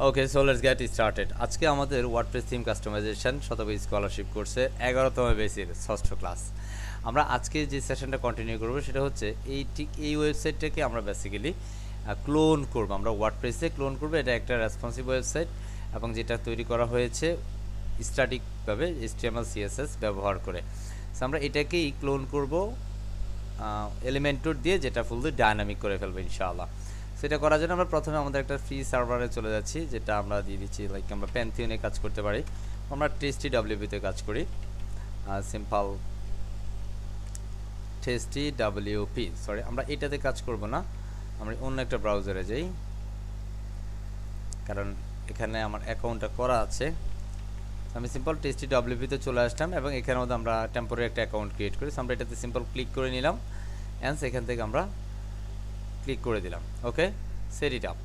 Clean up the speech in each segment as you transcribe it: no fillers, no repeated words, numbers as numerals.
Okay, so let's get started. আজকে আমাদের WordPress theme customisation শতভাগ স্কলারশিপ কোর্সে 11তম বেসির ষষ্ঠ ক্লাস। আমরা আজকে যে সেশনটা কন্টিনিউ করবো সেটা হচ্ছে এই ওয়েবসাইটটাকে আমরা বেসিক্যালি ক্লোন করব। আমরা ওয়ার্ডপ্রেসে ক্লোন করব। এটা একটা রেসপন্সিভ ওয়েবসাইট এবং যেটা তৈরি করা হয়েছে স্ট্যাটিকভাবে HTML CSS ব্যবহার করে। সো আমরা এটাকেই ক্লোন করব এলিমেন্টর দিয়ে, যেটা ফুললি ডায়নামিক করে ফেলবো ইনশাআল্লাহ। সেটা করার জন্য আমরা প্রথমে আমাদের একটা ফ্রি সার্ভারে চলে যাচ্ছি, যেটা আমরা দিয়ে দিচ্ছি। লাইক আমরা প্যান্থিয়নে কাজ করতে পারি, আমরা TestWP-তে কাজ করি। সিম্পল TestWP, সরি আমরা এটাতে কাজ করব না, আমরা অন্য একটা ব্রাউজারে যাই, কারণ এখানে আমার অ্যাকাউন্টটা করা আছে। আমি সিম্পল TestWP-তে চলে আসলাম এবং এখানের মধ্যে আমরা টেম্পোরারি একটা অ্যাকাউন্ট ক্রিয়েট করি। আমরা এটাতে সিম্পল ক্লিক করে নিলাম অ্যান্ড এখান থেকে আমরা ক্লিক করে দিলাম। ওকে, সেট ইট আপ।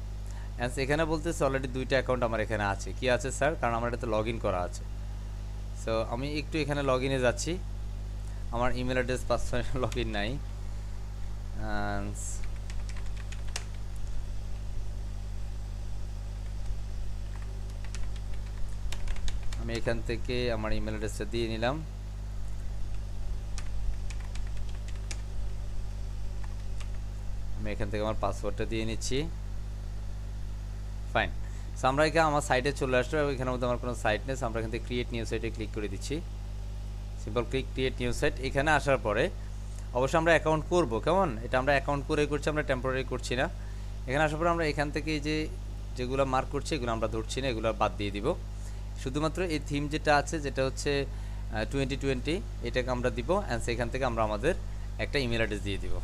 অ্যান্ড এখানে বলতেছে অলরেডি দুইটা অ্যাকাউন্ট আমার এখানে আছে। কি আছে স্যার? কারণ আমার এটাতে লগ ইন করা আছে। সো আমি একটু এখানে লগ ইনে যাচ্ছি। আমার email address password log in নাই। আমি এখান থেকে আমার ইমেল অ্যাড্রেসটা দিয়ে নিলাম। আমি এখান থেকে আমার পাসওয়ার্ডটা দিয়ে নিচ্ছি। ফাইন। সো আমরা এখানে আমার সাইটে চলে আসলো এবং এখানের মধ্যে আমার কোনো সাইট নেই। আমরা এখান থেকে ক্রিয়েট নিউ সাইটে ক্লিক করে দিচ্ছি। Simple create new site. এখানে আসার পরে অবশ্যই আমরা অ্যাকাউন্ট করব। কেমন? এটা আমরা অ্যাকাউন্ট করে করছি, আমরা টেম্পোরারি করছি না। এখানে আসার পরে আমরা এখান থেকে যেগুলো মার্ক করছি এগুলো আমরা ধরছি না, এগুলো বাদ দিয়ে দিব। শুধুমাত্র এই থিম যেটা আছে, যেটা হচ্ছে 2020, এটাকে আমরা দিব। অ্যান্ড সেখান থেকে আমরা আমাদের একটা ইমেল অ্যাড্রেস দিয়ে দিব,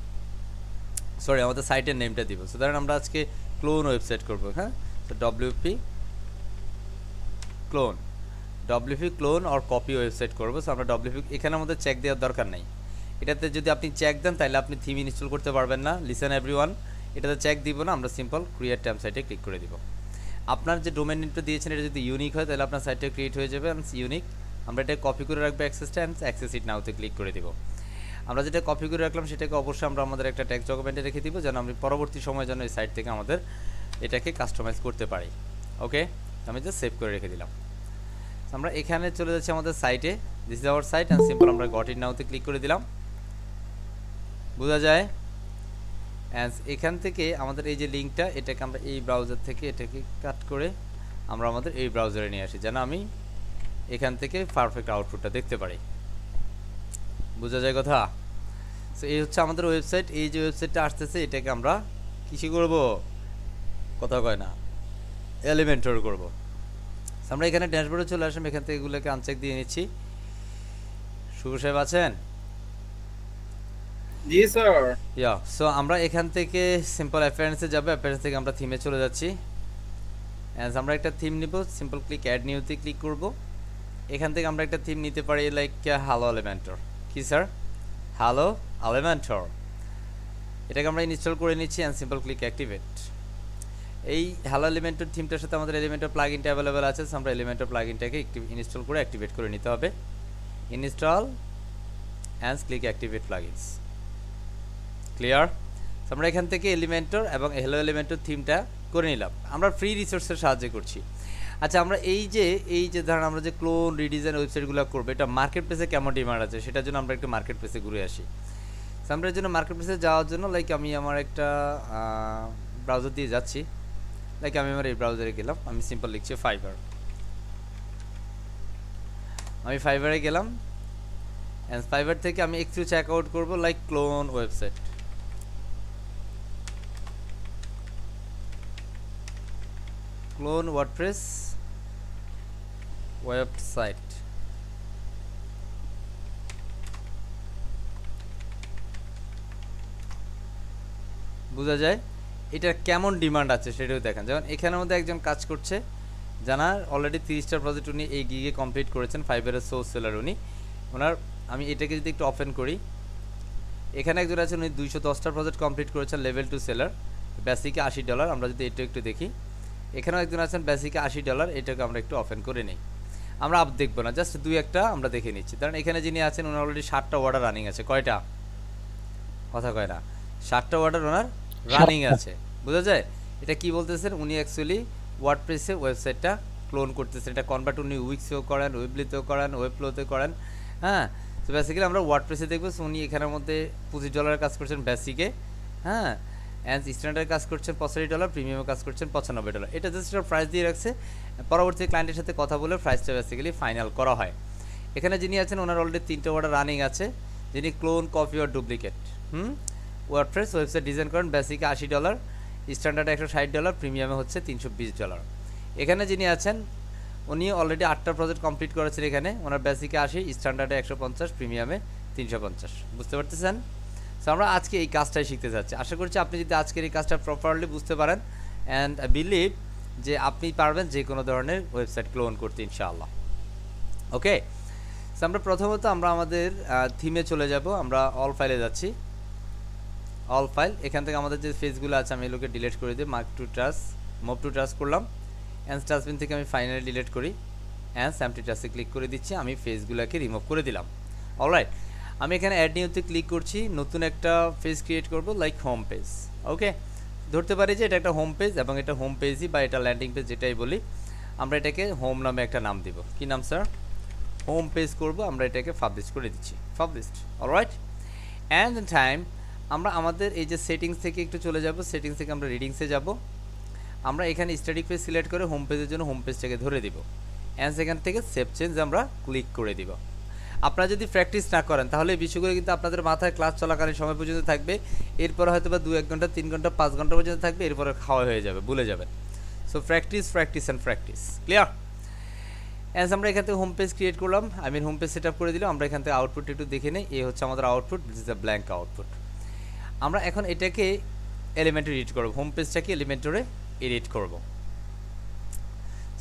সরি আমাদের সাইটের নেমটা দিব। সো ধরেন আমরা আজকে ক্লোন ওয়েবসাইট করব। হ্যাঁ, তো WP clone or copy website করবো। সো আমরা WP এখানের মধ্যে চেক দেওয়ার দরকার নেই। এটাতে যদি আপনি চেক দেন তাহলে আপনি থিম ইনস্টল করতে পারবেন না। লিসেন এভরিওয়ান, এটাতে চেক দিব না, আমরা সিম্পল ক্রিয়েট টেম সাইটে ক্লিক করে দিব। আপনার যে ডোমেন নেমটা দিয়েছেন এটা যদি ইউনিক হয় তাহলে আপনার সাইটটা ক্রিয়েট হয়ে যাবে। ইউনিক আমরা এটা কপি করে রাখবো অ্যাক্সেসটা, অ্যান্ড অ্যাক্সেস ইট নাওতে ক্লিক করে দিব। আমরা যেটা কপি করে রাখলাম সেটাকে অবশ্যই আমরা আমাদের একটা টেক্সট ডকুমেন্টে রেখে দিব, যেন আমি পরবর্তী সময় যেন এই সাইট থেকে আমাদের এটাকে কাস্টমাইজ করতে পারি। ওকে, আমি জাস্ট সেভ করে রেখে দিলাম। আমরা এখানে চলে যাচ্ছি আমাদের সাইটে। This is our site and simple আমরা গট ইট নাওতে ক্লিক করে দিলাম। বোঝা যায়? অ্যান্ড এখান থেকে আমাদের এই যে লিঙ্কটা, এটাকে আমরা এই ব্রাউজার থেকে এটাকে কাট করে আমরা আমাদের এই ব্রাউজারে নিয়ে আসি, যেন আমি এখান থেকে পারফেক্ট আউটপুটটা দেখতে পারি। বোঝা যায় কথা? সো এই হচ্ছে আমাদের ওয়েবসাইট। এই যে ওয়েবসাইটটা আসতেছে এটাকে আমরা কিসে করব? কথা কয় না, এলিমেন্টর করব। আমরা এখানে ড্যাশবোর্ডে চলে আসলাম, এখান থেকে এগুলোকে আনচেক দিয়ে নিচ্ছি। শুভ সাহেব আছেন? জি স্যার। সো আমরা এখান থেকে সিম্পল অ্যাপিয়ারেন্সে যাবো। অ্যাপিয়ারেন্স থেকে আমরা থিমে চলে যাচ্ছি। আমরা একটা থিম নিব, সিম্পল ক্লিক অ্যাড নিউতে ক্লিক করব। এখান থেকে আমরা একটা থিম নিতে পারি, লাইক হ্যালো এলিমেন্টর। কি স্যার? Hello Elementor. এটাকে আমরা ইনস্টল করে নিচ্ছি অ্যান্ড সিম্পল ক্লিক অ্যাক্টিভেট। এই হ্যালো এলিমেন্টর থিমটার সাথে আমাদের এলিমেন্টর প্লাগইনটা অ্যাভেলেবেল আছে। আমরা এলিমেন্টর প্লাগইনটাকে ইনস্টল করে অ্যাক্টিভেট করে নিতে হবে। Install and click activate plugins. Clear? আমরা এখান থেকে এলিমেন্টর এবং হ্যালো এলিমেন্টর থিমটা করে নিলাম। আমরা ফ্রি রিসোর্সের সাহায্যে করছি। আচ্ছা, আমরা এই যে ধরেন আমরা যে ক্লোন রিডিজাইন ওয়েবসাইটগুলো করবো, এটা মার্কেট প্লেসে কেমন ডিমান্ড আছে সেটার জন্য আমরা একটু মার্কেট প্লেসে ঘুরে আসি। আমরা এর জন্য মার্কেট প্লেসে যাওয়ার জন্য লাইক আমি আমার একটা ব্রাউজার দিয়ে যাচ্ছি। লাইক আমি আমার এই ব্রাউজারে গেলাম, আমি সিম্পল লিখছি ফাইবার। আমি ফাইবারে গেলাম অ্যান্ড ফাইবার থেকে আমি একটু চেক আউট করবো like clone website. Clone WordPress website. বোঝা যায় এটা কেমন ডিমান্ড আছে সেটাও দেখেন। যেমন এখানের মধ্যে একজন কাজ করছে, জানার অলরেডি 30টা প্রজেক্ট উনি এই গিগে কমপ্লিট করেছেন। ফাইবারের সোর্স সেলার উনি। ওনার আমি এটাকে যদি একটু ওপেন করি, এখানে একজন আছেন উনি 210টা প্রজেক্ট কমপ্লিট করেছেন, লেভেল 2 সেলার, বেসিকে $80। আমরা যদি এটা একটু দেখি, এখানেও একজন আছেন বেসিকে $80। এটাকে আমরা একটু ওপেন করে নিই। আমরা আপ দেখবো না, জাস্ট দুই একটা আমরা দেখে নিচ্ছি। কারণ এখানে যিনি আছেন ওনার অলরেডি 7টা অর্ডার রানিং আছে। কয়টা? কথা কয় না, 7টা অর্ডার ওনার রানিং আছে। বোঝা যায় এটা কি বলতেছেন? উনি অ্যাকচুয়ালি ওয়ার্ডপ্রেসে ওয়েবসাইটটা ক্লোন করতেছেন। এটা কনভার্ট উনি উইক্সেও করেন, ওয়েবলিতেও করেন, ওয়েবফ্লোতে করেন। হ্যাঁ, তো বেসিক্যালি আমরা ওয়ার্ডপ্রেসে দেখবো উনি এখানের মধ্যে $25 কাজ করছেন বেসিকে। হ্যাঁ, অ্যান্ড স্ট্যান্ডার্ডে কাজ করছেন $65, প্রিমিয়ামে কাজ করছেন $95। এটা জাস্ট প্রাইস দিয়ে রাখছে, পরবর্তী ক্লায়েন্টের সাথে কথা বলে প্রাইসটা বেসিক্যালি ফাইনাল করা হয়। এখানে যিনি আছেন ওনার অলরেডি 3টা অর্ডার রানিং আছে, যিনি ক্লোন, কপি আর ডুপ্লিকেট। ওয়ার্ডপ্রেস ওয়েবসাইট ডিজাইন করেন, বেসিকে $80, স্ট্যান্ডার্ডে $160, প্রিমিয়ামে হচ্ছে $320। এখানে যিনি আছেন উনি অলরেডি 8টা প্রজেক্ট কমপ্লিট করেছেন। এখানে ওনার বেসিকে 80, স্ট্যান্ডার্ডে 150, প্রিমিয়ামে 350। বুঝতে পারতেছেন? সো আমরা আজকে এই কাজটাই শিখতে যাচ্ছি। আশা করছি আপনি যদি আজকের এই কাজটা প্রপারলি বুঝতে পারেন, অ্যান্ড আই বিলিভ যে আপনি পারবেন যে কোনো ধরনের ওয়েবসাইট ক্লোন করতে ইনশাআল্লাহ। ওকে, সো আমরা প্রথমত আমরা আমাদের থিমে চলে যাব। আমরা অল ফাইলে যাচ্ছি, অল ফাইল। এখান থেকে আমাদের যে ফেজগুলো আছে আমি এগুলোকে ডিলিট করে দিই। Mark to touch, move to touch করলাম, অ্যান্ড ডাস্টবিন থেকে আমি ফাইনালি ডিলিট করি, অ্যান্ড এমটি টাচে ক্লিক করে দিচ্ছি। আমি ফেজগুলোকে রিমুভ করে দিলাম। অলরাইট, আমি এখানে অ্যাড নিউতে ক্লিক করছি, নতুন একটা পেজ ক্রিয়েট করব, লাইক হোম পেজ। ওকে, ধরতে পারি যে এটা একটা হোম পেজ, এবং এটা হোম পেজই বা এটা ল্যান্ডিং পেজ যেটাই বলি, আমরা এটাকে হোম নামে একটা নাম দিব। কি নাম স্যার? হোম পেজ করব। আমরা এটাকে পাবলিশ করে দিচ্ছি, published. Alright, and the time আমরা আমাদের এই যে সেটিংস থেকে একটু চলে যাব, সেটিংস থেকে আমরা রিডিংসে যাব। আমরা এখানে স্ট্যাটিক পেজ সিলেক্ট করে হোম পেজের জন্য হোম পেজটাকে ধরে দিব, অ্যান্ড সেখান থেকে সেভ চেঞ্জ আমরা ক্লিক করে দিব। আপনারা যদি প্র্যাকটিস না করেন তাহলে এই বিষয়গুলো কিন্তু আপনাদের মাথায় ক্লাস চলাকালীন সময় পর্যন্ত থাকবে, এরপর হয়তো বা 2-1 ঘন্টা, 3 ঘন্টা, 5 ঘন্টা পর্যন্ত থাকবে, এরপরে খাওয়া হয়ে যাবে, ভুলে যাবেন। So practice, practice and practice. Clear? As আমরা এখান থেকে হোম পেজ ক্রিয়েট করলাম, I mean home page set up করে দিলাম। আমরা এখান থেকে আউটপুট একটু দেখে নিই। এই হচ্ছে আমাদের output, this is a blank output. আমরা এখন এটাকে এলিমেন্টরে এডিট করব, হোম পেজটাকে এলিমেন্টরে এডিট করব।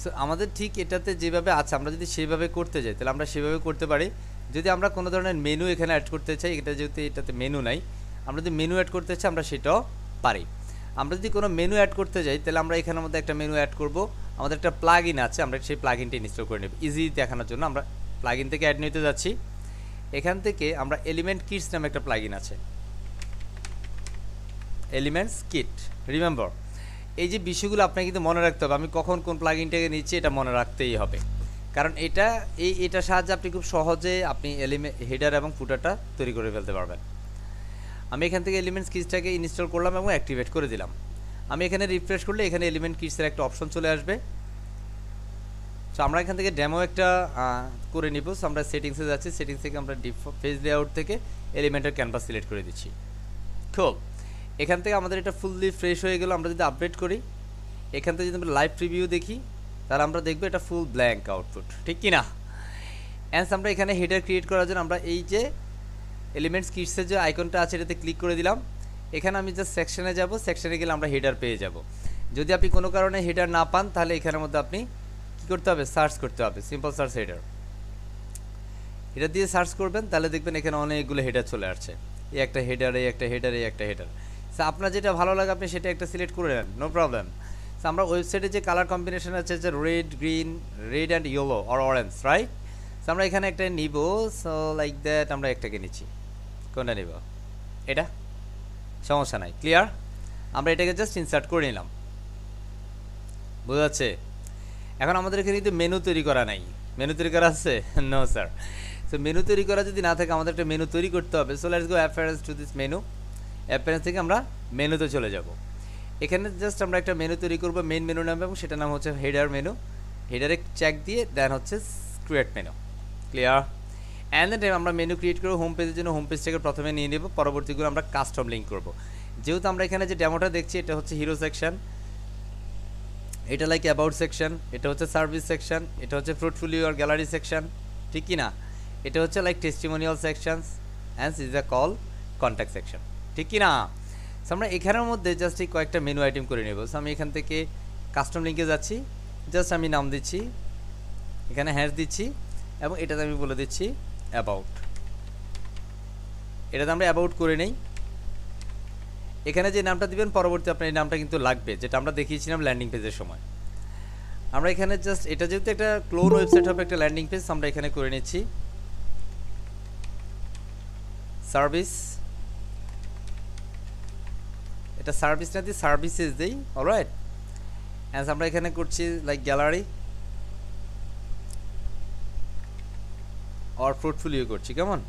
সো আমাদের ঠিক এটাতে যেভাবে আছে আমরা যদি সেভাবে করতে যাই তাহলে আমরা সেভাবে করতে পারি। যদি আমরা কোনো ধরনের মেনু এখানে অ্যাড করতে চাই, এটা যেহেতু এটাতে মেনু নাই, আমরা যদি মেনু অ্যাড করতে চাই আমরা সেটাও পারি। আমরা যদি কোনো মেনু অ্যাড করতে যাই তাহলে আমরা এখানের মধ্যে একটা মেনু অ্যাড করব। আমাদের একটা প্লাগ ইন আছে, আমরা সেই প্লাগ ইনটা ইনস্টল করে নেব ইজি দেখানোর জন্য। আমরা প্লাগ ইন থেকে অ্যাড নিতে যাচ্ছি। এখান থেকে আমরা এলিমেন্ট কিটস নামে একটা প্লাগ ইন আছে, এলিমেন্টস কিট। রিমেম্বার, এই যে বিষয়গুলো আপনাকে কিন্তু মনে রাখতে হবে। আমি কখন কোন প্লাগ ইনটাকে নিচ্ছি এটা মনে রাখতেই হবে, কারণ এটার সাহায্যে আপনি খুব সহজে আপনি হেডার এবং ফুটারটা তৈরি করে ফেলতে পারবেন। আমি এখান থেকে এলিমেন্টস কিটসটাকে ইনস্টল করলাম এবং অ্যাক্টিভেট করে দিলাম। আমি এখানে রিফ্রেশ করলে এখানে এলিমেন্ট কিটসের একটা অপশন চলে আসবে। সো আমরা এখান থেকে ডেমো একটা করে নিব। সো আমরা সেটিংসে যাচ্ছি, সেটিংস থেকে আমরা পেজ লেআউট থেকে এলিমেন্টের ক্যানভাস সিলেক্ট করে দিচ্ছি। খুব এখান থেকে আমাদের এটা ফুললি ফ্রেশ হয়ে গেল। আমরা যদি আপডেট করি, এখান থেকে যদি আমরা লাইভ প্রিভিউ দেখি তাহলে আমরা দেখবো এটা ফুল ব্ল্যাঙ্ক আউটপুট, ঠিক কি না? অ্যান্স আমরা এখানে হেডার ক্রিয়েট করার জন্য আমরা এই যে এলিমেন্টস কিটসের যে আইকনটা আছে এটাতে ক্লিক করে দিলাম। এখানে আমি জাস্ট সেকশনে যাব, সেকশনে গেলে আমরা হেডার পেয়ে যাব। যদি আপনি কোনো কারণে হেডার না পান তাহলে এখানের মধ্যে আপনি কী করতে হবে? সার্চ করতে হবে, সিম্পল সার্চ হেডার। এটা দিয়ে সার্চ করবেন তাহলে দেখবেন এখানে অনেকগুলো হেডার চলে আসছে। এই একটা হেডার, এই একটা হেডার, এই একটা হেডার। সো আপনার যেটা ভালো লাগে আপনি সেটা একটা সিলেক্ট করে নেন, নো প্রবলেম। সো আমরা ওয়েবসাইটে যে কালার কম্বিনেশন আছে যে red, green, red and yellow or orange, right? So আমরা এখানে একটা নিব। সো লাইক দ্যাট আমরা একটাকে নিচ্ছি। কোনটা নিব? এটা, সমস্যা নাই। ক্লিয়ার? আমরা এটাকে জাস্ট ইনসার্ট করে নিলাম। বোঝা যাচ্ছে? এখন আমাদের এখানে কিন্তু মেনু তৈরি করা নাই। মেনু তৈরি করা আছে? No sir. সো মেনু তৈরি করা যদি না থাকে আমাদের একটা মেনু তৈরি করতে হবে। So let's go appearance to this menu. Appearance থেকে আমরা মেনুতে চলে যাব। এখানে জাস্ট আমরা একটা মেনু তৈরি করব মেইন মেনু নামে, এবং সেটার নাম হচ্ছে হেডার মেনু। হেডারে চেক দিয়ে দেন হচ্ছে create menu. Clear? And then আমরা মেনু ক্রিয়েট করব। হোম পেজের জন্য হোম পেজটাকে প্রথমে নিয়ে নেব, পরবর্তীগুলো আমরা কাস্টম লিঙ্ক করব। যেহেতু আমরা এখানে যে ডেমোটা দেখছি এটা হচ্ছে হিরো সেকশন, এটা লাইক অ্যাবাউট সেকশন, এটা হচ্ছে সার্ভিস সেকশন, এটা হচ্ছে পোর্টফোলিও আর গ্যালারি সেকশন, ঠিক কি না? এটা হচ্ছে like testimonial sections and is a call contact section, ঠিক কি না? সো আমরা এখানের মধ্যে জাস্ট এই কয়েকটা মেনু আইটেম করে নেব। সো আমি এখান থেকে কাস্টম লিঙ্কে যাচ্ছি, জাস্ট আমি নাম দিচ্ছি, এখানে হ্যাশ দিচ্ছি, এবং এটাতে আমি বলে দিচ্ছি অ্যাবাউট। এটাতে আমরা অ্যাবাউট করে নেই। এখানে যে নামটা দিবেন পরবর্তী আপনার এই নামটা কিন্তু লাগবে, যেটা আমরা দেখিয়েছিলাম ল্যান্ডিং পেজের সময়। আমরা এখানে জাস্ট এটা যেহেতু একটা ক্লোন ওয়েবসাইট হবে, একটা ল্যান্ডিং পেজ, আমরা এখানে করে নিচ্ছি সার্ভিস। এটা সার্ভিস না দিয়ে সার্ভিসেস দেই, অলরাইট। অ্যান্ড আমরা এখানে করছি লাইক গ্যালারি অর পোর্টফোলিও করছি, কেমন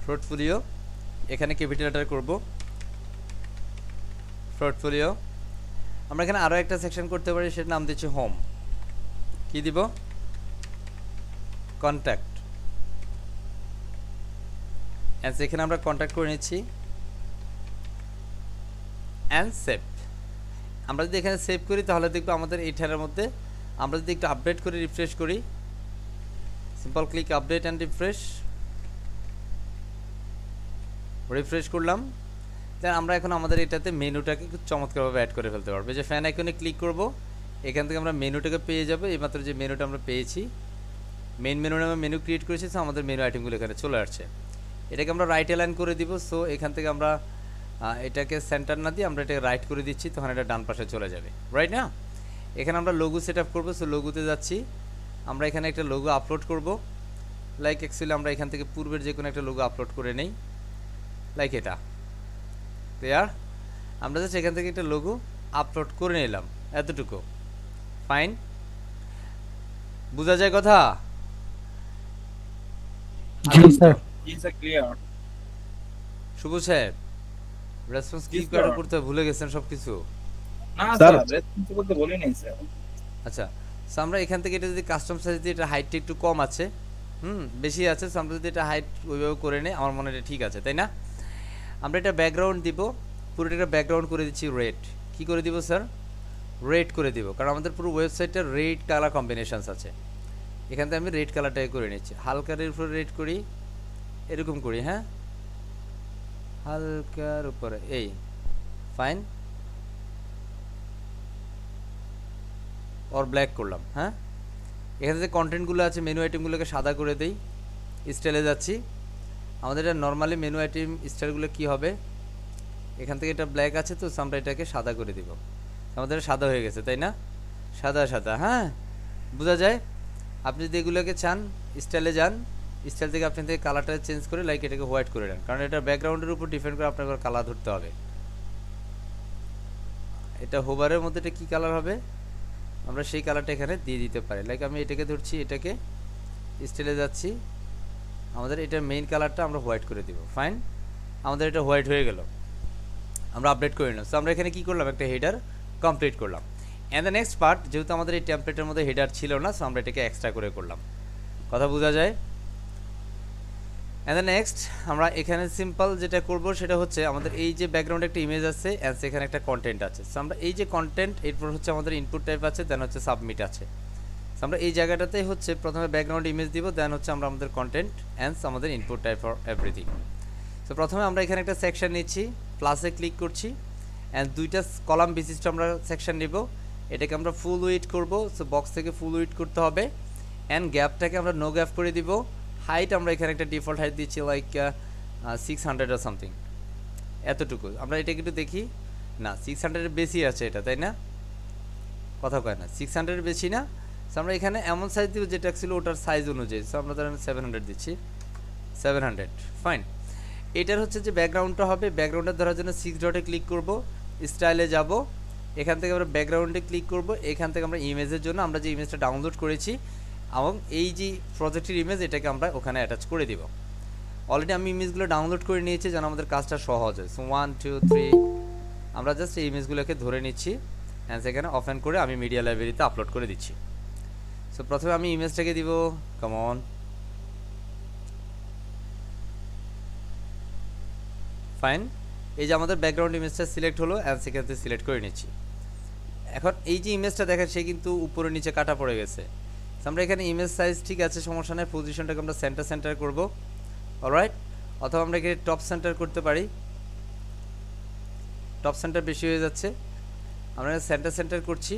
পোর্টফোলিও, এখানে ক্যাপিটাল লেটার করব পোর্টফোলিও। আমরা এখানে আরও একটা সেকশন করতে পারি, সেটার নাম দিচ্ছি হোম। কি দিব? কন্ট্যাক্ট। অ্যান্ড এখানে আমরা কন্ট্যাক্ট করে নিচ্ছি অ্যান্ড সেভ। আমরা যদি এখানে সেভ করি তাহলে দেখবো আমাদের এই ঠেলার মধ্যে, আমরা যদি একটু আপডেট করে রিফ্রেশ করি, simple click update and refresh করলাম, দেন আমরা এখন আমাদের এটাতে মেনুটাকে খুব চমৎকারভাবে অ্যাড করে ফেলতে পারবো। যে ফ্যান আইকনে ক্লিক করব, এখান থেকে আমরা মেনুটাকে পেয়ে যাবো। এইমাত্র যে মেনুটা আমরা পেয়েছি, মেন মেনু নামে মেনু ক্রিয়েট করেছি, সো আমাদের মেনু আইটেমগুলো এখানে চলে আসছে। এটাকে আমরা রাইট অ্যালাইন করে দিব। সো এখান থেকে আমরা এটাকে সেন্টার না দিয়ে আমরা এটাকে রাইট করে দিচ্ছি, তখন এটা ডান পাশে চলে যাবে, রাইট না? এখানে আমরা লোগো সেট আপ করবো। সো লোগোতে যাচ্ছি, আমরা এখানে একটা লোগো আপলোড করব। লাইক অ্যাকচুয়ালি আমরা এখান থেকে পূর্বের যে কোনো একটা লোগো আপলোড করে নেই, লাইক এটা ক্লিয়ার। আমরা জাস্ট এখান থেকে একটা লোগো আপলোড করে নিলাম, এতটুকু ফাইন। বোঝা যায় কথা? জি স্যার। ক্লিয়ার। শুভ সাহেব, রেসপন্স কি করতে ভুলে গেছেন সবকিছু? না স্যার, রেসপন্স করতে বলি নাই স্যার। আচ্ছা, সো আমরা এখান থেকে এটা যদি কাস্টম সাইজ দিয়ে, এটা হাইটটা একটু কম আছে, বেশি আছে, সো আমরা যদি এটা হাইট ওইভাবে করে নেই, আমার মনে হয় এটা ঠিক আছে, তাই না? আমরা এটা ব্যাকগ্রাউন্ড দিব, পুরোটা ব্যাকগ্রাউন্ড করে দিচ্ছি রেড। কি করে দিব স্যার? রেড করে দিব, কারণ আমাদের পুরো ওয়েবসাইটটা রেড কালার কম্বিনেশনস আছে। এখান থেকে আমি রেড কালারটাই করে নিচ্ছি, হালকার উপরে রেড করি, এরকম করি, হ্যাঁ হালকার উপরে, এই ফাইন। और ব্ল্যাক করলাম, হ্যাঁ। এখানে যে কন্টেন্টগুলো আছে, মেনু আইটেমগুলোকে সাদা করে দেই, স্টাইলে যাচ্ছি। আমাদের এটা নর্মালি মেনু আইটেম স্টাইলগুলো কি হবে, এখান থেকে এটা ব্ল্যাক আছে, তো আমরা এটাকে সাদা করে দিব। আমাদের সাদা হয়ে গেছে, তাই না? সাদা সাদা, হ্যাঁ বোঝা যায়। আপনি যদি এগুলোকে চান, স্টাইলে যান, স্টাইল থেকে আপনি থেকে কালারটা চেঞ্জ করে লাইক এটাকে হোয়াইট করে নেন, কারণ এটা ব্যাকগ্রাউন্ডের উপর ডিপেন্ড করে আপনাকে কালার ধরতে হবে। এটা হোভারের মধ্যে এটা কী কালার হবে, আমরা সেই কালারটা এখানে দিয়ে দিতে পারি। লাইক আমি এটাকে ধরছি, এটাকে স্টাইলে যাচ্ছি, আমাদের এটা মেইন কালারটা আমরা হোয়াইট করে দিব, ফাইন। আমাদের এটা হোয়াইট হয়ে গেল, আমরা আপডেট করে নিলাম। সো আমরা এখানে কী করলাম, একটা হেডার কমপ্লিট করলাম। অ্যান্ড দ্য নেক্সট পার্ট, যেহেতু আমাদের এই টেমপ্লেটের মধ্যে হেডার ছিল না, সো আমরা এটাকে এক্সট্রা করে করলাম, কথা বোঝা যায়? অ্যান্ড দ্য নেক্সট আমরা এখানে সিম্পল যেটা করব সেটা হচ্ছে, আমাদের এই যে ব্যাকগ্রাউন্ডে একটা ইমেজ আছে, অ্যান্ড সেখানে একটা কন্টেন্ট আছে। সো আমরা এই যে কন্টেন্ট, এরপর হচ্ছে আমাদের ইনপুট টাইপ আছে, দেন হচ্ছে সাবমিট আছে। সো আমরা এই জায়গাটাতেই হচ্ছে প্রথমে ব্যাকগ্রাউন্ড ইমেজ দিব, দেন হচ্ছে আমরা আমাদের কন্টেন্ট অ্যান্ড আমাদের input type for everything. So প্রথমে আমরা এখানে একটা সেকশন নিচ্ছি, প্লাসে ক্লিক করছি, অ্যান্ড দুইটা কলাম বিশিষ্ট আমরা সেকশন নিব। এটাকে আমরা ফুল উইড করব, সো বক্স থেকে ফুল উইড করতে হবে। অ্যান্ড গ্যাপটাকে আমরা নো গ্যাপ করে দিব। হাইট আমরা এখানে একটা ডিফল্ট হাইট দিচ্ছি, লাইক 600 আর সামথিং, এতটুকু। আমরা এটাকে একটু দেখি, না 600-এর বেশি আছে এটা, তাই না? কথা কয় না, 600-এর বেশি না। সো আমরা এখানে এমন সাইজ দিব যেটা ছিল ওটার সাইজ অনুযায়ী। সো আমরা ধরেন 700 দিচ্ছি, 700, ফাইন। এটার হচ্ছে যে ব্যাকগ্রাউন্ডটা হবে, ব্যাকগ্রাউন্ডটা ধরার জন্য 6 ডটে ক্লিক করব, স্টাইলে যাব, এখান থেকে আমরা ব্যাকগ্রাউন্ডে ক্লিক করব। এখান থেকে আমরা ইমেজের জন্য আমরা যে ইমেজটা ডাউনলোড করেছি এবং এই যে প্রজেক্টের ইমেজ, এটাকে আমরা ওখানে অ্যাটাচ করে দিব। অলরেডি আমি ইমেজগুলো ডাউনলোড করে নিয়েছি যেন আমাদের কাজটা সহজ হয়। সো 1 2 3 আমরা জাস্ট এই ইমেজগুলোকে ধরে নিচ্ছি, অ্যান্ড সেখানে ওপেন করে আমি মিডিয়া লাইব্রেরিতে আপলোড করে দিচ্ছি। সো প্রথমে আমি ইমেজটাকে দিব, কামন, ফাইন। এই যে আমাদের ব্যাকগ্রাউন্ড ইমেজটা সিলেক্ট হলো, অ্যান্ড সেখান থেকে সিলেক্ট করে নিচ্ছি। এখন এই যে ইমেজটা দেখেন, সে কিন্তু উপরে নিচে কাটা পড়ে গেছে। আমরা এখানে ইমেজ সাইজ ঠিক আছে, সমস্যা নেই, পজিশনটাকে আমরা সেন্টার করব, অলরাইট। অথবা আমরা এখানে টপ সেন্টার করতে পারি, টপ সেন্টার বেশি হয়ে যাচ্ছে, আমরা সেন্টার করছি।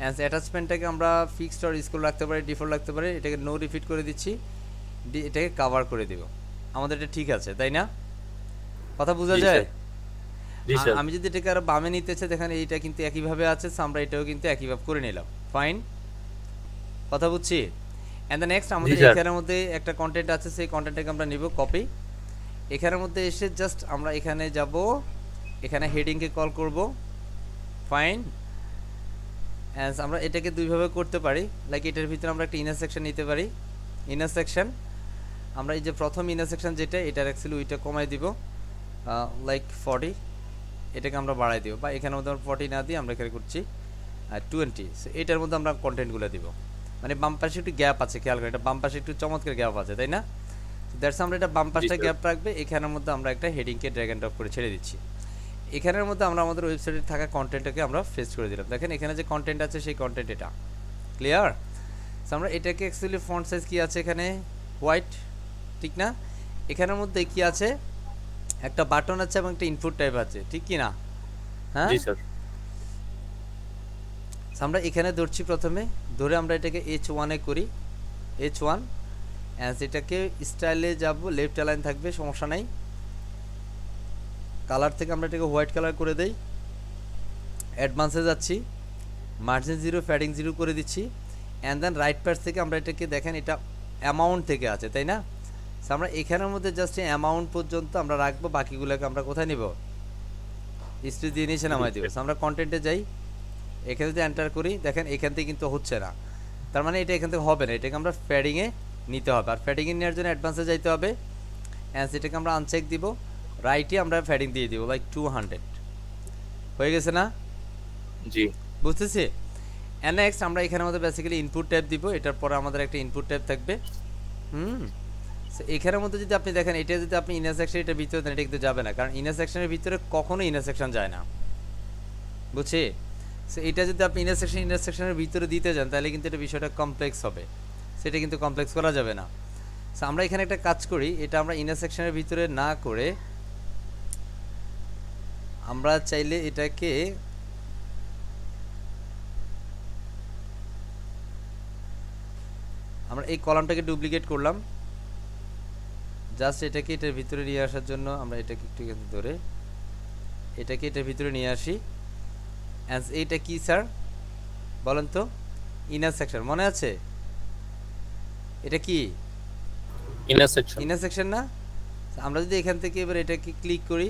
অ্যান্ড অ্যাটাচমেন্টটাকে আমরা ফিক্সড আর স্কুল রাখতে পারি, ডিফল্ট রাখতে পারি। এটাকে নো রিপিট করে দিচ্ছি, এটাকে কভার করে দিব। আমাদের এটা ঠিক আছে, তাই না? কথা বোঝা যায়? আমি যদি এটাকে আরো বামে নিতে চাই, দেখেন এইটা কিন্তু একইভাবে আছে, আমরা এটাও কিন্তু একইভাবে করে নিলাম, ফাইন। কথা বুঝছি? অ্যান্ড দ্য নেক্সট আমাদের এখানের মধ্যে একটা কন্টেন্ট আছে, সেই কন্টেন্টটাকে আমরা নিব কপি। এখানের মধ্যে এসে জাস্ট আমরা এখানে যাব, এখানে হেডিংকে কল করব, ফাইন। অ্যান্ড আমরা এটাকে দুইভাবে করতে পারি, লাইক এটার ভিতরে আমরা একটা ইনার সেকশন নিতে পারি। ইনার সেকশন আমরা এই যে প্রথম ইনার সেকশন যেটা, এটার অ্যাকচুয়ালি ওইটা কমাই দিব, লাইক 40, এটাকে আমরা বাড়াই দিব, বা এখানের মধ্যে আমরা 40 না দিয়ে আমরা এখানে করছি 20। সো এটার মধ্যে আমরা কন্টেন্টগুলো দিব, মানে বাম পাশে একটু গ্যাপ আছে, খেয়াল করে এটা বাম পাশে একটু চমৎকার গ্যাপ আছে, তাই না? দ্যাটস আমরা এটা বাম পাশটা গ্যাপ রাখবে, এখানের মধ্যে আমরা একটা হেডিংকে ড্র্যাগ অ্যান্ড ড্রপ করে ছেড়ে দিচ্ছি। এখানের মধ্যে আমরা আমাদের ওয়েবসাইটে থাকা কন্টেন্টটাকে আমরা পেস্ট করে দিলাম। দেখেন এখানে যে কন্টেন্ট আছে সেই কন্টেন্ট এটা, ক্লিয়ার? সো আমরা এটাকে অ্যাকচুয়ালি ফন্ট সাইজ কি আছে এখানে, হোয়াইট, ঠিক না? এখানের মধ্যে কি আছে, একটা বাটন আছে এবং একটা ইনপুট টাইপ আছে, ঠিক কি না? হ্যাঁ, জি স্যার। আমরা এখানে ধরছি, প্রথমে ধরে আমরা এটাকে H1 এ করি, H1, অ্যান্ড এটাকে স্টাইলে যাব, লেফট অ্যালাইন থাকবে, সমস্যা নাই। কালার থেকে আমরা এটাকে হোয়াইট কালার করে দেই, অ্যাডভান্সে যাচ্ছি, মার্জিন 0, প্যাডিং 0 করে দিচ্ছি, অ্যান্ড দেন রাইট পাশ থেকে আমরা এটাকে দেখেন এটা অ্যামাউন্ট থেকে আছে, তাই না? সো আমরা এখানের মধ্যে জাস্ট অ্যামাউন্ট পর্যন্ত আমরা রাখবো, বাকিগুলোকে আমরা কোথায় নিব, হিস্ট্রি দিয়ে নিচে নামাই দিব। সো আমরা কন্টেন্টে যাই, এখানে যদি এন্টার করি, দেখেন এখান থেকে কিন্তু হচ্ছে না, তার মানে এটা এখান থেকে হবে না, এটাকে আমরা প্যাডিংয়ে নিতে হবে। আর প্যাডিংয়ে নেওয়ার জন্য অ্যাডভান্সে যাইতে হবে, অ্যান্ড এটাকে আমরা আনচেক দিব, রাইটে আমরা প্যাডিং দিয়ে দিব, লাইক 200, হয়ে গেছে না? জি বুঝতেছি। অ্যান্ড নেক্সট আমরা এখানের মধ্যে বেসিক্যালি ইনপুট ট্যাব দিব, এটার পরে আমাদের একটা ইনপুট ট্যাব থাকবে। সো এখানের মধ্যে যদি আপনি দেখেন, এটা যদি আপনি ইনার সেকশন এটার ভিতরে দেন, এটা কিন্তু যাবে না, কারণ ইনার সেকশনের ভিতরে কখনো ইনার সেকশন যায় না, বুঝছি? সো এটা যদি আপনি ইনার সেকশনের ভিতরে দিতে যান, তাহলে কিন্তু এটা বিষয়টা কমপ্লেক্স হবে, সেটা কিন্তু কমপ্লেক্স করা যাবে না। সো আমরা এখানে একটা কাজ করি, এটা আমরা ইনার সেকশনের ভিতরে না করে আমরা চাইলে এটাকে আমরা এই কলামটাকে ডুপ্লিকেট করলাম, জাস্ট এটাকে এটার ভিতরে নিয়ে আসার জন্য আমরা এটাকে একটু ধরে এটাকে এটার ভিতরে নিয়ে আসি। অ্যান্ড এইটা কি স্যার বলেন তো, ইনার সেকশন মনে আছে? এটা কি ইনার সেকশন না? আমরা যদি এখান থেকে এবার এটাকে ক্লিক করি,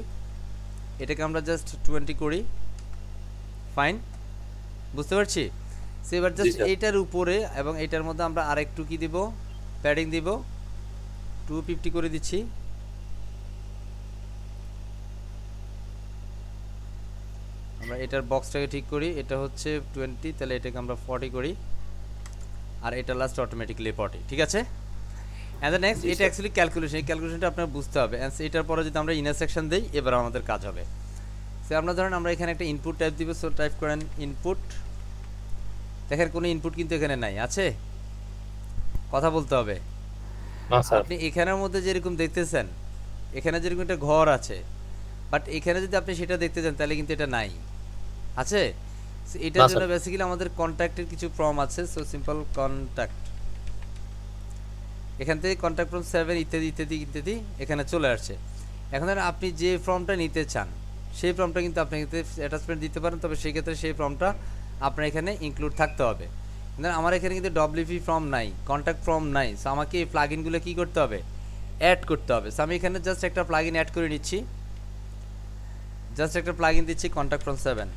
এটাকে আমরা জাস্ট 20 করি, ফাইন, বুঝতে পারছি? সো এবার জাস্ট এইটার উপরে এবং এইটার মধ্যে আমরা আরেকটু কি দিব, প্যাডিং দিব, 250 করে দিচ্ছি। আমরা এটার বক্সটাকে ঠিক করি, এটা হচ্ছে 20, তাহলে এটাকে আমরা 40 করি, আর এটা লাস্ট অটোমেটিক্যালি 40, ঠিক আছে? অ্যান্ড দ্য নেক্সট, এটা অ্যাকচুয়ালি ক্যালকুলেশন, এই ক্যালকুলেশনটা আপনার বুঝতে হবে। অ্যান্ড এটার পরে যদি আমরা ইনার সেকশন দেই, এবার আমাদের কাজ হবে। সো আমরা ধরেন আমরা এখানে একটা ইনপুট টাইপ দিব, সো টাইপ করেন ইনপুট। দেখেন কোনো ইনপুট কিন্তু এখানে নাই, আছে? কথা বলতে হবে। আপনি এখানের মধ্যে যেরকম দেখতেছেন, এখানে যেরকম একটা ঘর আছে, বাট এখানে যদি আপনি সেটা দেখতে চান, তাহলে কিন্তু এটা নাই, আছে? এটার জন্য বেসিক্যালি আমাদের কন্ট্যাক্টের কিছু ফর্ম আছে। সো সিম্পল কন্ট্যাক্ট, এখান থেকে কন্ট্যাক্ট ফর্ম 7 ইত্যাদি ইত্যাদি ইত্যাদি এখানে চলে আসছে। এখন আপনি যে ফর্মটা নিতে চান, সেই ফর্মটা কিন্তু আপনি অ্যাটাচমেন্ট দিতে পারেন, তবে সেই ক্ষেত্রে সেই ফর্মটা আপনার এখানে ইনক্লুড থাকতে হবে। কিন্তু আমার এখানে কিন্তু ডব্লিউপি ফর্ম নাই, কন্ট্যাক্ট ফর্ম নাই, সো আমাকে এই প্লাগইনগুলো কী করতে হবে, অ্যাড করতে হবে। সো আমি এখানে জাস্ট একটা প্লাগইন অ্যাড করে নিচ্ছি, জাস্ট একটা প্লাগইন দিচ্ছি, কন্ট্যাক্ট ফ্রম 7,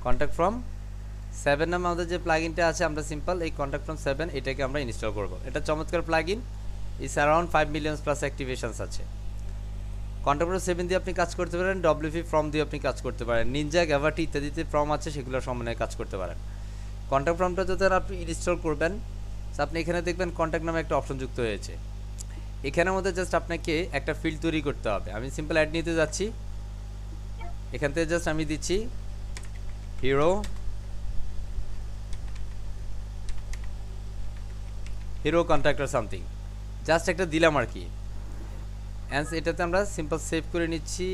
কন্ট্যাক্ট ফ্রম 7 নামে আমাদের যে প্লাগইনটা আছে, আমরা সিম্পল এই কন্ট্যাক্ট ফ্রম 7 এটাকে আমরা ইনস্টল করব। এটা চমৎকার plugin, it's around 5 million plus activations আছে। কন্ট্যাক্ট ফ্রম 7 দিয়ে আপনি কাজ করতে পারেন, ডব্লিউপি ফর্ম দিয়ে আপনি কাজ করতে পারেন, নিনজা, গ্যাভাটি ইত্যাদিতে ফর্ম আছে, সেগুলো সমন্বয়ে কাজ করতে পারেন। কন্ট্যাক্ট ফর্মটা যদি আপনি ইনস্টল করবেন, আপনি এখানে দেখবেন কন্ট্যাক্ট নামে একটা অপশন যুক্ত হয়েছে। এখানের মধ্যে জাস্ট আপনাকে একটা ফিল্ড তৈরি করতে হবে। আমি সিম্পল অ্যাড নিতে যাচ্ছি, এখান থেকে জাস্ট আমি দিচ্ছি হিরো কন্ট্যাক্টর সামথিং, জাস্ট একটা দিলাম আর কি। অ্যান্ড এটাতে আমরা সিম্পল সেভ করে নিচ্ছি।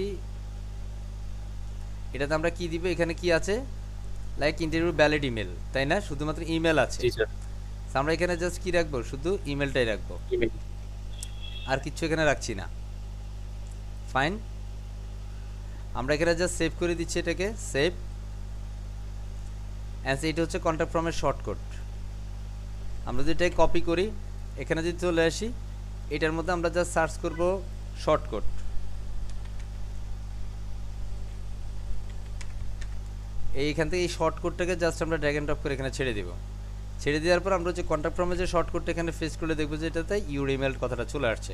এটাতে আমরা কি দিব, এখানে কি আছে, লাইক ইন্টারভিউ ভ্যালিড ইমেল, তাই না? শুধুমাত্র ইমেল আছে। আমরা এখানে জাস্ট কি রাখবো, শুধু ইমেলটাই রাখবো, আর কিছু এখানে রাখছি না, ফাইন। আমরা এখানে জাস্ট সেভ করে দিচ্ছি, এটাকে সেভ। অ্যান্ড এটা হচ্ছে কন্ট্যাক্ট ফর্মের শর্টকাট। আমরা যদি এটাকে কপি করি, এখানে যদি চলে আসি, এটার মধ্যে আমরা জাস্ট সার্চ করব শর্টকাট, এইখান থেকে এই শর্ট কোডটাকে জাস্ট আমরা ড্র্যাগ এন্ড ড্রপ করে এখানে ছেড়ে দিব। ছেড়ে দেওয়ার পর আমরা যে কন্ট্যাক্ট ফর্মে যে শর্ট কোডটা এখানে ফেস করলে দেখবো যে এটাতে ইউর ইমেল কথাটা চলে আসছে।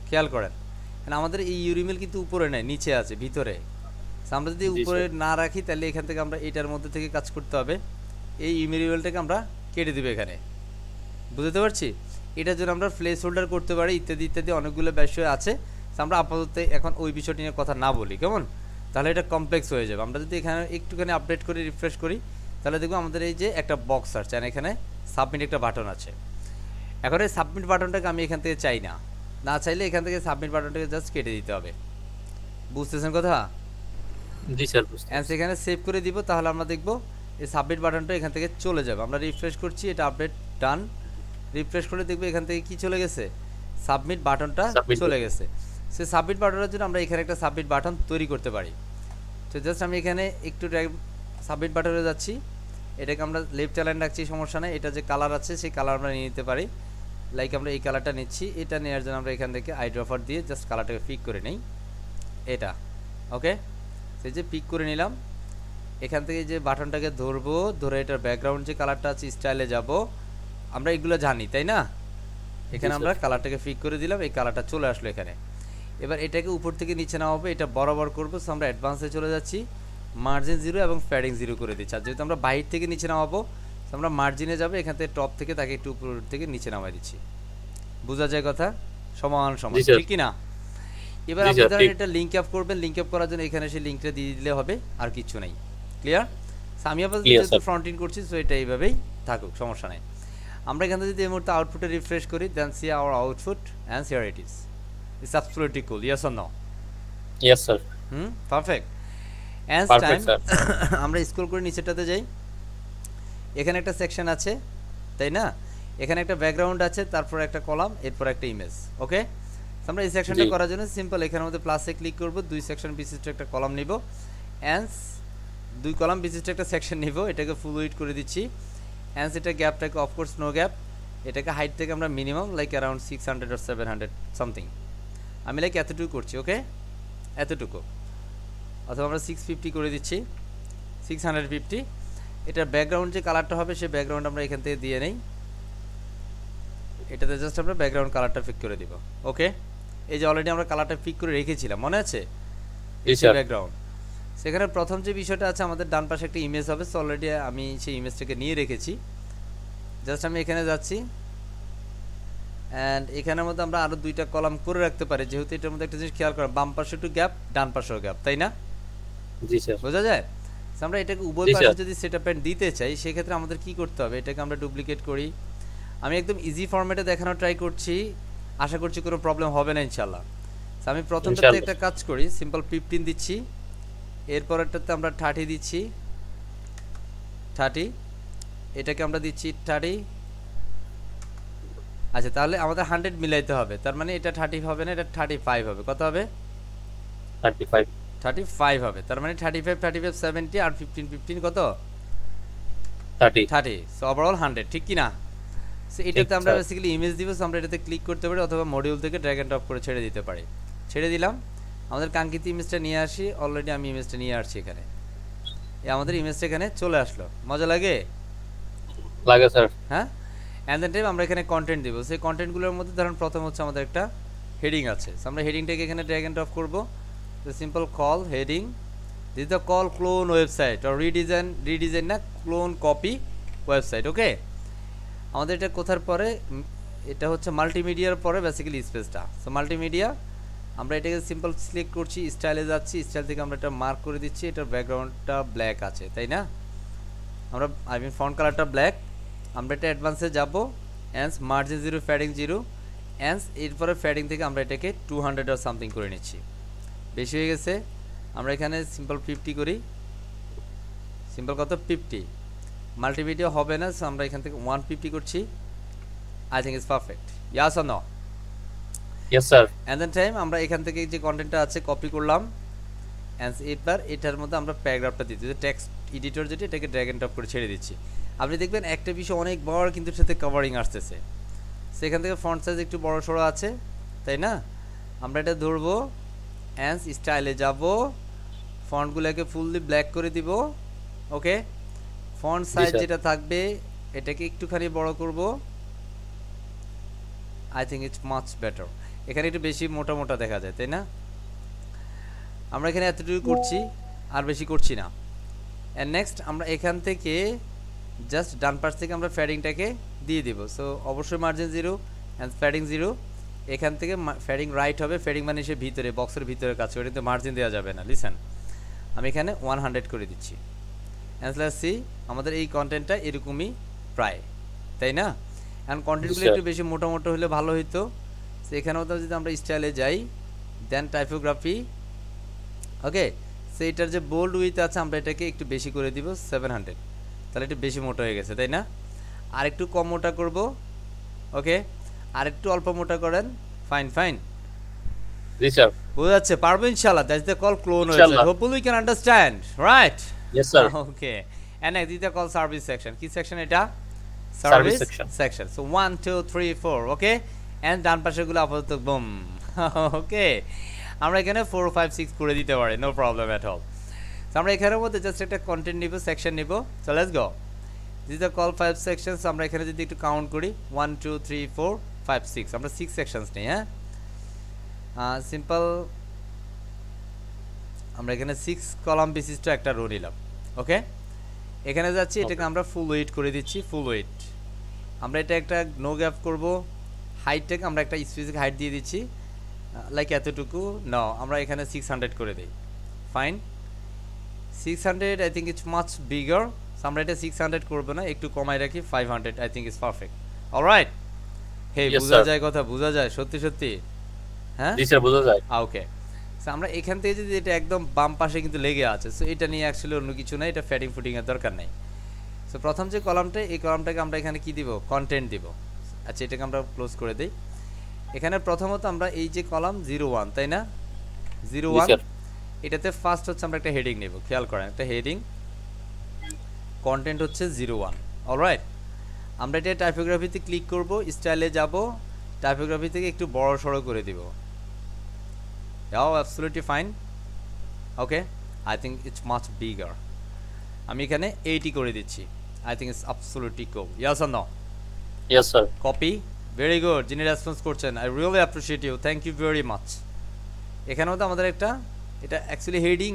খেয়াল করেন, কারণ আমাদের এই ইউর ইমেল কিন্তু উপরে নেই, নিচে আছে ভিতরে। আমরা যদি উপরে না রাখি তাহলে এখান থেকে আমরা এটার মধ্যে থেকে কাজ করতে হবে। এই ইমেলটাকে আমরা কেটে দিব এখানে, বুঝতে পারছি? এটার জন্য আমরা প্লেস হোল্ডার করতে পারি, ইত্যাদি ইত্যাদি অনেকগুলো বিষয় আছে। আমরা আপাতত এখন ওই বিষয়টি নিয়ে কথা না বলি, কেমন? তাহলে এটা কমপ্লেক্স হয়ে যাবে। আমরা যদি এখানে একটুখানি আপডেট করি, রিফ্রেশ করি, তাহলে দেখবো আমাদের এই যে একটা বক্স আছে আর এখানে সাবমিট একটা বাটন আছে। এখন এই সাবমিট বাটনটাকে আমি এখান থেকে চাই না, না চাইলে এখান থেকে সাবমিট বাটনটাকে জাস্ট কেটে দিতে হবে। বুঝতেছেন কথা? জি স্যার। এখানে সেভ করে দিব, তাহলে আমরা দেখবো এই সাবমিট বাটনটা এখান থেকে চলে যাবে। আমরা রিফ্রেশ করছি, এটা আপডেট ডান। রিফ্রেশ করে দেখবো এখান থেকে কি চলে গেছে, সাবমিট বাটনটা চলে গেছে। সে সাবমিট বাটনের জন্য আমরা এখানে একটা সাবমিট বাটন তৈরি করতে পারি। তো জাস্ট আমি এখানে একটু সাবমিট বাটনে যাচ্ছি, এটাকে আমরা লেফট অ্যালাইন রাখছি, সমস্যা নেই। এটা যে কালার আছে সেই কালার আমরা নিয়ে নিতে পারি। লাইক আমরা এই কালারটা নিচ্ছি, এটা নেওয়ার জন্য আমরা এখান থেকে আইড্রপার দিয়ে জাস্ট কালারটাকে পিক করে নিই, এটা ওকে। সেই যে পিক করে নিলাম, এখান থেকে যে বাটনটাকে ধরবো, ধরে এটার ব্যাকগ্রাউন্ড যে কালারটা আছে স্টাইলে যাব। আমরা এগুলো জানি তাই না? এখানে আমরা কালারটাকে পিক করে দিলাম, এই কালারটা চলে আসলো এখানে। এবার এটাকে উপর থেকে নিচে নেওয়া হবে, এটা বরাবর করবো। সো আমরা অ্যাডভান্সে চলে যাচ্ছি, মার্জিন 0 এবং প্যাডিং 0 করে দিচ্ছি। আর যেহেতু আমরা বাইর থেকে নিচে নামাবো, তো আমরা মার্জিনে যাবো, এখান থেকে টপ থেকে তাকে একটু উপর থেকে নিচে নামাই দিচ্ছি। বোঝা যায় কথা? সমান সমান, ঠিক কি না? এবার আপনি ধরেন এটা লিঙ্ক আপ করবেন, লিঙ্ক আপ করার জন্য এখানে সেই লিঙ্কটা দিয়ে দিলে হবে, আর কিছু নাই। ক্লিয়ার? আমি আবার যেহেতু ফ্রন্ট ইন করছি, সো এটা এইভাবেই থাকুক, সমস্যা নেই। আমরা এখান থেকে যদি এই মুহূর্তে আউটপুটে রিফ্রেশ করি, then see our output and here it is. It's absolutely cool. Yes or no? Yes sir. Perfect. And time আমরা স্ক্রল করে নিচেটাতে যাই, এখানে একটা সেকশন আছে তাই না? এখানে একটা ব্যাকগ্রাউন্ড আছে, তারপর একটা কলাম, এরপর একটা ইমেজ। ওকে, আমরা এই সেকশনটা করার জন্য সিম্পল এখানের মধ্যে প্লাসে ক্লিক করব, 2 সেকশন বিশিষ্ট একটা কলাম নিব, অ্যান্স 2 কলাম বিশিষ্ট একটা সেকশন নিব, এটাকে ফুল উইডথ করে দিচ্ছি। অ্যান্স এটা গ্যাপটাকে অফকোর্স নো গ্যাপ, এটাকে হাইট থেকে আমরা minimum like around 600 or 700 something, আমি লাইক এতটুকু করছি। ওকে, এতটুকু, অথবা আমরা 650 করে দিচ্ছি, 650। এটার ব্যাকগ্রাউন্ড যে কালারটা হবে সেই ব্যাকগ্রাউন্ড আমরা এখান থেকে দিয়ে নেই, এটাতে জাস্ট আমরা ব্যাকগ্রাউন্ড কালারটা পিক করে দিব। ওকে, এই যে অলরেডি আমরা কালারটা পিক করে রেখেছিলাম, মনে আছে? এই ব্যাকগ্রাউন্ড। সেখানে প্রথম যে বিষয়টা আছে, আমাদের ডান পাশে একটা ইমেজ হবে, সো অলরেডি আমি সেই ইমেজটাকে নিয়ে রেখেছি। জাস্ট আমি এখানে যাচ্ছি, অ্যান্ড এখানের মধ্যে আমরা আরও 2টা কলাম করে রাখতে পারি, যেহেতু এটার মধ্যে একটা জিনিস খেয়াল করা, বাম পাশে একটু গ্যাপ, ডান পাশেও গ্যাপ, তাই না? জি স্যার, বোঝা যায়? আমরা এটাকে উভয় পাশে যদি সেটআপ প্যান্ট দিতে চাই, সেক্ষেত্রে আমাদের কি করতে হবে, এটাকে আমরা ডুপ্লিকেট করি। আমি একদম ইজি ফরম্যাটে দেখানোর ট্রাই করছি, আশা করছি কোনো প্রবলেম হবে না ইনশাল্লাহ। আমি প্রথমটাতে একটা কাজ করি, সিম্পল 15 দিচ্ছি, এরপরেরটাতে আমরা 30 দিচ্ছি, 30, এটাকে আমরা দিচ্ছি 30। আচ্ছা, তাহলে আমাদের 100 মিলাইতে হবে, তার মানে এটা 30 হবে না, এটা 35 হবে। কত হবে? 35 হবে। তার মানে 35 35 70 আর 15 15 কত? 30। সো ওভারঅল 100, ঠিক কি না? সো এটাতে আমরা বেসিক্যালি ইমেজ দিব, সো আমরা এটাতে ক্লিক করতে পারি, অথবা মডিউল থেকে ড্র্যাগ এন্ড ড্রপ করে ছেড়ে দিতে পারি। ছেড়ে দিলাম, আমাদের কাঙ্ক্ষিত ইমেজটা নিয়ে আসি। অলরেডি আমি ইমেজটা নিয়ে আসছি এখানে, আমাদের ইমেজটা এখানে চলে আসলো। মজা লাগে? লাগে স্যার। হ্যাঁ, অ্যান্ড দেন টাইম আমরা এখানে কন্টেন্ট দিব। সেই কন্টেন্টগুলোর মধ্যে ধরুন প্রথম হচ্ছে আমাদের একটা হেডিং আছে, সো আমরা হেডিংটাকে এখানে ড্র্যাগ এন্ড ড্রপ করব। তো simple call heading, this the call clone website or redesign না, ক্লোন কপি ওয়েবসাইট। ওকে, আমাদের এটা কোথার পরে, এটা হচ্ছে মাল্টিমিডিয়ার পরে বেসিক্যালি স্পেসটা। সো মাল্টিমিডিয়া, আমরা এটাকে সিম্পল সিলেক্ট করছি, স্টাইলে যাচ্ছি, স্টাইল থেকে আমরা এটা মার্ক করে দিচ্ছি, এটার ব্যাকগ্রাউন্ডটা ব্ল্যাক আছে তাই না? আমরা ফন্ট কালারটা ব্ল্যাক। আমরা এটা অ্যাডভান্সে যাব, অ্যান্স মার্জিন 0 প্যাডিং 0, অ্যান্স এরপরে প্যাডিং থেকে আমরা এটাকে 200 or সামথিং করে নিচ্ছি। বেশি হয়ে গেছে, আমরা এখানে সিম্পল 50 করি, সিম্পল কত? 50। মাল্টিমিডিয়া হবে না, সো আমরা এখান থেকে 150 করছি। I think it's perfect. Yes or no? Yes sir. And then time আমরা এখান থেকে যে কন্টেন্টটা আছে কপি করলাম, অ্যান্ড এবার এটার মধ্যে আমরা প্যারাগ্রাফটা দিচ্ছি, যে টেক্সট এডিটর যেটা, এটাকে ড্র্যাগ এন্ড ড্রপ করে ছেড়ে দিচ্ছি। আপনি দেখবেন একটা বিষয় অনেক বড় কিন্তু সাথে কভারিং আসতেছে, সেখান থেকে ফন্ট সাইজ একটু বড় সড়ো আছে তাই না? আমরা এটা ধরবো, অ্যান্ড স্টাইলে যাব, ফন্টগুলোকে ফুললি ব্ল্যাক করে দিব, ওকে ফন্ট জি, সাইজ স্যার। যেটা থাকবে এটাকে একটুখানি বড় করব I think it's much better এখানে একটু বেশি মোটা মোটা দেখা যায় তাই না আমরা এখানে এতটুকু করছি আর বেশি করছি না এন্ড নেক্সট আমরা এখান থেকে জাস্ট ডান পাশ থেকে আমরা ফ্যাডিংটাকে দিয়ে দিব সো অবশ্যই মার্জিন 0 এন্ড ফ্যাডিং 0 এখান থেকে ফ্যাডিং রাইট হবে ফ্যাডিং মানে সে ভিতরে বক্সের ভিতরে কাজ করে কিন্তু মার্জিন দেওয়া যাবে না লিসেন আমি এখানে 100 করে দিচ্ছি এন্ড লেটস সি আমাদের এই কন্টেন্টটা এরকমই প্রায় তাই না এন্ড কন্টেন্টগুলো একটু বেশি মোটা মোটা হলে ভালো হতো সো এখানেও তো যদি আমরা স্টাইলে যাই দেন টাইপোগ্রাফি ওকে সো এটার যে বোল্ড উইথ আছে আমরা এটাকে একটু বেশি করে দিব 700 তাহলে একটু বেশি মোটা হয়ে গেছে তাই না আর একটু কম মোটা করব ওকে আর একটু অল্প মোটা করেন ফাইন ফাইন জি স্যার বোঝা যাচ্ছে পারবো ইনশাআল্লাহ that's the call clone website ইনশাআল্লাহ। Hopefully we can understand right yes sir okay and next is the call service section কি সেকশন এটা Service service section. Section so 1 2 3 4 okay and ডান পাশেগুলো আপাতত বুম ওকে আমরা এখানে 4 5 6 করে দিতে পারি no problem at all so আমরা এখানের মধ্যে জাস্ট একটা কন্টেন্ট নিব সেকশন নিব so let's go this is the col 5 sections আমরা এখানে যদি একটু কাউন্ট করি 1 2 3 4 5 6 আমরা 6 সেকশনস নেই হ্যাঁ সিম্পল আমরা এখানে 6 কলাম বিশিষ্ট একটা রো নিলাম ওকে এখানে যাচ্ছি এটাকে আমরা ফুল ওয়েট করে দিচ্ছি ফুল ওয়েট আমরা এটা একটা নো গ্যাপ করব হাইটটাকে আমরা একটা স্পেসিফিক হাইট দিয়ে দিচ্ছি লাইক এতটুকু নাও আমরা এখানে 600 করে দেই fine 600 I think it's much bigger আমরা এটা 600 করব না একটু কমাই রাখি 500 I think it's perfect alright hey Yes, বোঝা sir. যায় কথা বোঝা যায় সত্যি সত্যি হ্যাঁ জি স্যার বোঝা যায় ওকে সো আমরা এখান থেকে যদি এটা একদম বাম পাশে কিন্তু লেগে আছে সো এটা নিয়ে অ্যাকচুয়ালি অন্য কিছু না এটা ফ্যাডিং ফুটিং এর দরকার নাই সো প্রথম যে কলামটা এই কলামটাকে আমরা এখানে কি দিব কন্টেন্ট দিব আচ্ছা এটাকে আমরা ক্লোজ করে দেই এখানে প্রথমত আমরা এই যে কলাম 01 তাই না 01 স্যার। এটাতে ফার্স্ট হচ্ছে আমরা একটা হেডিং নেব খেয়াল করেন একটা হেডিং কন্টেন্ট হচ্ছে 01 অলরাইট আমরা এটা টাইপোগ্রাফিতে ক্লিক করব স্টাইলে যাব টাইপোগ্রাফি থেকে একটু বড় সড়ো করে দিব Yeah, absolutely fine. Okay, I think it's much bigger. আমি এখানে 80 করে দিচ্ছি I think it's absolutely cool. Yes or no? Yes sir Copy. Very good. যিনি রেসপন্স করছেন I really appreciate you. Thank you very much. এখানেও তো আমাদের একটা এটা অ্যাকচুয়ালি হেডিং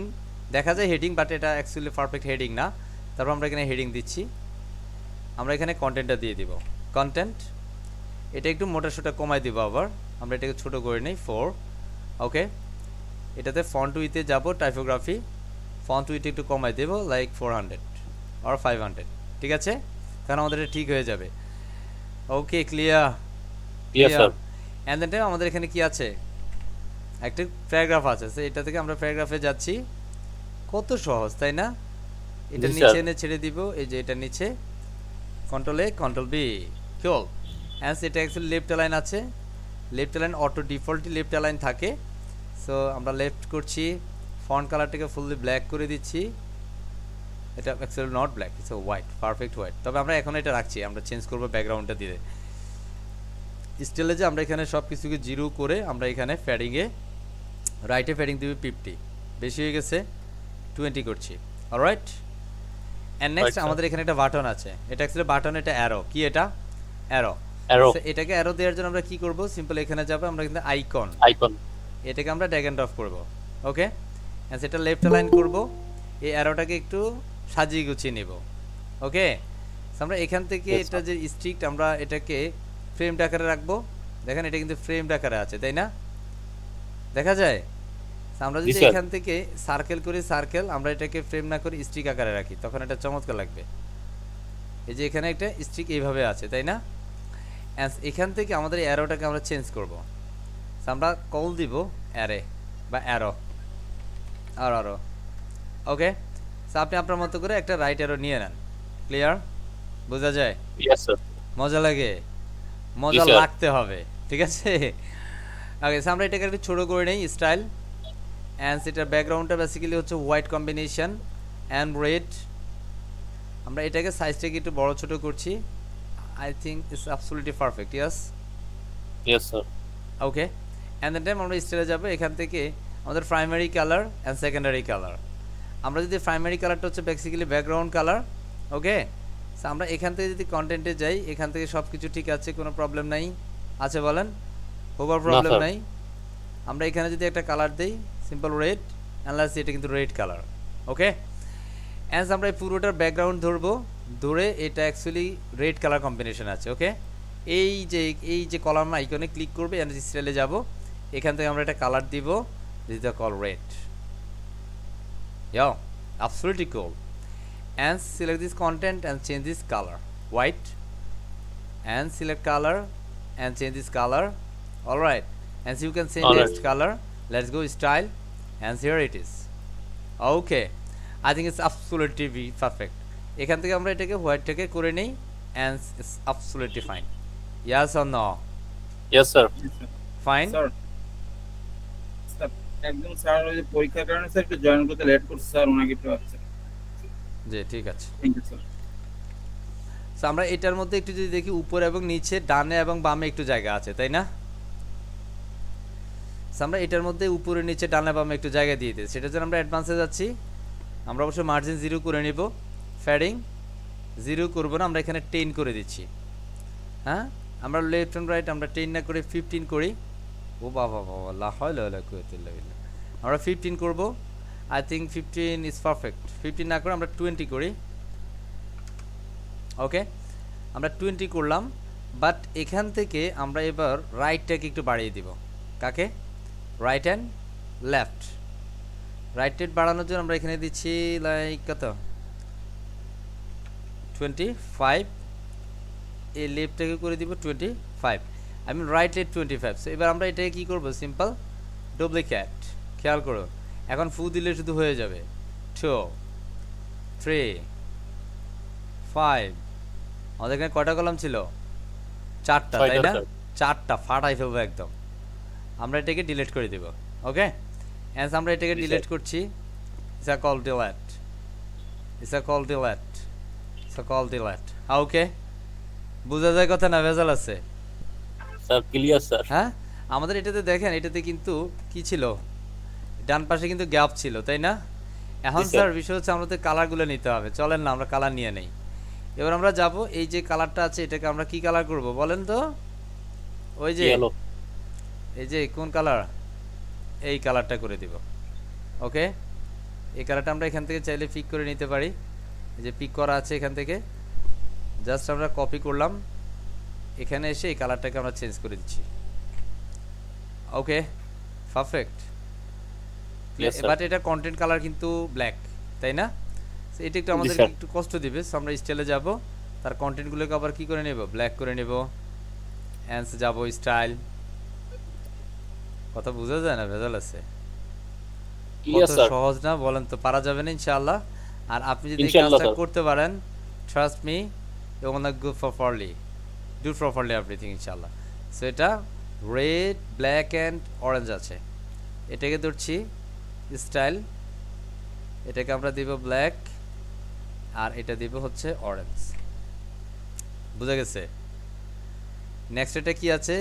দেখা যায় হেডিং বাট এটা অ্যাকচুয়ালি পারফেক্ট হেডিং না তারপর আমরা এখানে হেডিং দিচ্ছি আমরা এখানে কন্টেন্টটা দিয়ে দিব কন্টেন্ট এটা একটু মোটা সোটা কমাই দিব আবার আমরা এটাকে ছোট করে নেই 4 ওকে এটাতে ফন্ট উইথে যাব টাইপোগ্রাফি ফন্ট উইথ একটু কমাই দেব লাইক 400 অর 500 ঠিক আছে কারণ আমাদের এটা ঠিক হয়ে যাবে okay clear yes sir and then আমাদের এখানে কি আছে একটা প্যারাগ্রাফ আছে সো এটা থেকে আমরা প্যারাগ্রাফে যাচ্ছি কত সহজ তাই না এটা জি, নিচে স্যার। এনে ছেড়ে দিব এই যে এটা নিচে control A control B cool and এটা অ্যাকচুয়ালি লেফট অ্যালাইন আছে left align auto defaultly left align থাকে সো আমরা লেফট করছি ফন্ট কালারটাকে ফুললি ব্ল্যাক করে দিচ্ছি এটা actually not black it's white perfect white তবে আমরা এখন এটা রাখছি আমরা চেঞ্জ করব ব্যাকগ্রাউন্ডটা দিয়ে স্টাইলে যে আমরা এখানে সব কিছুকে জিরো করে আমরা এখানে ফ্যাডিংয়ে রাইটে ফ্যাডিং দিব 50 বেশি হয়ে গেছে 20 করছি alright and next Right, sir. আমাদের এখানে একটা বাটন আছে এটা অ্যাকচুয়ালি বাটন এটা অ্যারো কি এটা অ্যারো অ্যারো এটাকে অ্যারো দেওয়ার জন্য আমরা কি করব সিম্পল এখানে যাব আমরা কিন্তু আইকন আইকন এটাকে আমরা ড্র্যাগ এন্ড ড্রপ করব ওকে এন্ড সেটা লেফট অ্যালাইন করব এই অ্যারোটাকে একটু সাজিয়ে গুছিয়ে নেব ওকে আমরা এখান থেকে Yes, এটা যে স্ট্রিক্ট আমরা এটাকে ফ্রেম আকারে রাখবো দেখেন এটা কিন্তু ফ্রেম আকারে আছে তাই না দেখা যায় So, আমরা যদি Yes, sir. এখান থেকে সার্কেল করি সার্কেল আমরা এটাকে ফ্রেম না করে স্ট্রিক আকারে রাখি তখন এটা চমৎকার লাগবে এই যে এখানে একটা স্ট্রিক এইভাবে আছে তাই না And এখান থেকে আমাদের অ্যারোটাকে আমরা চেঞ্জ করব So, আমরা কল দিব অ্যারে বা অ্যারো আরো ওকে সো আপনি আপনার মতো করে একটা রাইট অ্যারো নিয়ে নেন ক্লিয়ার বোঝা যায় ইয়েস স্যার মজা লাগে মজা sir. লাগতে হবে ঠিক আছে ওকে সো আমরা এটাকে একটু ছোট করে নেই স্টাইল এন্ড সেটার ব্যাকগ্রাউন্ডটা বেসিক্যালি হচ্ছে হোয়াইট কম্বিনেশন এন্ড রেড আমরা এটাকে সাইজটাকে একটু বড় ছোট করছি I think it's absolutely perfect yes yes sir okay and then আমরা স্টাইলে যাব এখান থেকে আমাদের primary colour and secondary colour আমরা যদি প্রাইমারি কালারটা হচ্ছে basically background colour, okay. So আমরা এখান থেকে যদি কন্টেন্টে যাই, এখান থেকে সব কিছু ঠিক আছে, কোনো প্রবলেম নাই, আছে বলেন? Over problem sir. নাই। আমরা এখানে যদি একটা কালার দেই সিম্পল রেড, অ্যান্ড এটা কিন্তু রেড কালার, ওকে। অ্যাজ আমরা এই পুরোটার ব্যাকগ্রাউন্ড ধরবো, ধরে এটা অ্যাকচুয়ালি রেড কালার কম্বিনেশন আছে, ওকে। এই যে কলাম আইকনে ক্লিক করবে, এনার্জি স্টাইলে যাব, এখান থেকে আমরা একটা কালার দিব, this the call red. Yeah, absolutely cool. And select this content and change this color, white, and select color and change this color. All right, and so you can change Alright. next color. Let's go style, and here it is. Okay, I think it's absolutely perfect. এখান থেকে আমরা এটাকে হোয়াইটটাকে করে নেই, and it's absolutely fine. Yes or no? Yes, sir. Fine. Sir sir একদম sir ওই যে পরীক্ষার কারণে স্যার একটু জয়েন করতে লেট করছে স্যার, ওনাকে একটু আছে। জি, ঠিক আছে। Thank you sir. সো আমরা এটার মধ্যে একটু যদি দেখি, উপরে এবং নিচে, ডানে এবং বামে একটু জায়গা আছে, তাই না? সো আমরা এটার মধ্যে উপরে নিচে ডানে বামে একটু জায়গা দিয়ে দিই, সেটার জন্য আমরা অ্যাডভান্সে যাচ্ছি। আমরা অবশ্য মার্জিন 0 করে নিব, ফ্যাডিং 0 করব না, আমরা এখানে 10 করে দিচ্ছি। হ্যাঁ, আমরা লেফট অ্যান্ড রাইট আমরা 10 না করে 15 করি। ও বাবা বাবা, লা হাওলা ওয়ালা কুওয়াতা ইল্লা বিল্লাহ। আমরা 15 করব, আই থিঙ্ক 15 ইজ পারফেক্ট। 15 না করে আমরা 20 করি, ওকে। আমরা 20 করলাম, বাট এখান থেকে আমরা এবার রাইটটাকে একটু বাড়িয়ে দিব। কাকে? Right and left. Right head বাড়ানোর জন্য আমরা এখানে দিচ্ছি লাইক কত, 25। এই লেফটটাকে করে দিব 25, I mean right left 25। So এবার আমরা এটাকে কী করবো, সিম্পল ডুপ্লিকেট। খেয়াল করো, এখন ফু দিলে শুধু হয়ে যাবে 2, 3, 5। আমাদের এখানে কয়টা কলাম ছিল? 4টা, তাই না? 4টা ফাটাই ফেলবো একদম। আমরা এটাকে ডিলিট করে দিব, ওকে। অ্যান্ড আমরা এটাকে ডিলিট করছি, it's a call delete, it's a call delete, it's a call delete. Okay, বোঝা যায় কথা না? ভেজাল আছে স্যার ক্লিয়ার স্যার। হ্যাঁ, আমাদের এটাতে দেখেন, এটাতে কিন্তু কি ছিল, ডান পাশে কিন্তু গ্যাপ ছিল, তাই না? এখন জি, স্যার। স্যার বিষয় হচ্ছে আমাদের কালারগুলো নিতে হবে। চলেন না আমরা কালার নিয়ে নেই। এবার আমরা যাব, এই যে কালারটা আছে এটাকে আমরা কি কালার করব বলেন তো? ওই যে ইয়েলো। এই যে কোন কালার, এই কালারটা করে দিব, ওকে। এই কালারটা আমরা এখান থেকে চাইলে পিক করে নিতে পারি, এই যে পিক করা আছে এখান থেকে, জাস্ট আমরা কপি করলাম, এখানে এসে এই কালারটাকে আমরা চেঞ্জ করে দিচ্ছি, ওকে, পারফেক্ট। Yes, sir. বাট এটা কন্টেন্ট কালার কিন্তু ব্ল্যাক, তাই না? So এটা একটু আমাদের sir. একটু কষ্ট দিবে। সো আমরা স্টাইলে যাব, তার কন্টেন্টগুলোকে আবার কি করে নেব, ব্ল্যাক করে নেব, অ্যান্স যাব স্টাইল। কথা বোঝা যায় না? ভেজাল আছে। ক্লিয়ার কত স্যার। সহজ না বলেন তো? পারা যাবে না ইনশাআল্লাহ। আর আপনি যদি এই ইনশাআল্লাহ, কাজটা স্যার। করতে পারেন, trust me, you gonna go properly, do properly everything ইনশাআল্লাহ। সো এটা রেড, ব্ল্যাক অ্যান্ড অরেঞ্জ আছে, এটাকে ধরছি স্টাইল, এটাকে আমরা দিব ব্ল্যাক, আর এটা দিব হচ্ছে অরেঞ্জ। বুঝা গেছে? নেক্সট এটা কি আছে,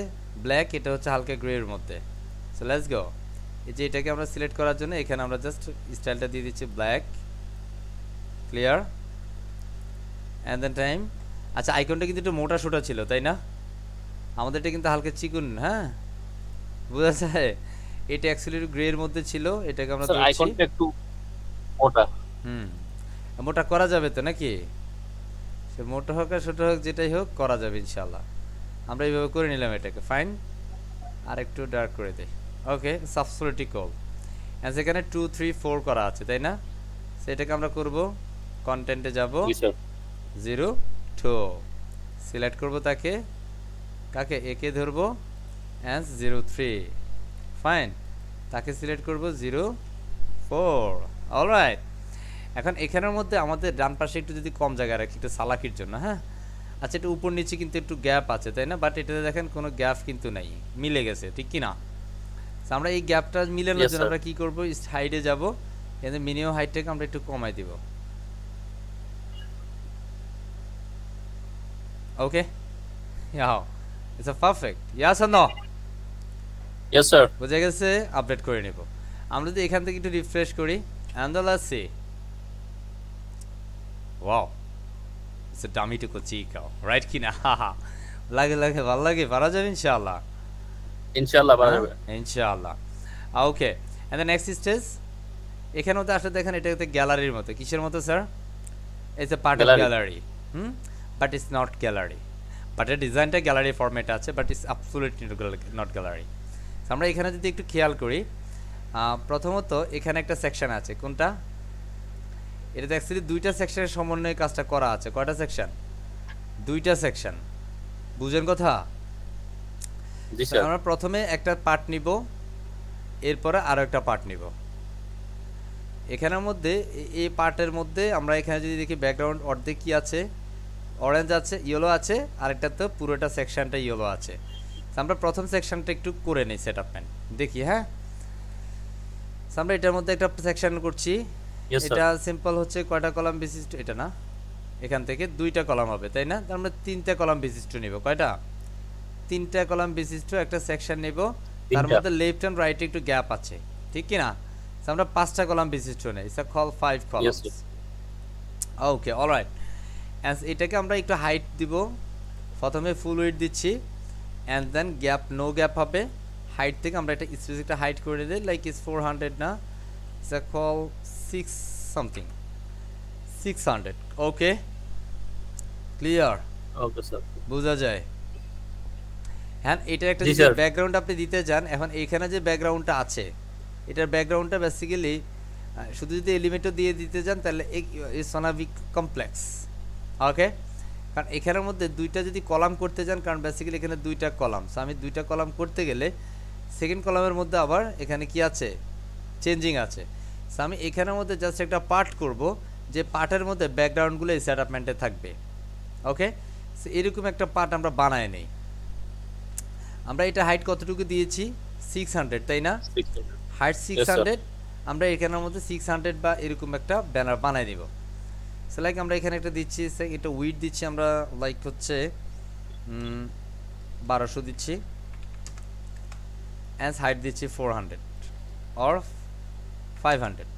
ব্ল্যাক, এটা হচ্ছে হালকা গ্রে এর মধ্যে। সো লেটস গো। এই যে এটাকে আমরা সিলেক্ট করার জন্য এখানে আমরা জাস্ট স্টাইলটা দিয়ে দিচ্ছি black, clear, and then time. আচ্ছা, আইকনটা কিন্তু একটু মোটা সোটা ছিল, তাই না? আমাদের এটা কিন্তু হালকা চিকুন, হ্যাঁ, বোঝা যায়? এটা অ্যাকচুয়ালি একটু গ্রে এর মধ্যে ছিল, এটাকে আমরা স্যার ধরছি। আইকনটা একটু মোটা। মোটা করা যাবে তো নাকি? সে মোটা হোক আর ছোট হোক, যেটাই হোক করা যাবে ইনশাল্লাহ। আমরা এইভাবে করে নিলাম এটাকে, ফাইন। আর একটু ডার্ক করে দেই, ওকে, সাবসলিটি কল। অ্যান্ড সেখানে 2, 3, 4 করা আছে, তাই না? সেটাকে আমরা করব, কন্টেন্টে যাব, জি স্যার। 0, 2 সিলেক্ট করব তাকে, কাকে? একে ধরবো, অ্যান্ড 0, 3, ফাইন। তাকে সিলেক্ট করব 0, 4, অলরাইট। এখন এখানের মধ্যে আমাদের ডান পাশে একটু যদি কম জায়গা রাখি, একটু সালাকির জন্য, হ্যাঁ। আচ্ছা, এটা উপর নিচে কিন্তু একটু গ্যাপ আছে, তাই না? বাট এটাতে দেখেন কোনো গ্যাপ কিন্তু নাই, মিলে গেছে, ঠিক কি না? আমরা এই গ্যাপটা মিলানোর Yes, জন্য sir. আমরা কি করব, হাইডে যাব, এখানে মিনিমাম হাইটটাকে আমরা একটু কমাই দিব, okay. Yeah, it's a perfect, yes or no? Yes sir. বুঝে গেছে? আপডেট করে নেব। আমরা যদি এখান থেকে একটু রিফ্রেশ করি, and let's see, wow, it's a dummy টুকু চিকা, রাইট কি না? লাগে লাগে, ভালো লাগে, পারা যাবে ইনশাআল্লাহ। ইনশাআল্লাহ পারা যাবে। ইনশাআল্লাহ। ওকে, এন্ড দ্য নেক্সট স্টেজ, এখানে মতো আসলে দেখেন এটা হচ্ছে গ্যালারির মতো। কিসের মতো sir? It's a part of Gallery. Gallery, but it's not gallery. But এর ডিজাইনটা গ্যালারি ফরম্যাটে আছে, but it's absolutely not gallery. আমরা এখানে যদি একটু খেয়াল করি, প্রথমত এখানে একটা সেকশন আছে, কোনটা? এটাতে অ্যাকচুয়ালি দুইটা সেকশনের সমন্বয়ে কাজটা করা আছে। কয়টা সেকশন? দুইটা সেকশন। বুঝেন কথা? জি স্যার। আমরা প্রথমে একটা পার্ট নিব, এরপরে আরো একটা পার্ট নিব। এখানের মধ্যে এই পার্টের মধ্যে আমরা এখানে যদি দেখি ব্যাকগ্রাউন্ড অর্ধেক কি আছে, অরেঞ্জ আছে, ইয়েলো আছে, আরেকটা তো পুরোটা সেকশনটা ইয়েলো আছে। আমরা প্রথম সেকশনটা একটু করে নিই সেটআপমেন্ট, দেখি। হ্যাঁ, আমরা এটার মধ্যে একটা সেকশন করছি। Yes, sir. এটা সিম্পল হচ্ছে কয়টা কলাম বিশিষ্ট? এটা না, এখান থেকে দুইটা কলাম হবে, তাই না? আমরা তিনটা কলাম বিশিষ্ট নিব। কয়টা? তিনটা কলাম বিশিষ্ট একটা সেকশন নেব, তার তিনটা। মধ্যে লেফট এন্ড রাইটে একটু গ্যাপ আছে, ঠিক কি না? আমরা পাঁচটা কলাম বিশিষ্ট নেই, it's col 5 Yes, columns. sir. Okay, alright. And এটাকে আমরা একটু হাইট দিব, প্রথমে ফুল উইডথ দিচ্ছি, and then gap, no gap হবে। হাইট থেকে আমরা একটা স্পেসিফিক হাইট করে দিই, লাইক ইস 400 না, it's call 6 something, 600। Okay, clear? Okay sir. বোঝা যায়? হ্যাঁ, এটার একটা জি, যদি স্যার। ব্যাকগ্রাউন্ড আপনি দিতে যান, এখন এইখানে যে ব্যাকগ্রাউন্ডটা আছে, এটার ব্যাকগ্রাউন্ডটা বেসিক্যালি শুধু যদি এলিমেন্টও দিয়ে দিতে যান তাহলে ইটস গোনা বি কমপ্লেক্স। ওকে, কারণ এখানের মধ্যে দুইটা যদি কলাম করতে যান, কারণ বেসিক্যালি এখানে দুইটা কলাম, সো আমি দুইটা কলাম করতে গেলে সেকেন্ড কলামের মধ্যে আবার এখানে কি আছে? চেঞ্জিং আছে। সো আমি এখানের মধ্যে জাস্ট একটা পার্ট করব, যে পার্টের মধ্যে ব্যাকগ্রাউন্ডগুলো এই সেটআপমেন্টে থাকবে। ওকে, সো এরকম একটা পার্ট আমরা বানায় নেই। আমরা এটা হাইট কতটুকু দিয়েছি? 600, তাই না? 600 হাইট sir. 600। আমরা এখানের মধ্যে 600 বা এরকম একটা ব্যানার বানাই দিব। সো লাইক আমরা এখানে একটা দিচ্ছি, এটা উইড দিচ্ছি আমরা, লাইক হচ্ছে 1200 দিচ্ছি, অ্যান্ড হাইট দিচ্ছি 400 or 500।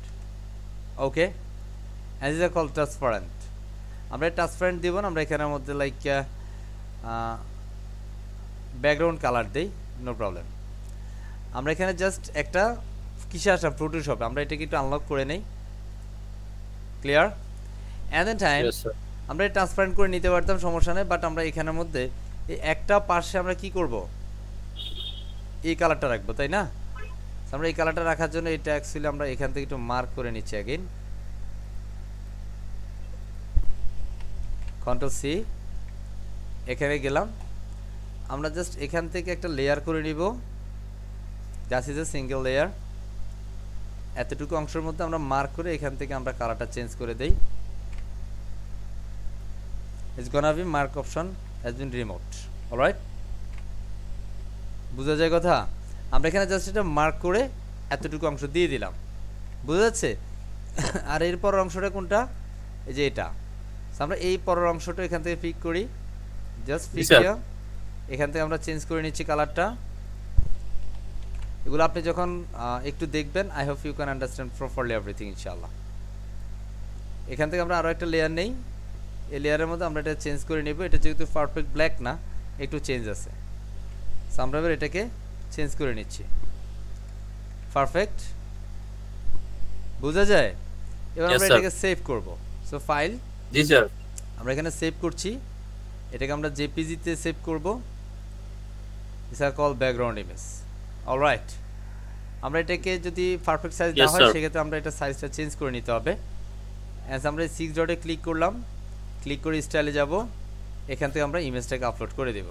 Okay, as is call transparent. আমরা ট্রান্সপারেন্ট দিব না, আমরা এখানের মধ্যে লাইক ব্যাকগ্রাউন্ড কালার দেই, নো প্রবলেম। আমরা এখানে জাস্ট একটা কিসে আসলাম? ফটোশপে। আমরা এটাকে একটু আনলক করে নেই, clear? At the time Yes, sir. আমরা ট্রান্সপারেন্ট করে নিতে পারতাম, সমস্যা নেই, বাট আমরা এখানের মধ্যে এই একটা পাশে আমরা কি করব? এই কালারটা রাখবো, তাই না? আমরা এই কালারটা রাখার জন্য এটা অ্যাকচুয়ালি আমরা এখান থেকে একটু মার্ক করে নিচ্ছি अगेन, কন্ট্রোল সি, এখানে গেলাম। আমরা জাস্ট এখান থেকে একটা লেয়ার করে নিব, just is a single layer. এতটুকু অংশের মধ্যে আমরা মার্ক করে এখান থেকে আমরা কালারটা চেঞ্জ করে দেই। It's gonna B mark option has been removed. Alright, বুঝা যায় কথা? আমরা এখানে জাস্ট এটা মার্ক করে এতটুকু অংশ দিয়ে দিলাম, বুঝা যাচ্ছে? আর এর পরের অংশটা কোনটা? এই যে এটা। আমরা এই পরের অংশটা এখান থেকে পিক করি, জাস্ট পিক sir. হিয়ার। এখান থেকে আমরা চেঞ্জ করে নিচ্ছি কালারটা। এগুলো আপনি যখন একটু দেখবেন, I hope you can understand properly everything ইনশাআল্লাহ। এখান থেকে আমরা আরও একটা লেয়ার নেই, এই লেয়ারের মধ্যে আমরা এটা চেঞ্জ করে নেব। এটা যেহেতু পারফেক্ট ব্ল্যাক না, একটু চেঞ্জ আছে, সো আমরা এবার এটাকে চেঞ্জ করে নিচ্ছি। পারফেক্ট, বোঝা যায়? এবার Yes, আমরা sir. এটাকে সেভ করব। সো ফাইল, জি স্যার। আমরা এখানে সেভ করছি, এটাকে আমরা জেপিজি-তে সেভ করব। This are call background image. Alright, আমরা এটাকে যদি পারফেক্ট সাইজ না Yes, হয় sir. সেক্ষেত্রে আমরা এটা সাইজটা চেঞ্জ করে নিতে হবে। অ্যাজ আমরা 6 ডটে ক্লিক করলাম, ক্লিক করে স্টাইলে যাব, এখান থেকে আমরা ইমেজটাকে আপলোড করে দেব।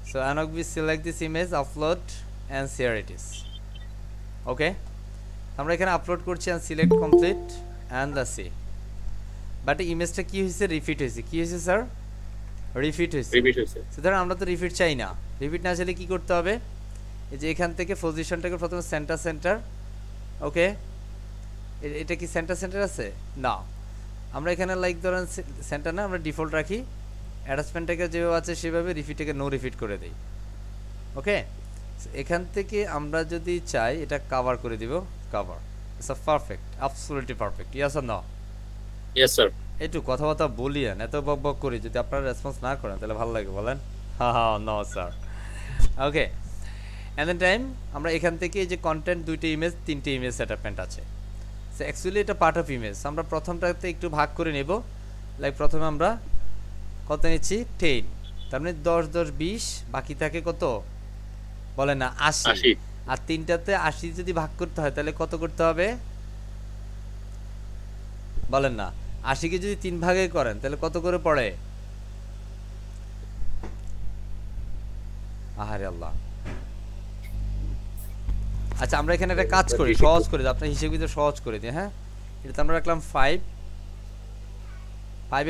So and be select this image, upload and share it is. Okay, আমরা এখানে আপলোড করছি and select complete and the see. But ইমেজটা কি হয়েছে? রিপিট হয়েছে। কি হয়েছে স্যার? রিপিট হয়েছে। রিপিট হয়েছে। সুতরাং আমরা তো রিপিট চাই না। রিপিট না চাইলে কি করতে হবে? এই যে এখান থেকে পজিশনটাকে প্রথমে সেন্টার। ওকে, এটা কি সেন্টার আছে? না, আমরা এখানে লাইক ধরেন সেন্টার না, আমরা ডিফল্ট রাখি। অ্যাটাচমেন্টটাকে যেভাবে আছে সেভাবে, রিপিটটাকে নো রিপিট করে দিই। ওকে, এখান থেকে আমরা যদি চাই এটা কভার করে দিব, cover. It's a perfect, absolutely perfect. Yes or no? Yes sir. একটু কথাবার্তা বলিয়েন, এত বক বক করি, যদি আপনারা রেসপন্স না করেন তাহলে ভালো লাগে বলেন। হ্যাঁ হ্যাঁ, no sir. Okay, and then time আমরা এখান থেকে এই যে কন্টেন্ট 2টা ইমেজ 3টে ইমেজ সেটআপমেন্ট আছে। সো অ্যাকচুয়ালি এটা পার্ট অফ ইমেজ। আমরা প্রথমটাতে একটু ভাগ করে নেব। লাইক প্রথমে আমরা কত নিচ্ছি 10, তার মানে 10 10 20, বাকি থাকে কত বলেন না 80। আর 3টাতে 80 যদি ভাগ করতে হয় তাহলে কত করতে হবে বলেন না। 80কে যদি 3 ভাগে করেন তাহলে কত করে পড়ে? আহারে আল্লাহ। আচ্ছা আমরা এখানে একটা কাজ করি, সহজ করে দিই, আপনার হিসেব কিন্তু সহজ করে দিই। হ্যাঁ, এটা আমরা রাখলাম 5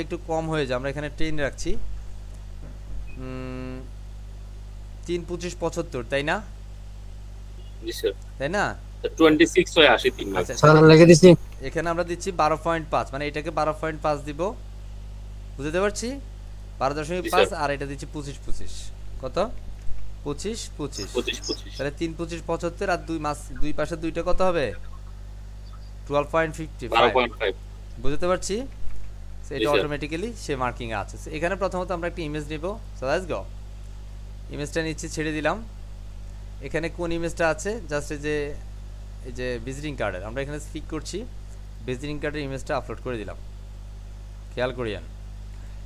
একটু কম হয়ে যায়, আমরা এখানে 10 রাখছি। 3 25 75, তাই না? জি স্যার। তাই না? 26 হয় 80 3 ভাগ। স্যার লিখে দিছি। এখানে আমরা দিচ্ছি 12.5, মানে এটাকে 12.5 দিব, বুঝতে পারছি? 12.5 আর এটা দিচ্ছি 25 25, কত 25 25 25 তাহলে 3 25 75 আর দুই পাশে দুইটা কত হবে 12.55, 12.5। বুঝতে পারছি? সো এটা জি, স্যার। অটোমেটিক্যালি সে মার্কিং এ আছে। সো এখানে প্রথমত আমরা একটা ইমেজ নিব। সো লেটস গো, ইমেজটা নিচে ছেড়ে দিলাম। এখানে কোন ইমেজটা আছে? জাস্ট এই যে ভিজিটিং কার্ডের, আমরা এখানে ক্লিক করছি, ভিজিটিং কার্ডের ইমেজটা আপলোড করে দিলাম, খেয়াল করিয়েন।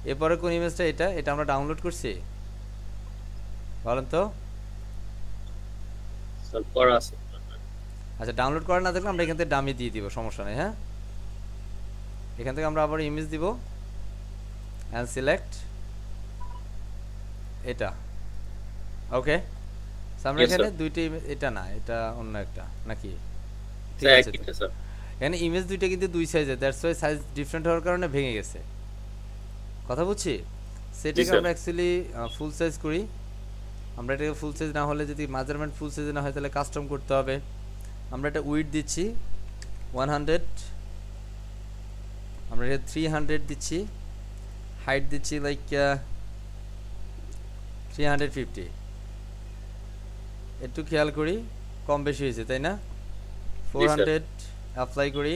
এরপরে কোন ইমেজটা? এটা আমরা ডাউনলোড করছি, বলেন তো। স্যার করা আছে। আচ্ছা, ডাউনলোড করা না থাকলে আমরা এখান থেকে ডামি দিয়ে দিব, সমস্যা নেই। হ্যাঁ, এখান থেকে আমরা আবার ইমেজ দিব অ্যান্ড সিলেক্ট এটা। ওকে, আমরা Yes, এখানে sir. দুইটা ইমেজ, এটা না, এটা অন্য একটা নাকি? ঠিক স্যার আছে তো। একইটা স্যার। এখানে ইমেজ দুইটা কিন্তু দুই সাইজের, দ্যাটস ওয়াই সাইজ ডিফারেন্ট হওয়ার কারণে ভেঙে গেছে, কথা বুঝছি? সেটাকে sir. আমরা অ্যাকচুয়ালি ফুল সাইজ করি। আমরা এটাকে ফুল সাইজ না হলে, যদি মেজারমেন্ট ফুল সাইজে না হয় তাহলে কাস্টম করতে হবে। আমরা এটা উইডথ দিচ্ছি 100, আমরা এটা 300 দিচ্ছি, হাইট দিচ্ছি লাইক 350। একটু খেয়াল করি, কম বেশি হয়েছে তাই না? 400 অ্যাপ্লাই করি,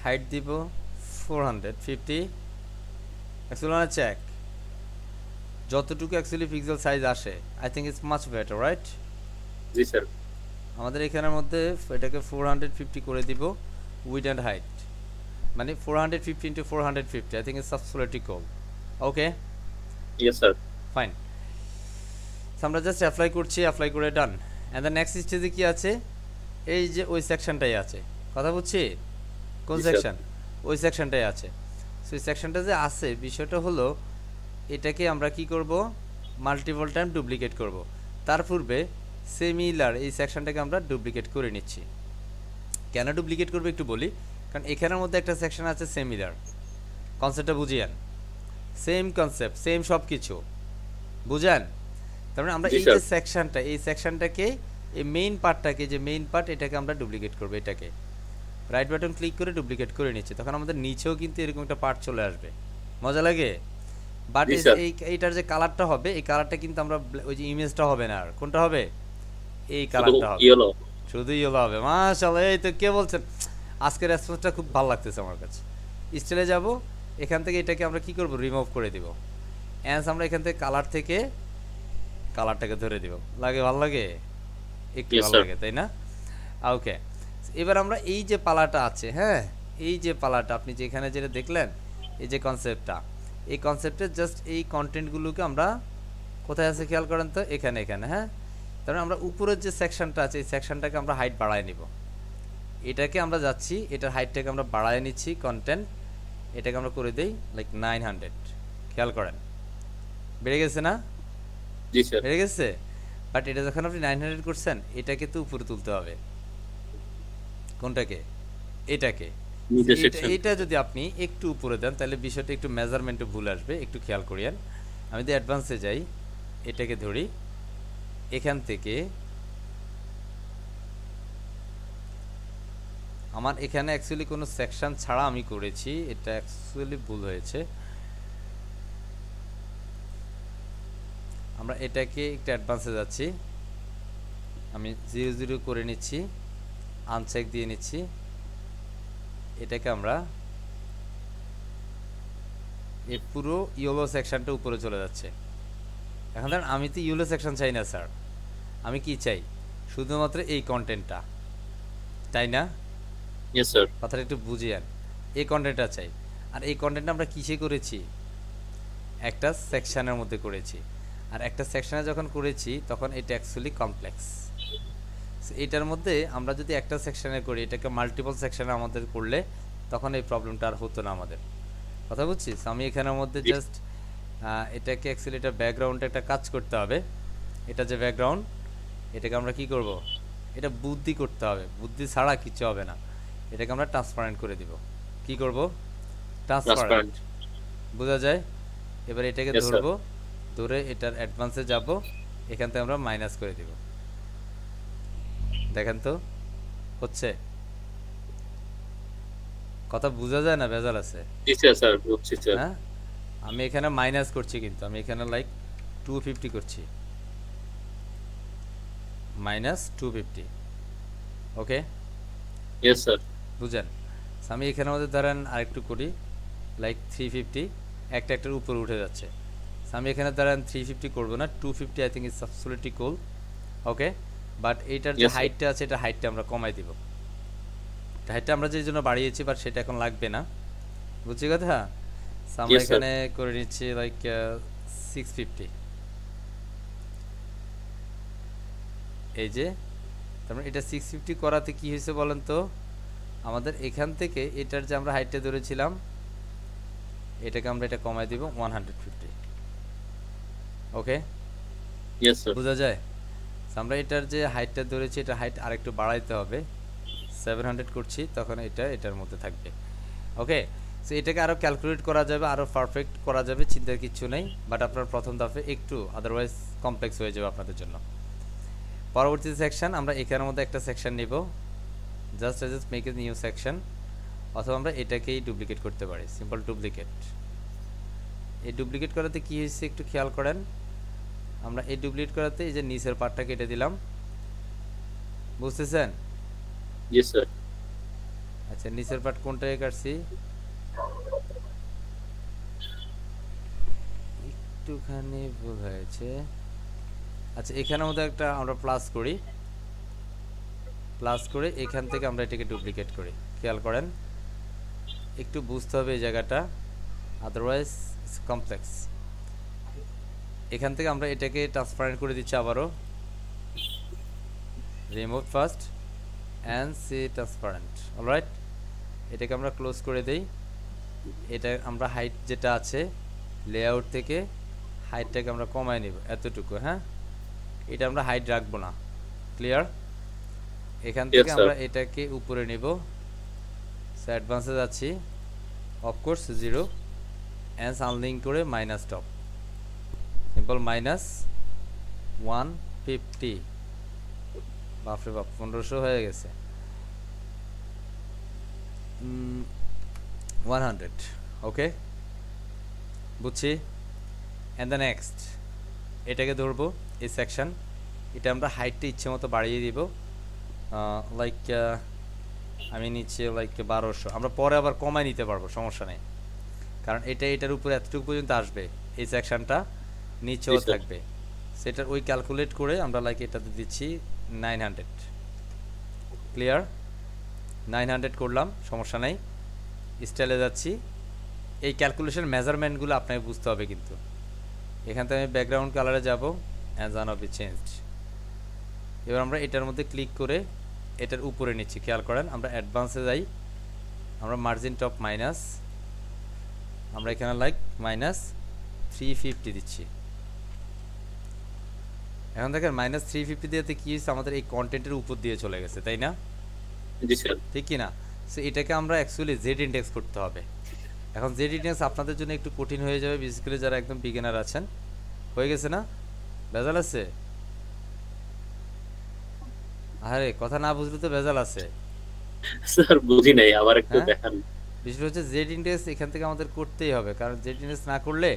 হাইট দিব 450। অ্যাকচুয়ালি চেক যতটুকু অ্যাকচুয়ালি পিক্সেল সাইজ আসে, I think it's much better, right? G sir. আমাদের এখানের মধ্যে এটাকে 450 করে দিব উইডথ অ্যান্ড হাইট, মানে 450 into 450, I think it's absolutely cool. Okay yes sir. Fine. আমরা জাস্ট অ্যাপ্লাই করছি, অ্যাপ্লাই করে ডান। অ্যান্ড দ্য নেক্সট স্টেজে কি আছে? এই যে ওই সেকশনটাই আছে, কথা বুঝছি? কোন জি, স্যার। সেকশন? ওই সেকশনটাই আছে। সো এই সেকশনটা যে আছে, বিষয়টা হলো এটাকে আমরা কি করব, মাল্টিপল টাইম ডুপ্লিকেট করব। তার পূর্বে সিমিলার এই সেকশনটাকে আমরা ডুপ্লিকেট করে নিচ্ছি। কেন ডুপ্লিকেট করবো একটু বলি, কারণ এখানের মধ্যে একটা সেকশন আছে সিমিলার, কনসেপ্টটা বুঝিয়েন। সেম কনসেপ্ট, সেম সব কিছু বুঝেন। তার মানে আমরা জি, এই যে স্যার। সেকশনটা, এই সেকশনটাকে, এই মেইন পার্টটাকে, যে মেইন পার্ট, এটাকে আমরা ডুপ্লিকেট করব। এটাকে রাইট বাটন ক্লিক করে ডুপ্লিকেট করে নিচ্ছি, তখন আমাদের নিচেও কিন্তু এরকম একটা পার্ট চলে আসবে, মজা লাগে। But G, sir. এইটার যে কালারটা হবে, এই কালারটা কিন্তু আমরা ওই যে ইমেজটা হবে না, আর কোনটা হবে? এই শুধু কালারটা হবে, ইয়েলো। শুধু ইয়েলো হবে। মাশাআল্লাহ, এই তো কে বলছেন? আজকের রেসপন্সটা খুব ভালো লাগতেছে আমার কাছে। স্টাইলে যাব, এখান থেকে এটাকে আমরা কি করব, রিমুভ করে দিব। অ্যান্স আমরা এখান থেকে কালার থেকে কালারটাকে ধরে দিব, লাগে ভালো লাগে, একটু Yes, ভালো sir. লাগে তাই না? ওকে, এবার আমরা এই যে পালাটা আছে, হ্যাঁ, এই যে পালাটা আপনি যেখানে যেটা দেখলেন, এই যে কনসেপ্টটা, এই কনসেপ্টের জাস্ট এই কন্টেন্টগুলোকে আমরা কোথায় আছে খেয়াল করেন তো, এখানে এখানে। হ্যাঁ, তারপরে আমরা উপরের যে সেকশনটা আছে, এই সেকশনটাকে আমরা হাইট বাড়ায় নিব। এটাকে আমরা যাচ্ছি, এটার হাইটটাকে আমরা বাড়ায় নিচ্ছি, কন্টেন্ট এটাকে আমরা করে দেই লাইক 900, খেয়াল করেন বেড়ে গেছে না? জি স্যার। বেড়ে গেছে। বাট এটা যখন আপনি 900 করছেন, এটাকে তো উপরে তুলতে হবে। কোনটাকে? এটাকে। নিচের সেকশন। এটা যদি আপনি একটু উপরে দেন তাহলে বিষয়টা একটু মেজারমেন্টে ভুল আসবে, একটু খেয়াল করিয়েন। আমি যদি অ্যাডভান্সে যাই, এটাকে ধরি, এখান থেকে আমার এখানে অ্যাকচুয়ালি কোনো সেকশন ছাড়া আমি করেছি, এটা অ্যাকচুয়ালি ভুল হয়েছে। আমরা এটাকে একটু অ্যাডভান্সে যাচ্ছি, আমি 00 করে নিচ্ছি, আনচেক দিয়ে নিচ্ছি, এটাকে আমরা এই পুরো ইয়েলো সেকশনটা উপরে চলে যাচ্ছে। এখন ধরেন আমি তো ইয়েলো সেকশন চাই না স্যার, আমি কি চাই শুধুমাত্র এই কন্টেন্টটা, তাই না? Yes sir. কথাটা একটু বুঝিয়েন, এই কন্টেন্টটা চাই। আর এই কন্টেন্টটা আমরা কিসে করেছি? একটা সেকশনের মধ্যে করেছি। আর একটা সেকশনে যখন করেছি তখন এটা অ্যাকচুয়ালি কমপ্লেক্স। এটার মধ্যে আমরা যদি একটা সেকশনে করি, এটাকে মাল্টিপল সেকশনে আমাদের করলে তখন এই প্রবলেমটা আর হতো না আমাদের। কথা বুঝছিস? আমি এখানের মধ্যে জাস্ট এটাকে অ্যাকচুয়ালি এটা ব্যাকগ্রাউন্ডে একটা কাজ করতে হবে। এটা যে ব্যাকগ্রাউন্ড, এটাকে আমরা কি করব? এটা বুদ্ধি করতে হবে, বুদ্ধি ছাড়া কিছু হবে না। এটাকে আমরা ট্রান্সপারেন্ট করে দিব। কি করব? ট্রান্সপারেন্ট। বোঝা যায়? এবার এটাকে Yes, sir. ধরবো, ধরে এটার অ্যাডভান্সে যাব, এখান থেকে আমরা মাইনাস করে দিব। দেখেন তো হচ্ছে? কথা বোঝা যায় না? ভেজাল আছে? জি স্যার, বুঝছি স্যার। হ্যাঁ, আমি এখানে মাইনাস করছি, কিন্তু আমি এখানে লাইক 250 করছি, -250। ওকে, ইয়েস স্যার। বুঝেন? আমি এখানের মধ্যে ধরেন আরেকটু করি, লাইক 350, একটা একটার উপরে উঠে যাচ্ছে। আমি এখানে ধরেন 350 করব না, 250 I think is absolutely cool. Okay, but এইটার যে Yes, sir. হাইটটা আছে, এটা হাইটটা আমরা কমাই দিব। হাইটটা আমরা যে জন্য বাড়িয়েছি, বাট সেটা এখন লাগবে না। বুঝছি কথা? আমরা Yes, sir. এখানে করে নিচ্ছি লাইক 650। এই যে, তার মানে এটা 650 করাতে কি হয়েছে বলেন তো? আমাদের এখান থেকে এটার যে আমরা হাইটটা ধরেছিলাম, এটাকে আমরা এটা কমাই দিব 150। ওকে, ইয়েস স্যার। বোঝা যায়? আমরা এটার যে হাইটটা ধরেছি, এটা হাইট আরেকটু বাড়াইতে হবে, 700 করছি, তখন এটা এটার মধ্যে থাকবে। ওকে, সো এটাকে আরও ক্যালকুলেট করা যাবে, আরও পারফেক্ট করা যাবে, চিন্তার কিছু নেই। বাট আপনার প্রথম ধাপে একটু আদারওয়াইজ কমপ্লেক্স হয়ে যাবে আপনাদের জন্য। পরবর্তী সেকশন, আমরা এখানের মধ্যে একটা সেকশন নিব, just make a new section, অথবা আমরা এটাকেই ডুপ্লিকেট করতে পারি, সিম্পল ডুপ্লিকেট। এই ডুপ্লিকেট করাতে কি হয়েছে একটু খেয়াল করেন। আমরা এই ডুপ্লিকেট করাতে এই যে নিচের পার্টটা কেটে দিলাম, বুঝতেছেন? Yes sir. আচ্ছা, নিচের পার্ট কোনটায় কাটছি? একটুখানি ভুল হয়েছে। আচ্ছা, এখানের মধ্যে একটা আমরা প্লাস করি, প্লাস করে এখান থেকে আমরা এটাকে ডুপ্লিকেট করি। খেয়াল করেন, একটু বুঝতে হবে এই জায়গাটা, আদারওয়াইজ ইটস কমপ্লেক্স। এখান থেকে আমরা এটাকে ট্রান্সপারেন্ট করে দিচ্ছি আবারও, remove first and see transparent. Alright, এটাকে আমরা ক্লোজ করে দেই। এটা আমরা হাইট যেটা আছে লেআউট থেকে, হাইটটাকে আমরা কমায় নিব এতটুকু। হ্যাঁ, এটা আমরা হাইট রাখবো না। ক্লিয়ার? এখান থেকে আমরা এটাকে উপরে নিব, সো অ্যাডভান্সে যাচ্ছি, অফকোর্স 0 অ্যান্ড আনলিঙ্ক করে মাইনাস টপ, সিম্পল -150। বাপরে বাপ, 1500 হয়ে গেছে। 100। ওকে, বুঝছি। অ্যান্ড দ্য নেক্সট, এটাকে ধরবো এই সেকশন, এটা আমরা হাইটটা ইচ্ছে মতো বাড়িয়ে দিব, লাইক আমি নিচ্ছি লাইক 1200। আমরা পরে আবার কমায় নিতে পারবো, সমস্যা নেই, কারণ এটা এটার উপরে এতটুকু পর্যন্ত আসবে, এই সেকশনটা নিচেও থাকবে। সেটার ওই ক্যালকুলেট করে আমরা লাইক এটাতে দিচ্ছি 900। ক্লিয়ার? 900 করলাম, সমস্যা নাই, স্টাইলে যাচ্ছি। এই ক্যালকুলেশন মেজারমেন্টগুলো আপনাকে বুঝতে হবে কিন্তু। এখান থেকে আমি ব্যাকগ্রাউন্ড কালারে যাব, অ্যাজ বি চেঞ্জড। এবার আমরা এটার মধ্যে ক্লিক করে এটার উপরে নিচ্ছি, খেয়াল করেন। আমরা অ্যাডভান্সে যাই, আমরা মার্জিন টপ মাইনাস, আমরা এখানে লাইক -350 দিচ্ছি। এখন দেখেন -350 দিয়েতে কি হয়েছে, আমাদের এই কন্টেন্টের উপর দিয়ে চলে গেছে, তাই না? জি স্যার। ঠিক কি না? সো এটাকে আমরা অ্যাকচুয়ালি জেড ইন্ডেক্স করতে হবে। এখন জেড ইন্ডেক্স আপনাদের জন্য একটু কঠিন হয়ে যাবে, বিশেষ করে যারা একদম বিগিনার আছেন। হয়ে গেছে না? ভেজাল আছে? আরে কথা না বুঝলে তো ভেজাল আছে। স্যার বুঝি নাই, আবার একটু হ্যাঁ? দেখান। বিষয়টা হচ্ছে জেড ইন্ডেক্স এখান থেকে আমাদের করতেই হবে, কারণ জেড ইন্ডেক্স না করলে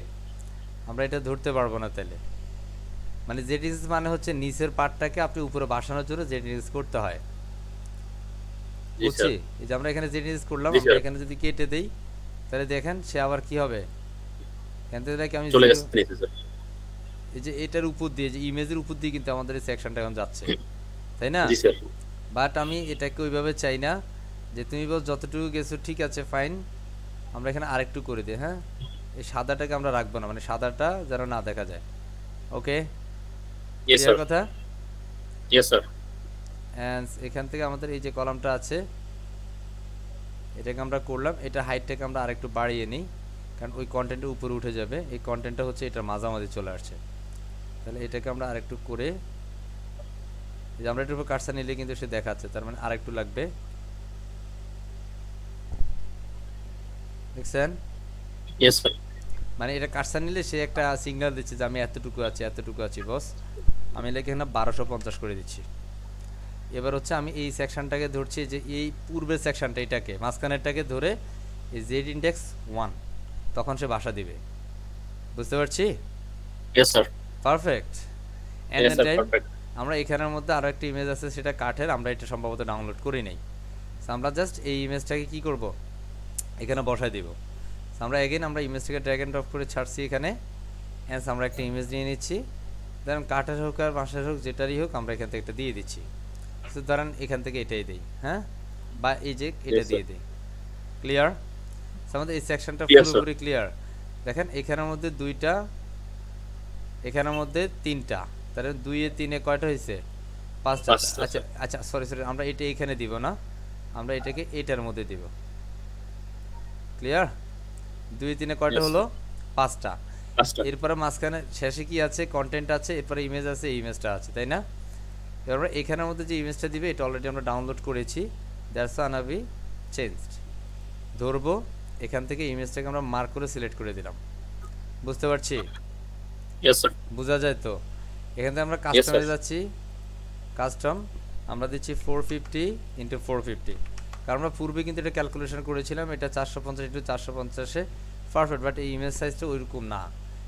আমরা এটা ধরতে পারবো না। তাহলে মানে জেড ইন্ডেক্স মানে হচ্ছে নিচের পার্টটাকে আপনি উপরে বাসানোর জন্য জেড ইন্ডেক্স করতে হয়। বুঝছি? এই যে আমরা এখানে জেড ইন্ডেক্স করলাম, আমরা এখানে যদি কেটে দেই, তাহলে দেখেন সে আবার কি হবে, এখান থেকে কি আমি চলে জিরো, গেছে নিচে স্যার। এই যে এটার উপর দিয়ে, যে ইমেজের উপর দিয়ে কিন্তু আমাদের এই সেকশনটা এখন যাচ্ছে, তাই না? জি স্যার। বাট আমি এটাকে ওইভাবে চাই না, যে তুমি বল যতটুকু গেছো ঠিক আছে ফাইন, আমরা এখানে আরেকটু করে দিই। হ্যাঁ, এই সাদাটাকে আমরা রাখবো না, মানে সাদাটা যেন না দেখা যায়। ওকে, ইয়েস ক্লিয়ার স্যার। কথা? Yes sir. অ্যান্ড এখান থেকে আমাদের এই যে কলামটা আছে এটাকে আমরা করলাম, এটা হাইটটাকে আমরা আরেকটু বাড়িয়ে নিই, কারণ ওই কন্টেন্টের উপরে উঠে যাবে। এই কন্টেন্টটা হচ্ছে এটার মাঝামাঝি চলে আসছে, তাহলে এটাকে আমরা আরেকটু করে, এই যে আমরা এটার উপর কার্সার নিলে কিন্তু সে দেখাচ্ছে, তার মানে আরেকটু লাগবে। দেখছেন? Yes sir. মানে এটা কার্সার নিলে সে একটা সিগন্যাল দিচ্ছে যে আমি এতটুকু আছি, এতটুকু আছি বস। আমি লেখে এখানে 1250 করে দিচ্ছি। এবার হচ্ছে আমি এই সেকশনটাকে ধরছি, যে এই পূর্বের সেকশনটা, এটাকে মাঝখানেরটাকে ধরে এই জেড ইন্ডেক্স 1, তখন সে ভাষা দিবে। বুঝতে পারছি? Yes sir. Perfect. And yes then sir, time perfect. আমরা এখানের মধ্যে আরো একটা ইমেজ আছে, সেটা কাঠের, আমরা এটা সম্ভবত ডাউনলোড করি নাই। সো আমরা জাস্ট এই ইমেজটাকে কি করব, এখানে বসায় দিব। সো আমরা এগেইন আমরা ইমেজটাকে ড্র্যাগ এন্ড ড্রপ করে ছাড়ছি এখানে। হ্যান্স আমরা একটা ইমেজ নিয়ে নিচ্ছি, ধরেন কাঠের হোক আর বাঁশের হোক যেটারই হোক, আমরা এখান থেকে একটা দিয়ে দিচ্ছি। সো ধরেন এখান থেকে এটাই দিই, হ্যাঁ, বা এই যে এটা দিয়ে দিই। ক্লিয়ার? আমাদের এই সেকশনটা পুরোপুরি ক্লিয়ার। দেখেন এখানের মধ্যে দুইটা, এখানের মধ্যে তিনটা, তাহলে 2 এ 3 এ কয়টা হয়েছে? 5টা। আচ্ছা আচ্ছা, সরি সরি, আমরা এটা এখানে দিব না, আমরা এটাকে এটার মধ্যে দিব। ক্লিয়ার? 2 এ 3 এ কয়টা হলো? 5টা। এরপরে মাঝখানে শেষে কি আছে? কন্টেন্ট আছে, এরপরে ইমেজ আছে, এই ইমেজটা আছে, তাই না? এবার এখানের মধ্যে যে ইমেজটা দিবে এটা অলরেডি আমরা ডাউনলোড করেছি, দ্যাটস ওয়ান বি চেঞ্জড। ধরবো এখান থেকে ইমেজটাকে আমরা মার্ক করে সিলেক্ট করে দিলাম। বুঝতে পারছি? Yes sir. বোঝা যায় তো? এখান থেকে আমরা কাস্টমে যাচ্ছি, কাস্টম আমরা দিচ্ছি 450 ইন্টু 450, কারণ আমরা পূর্বে কিন্তু এটা ক্যালকুলেশন করেছিলাম, এটা 450 ইন্টু 450-এ পারফেক্ট, বাট এই ইমেজ সাইজটা ওইরকম না,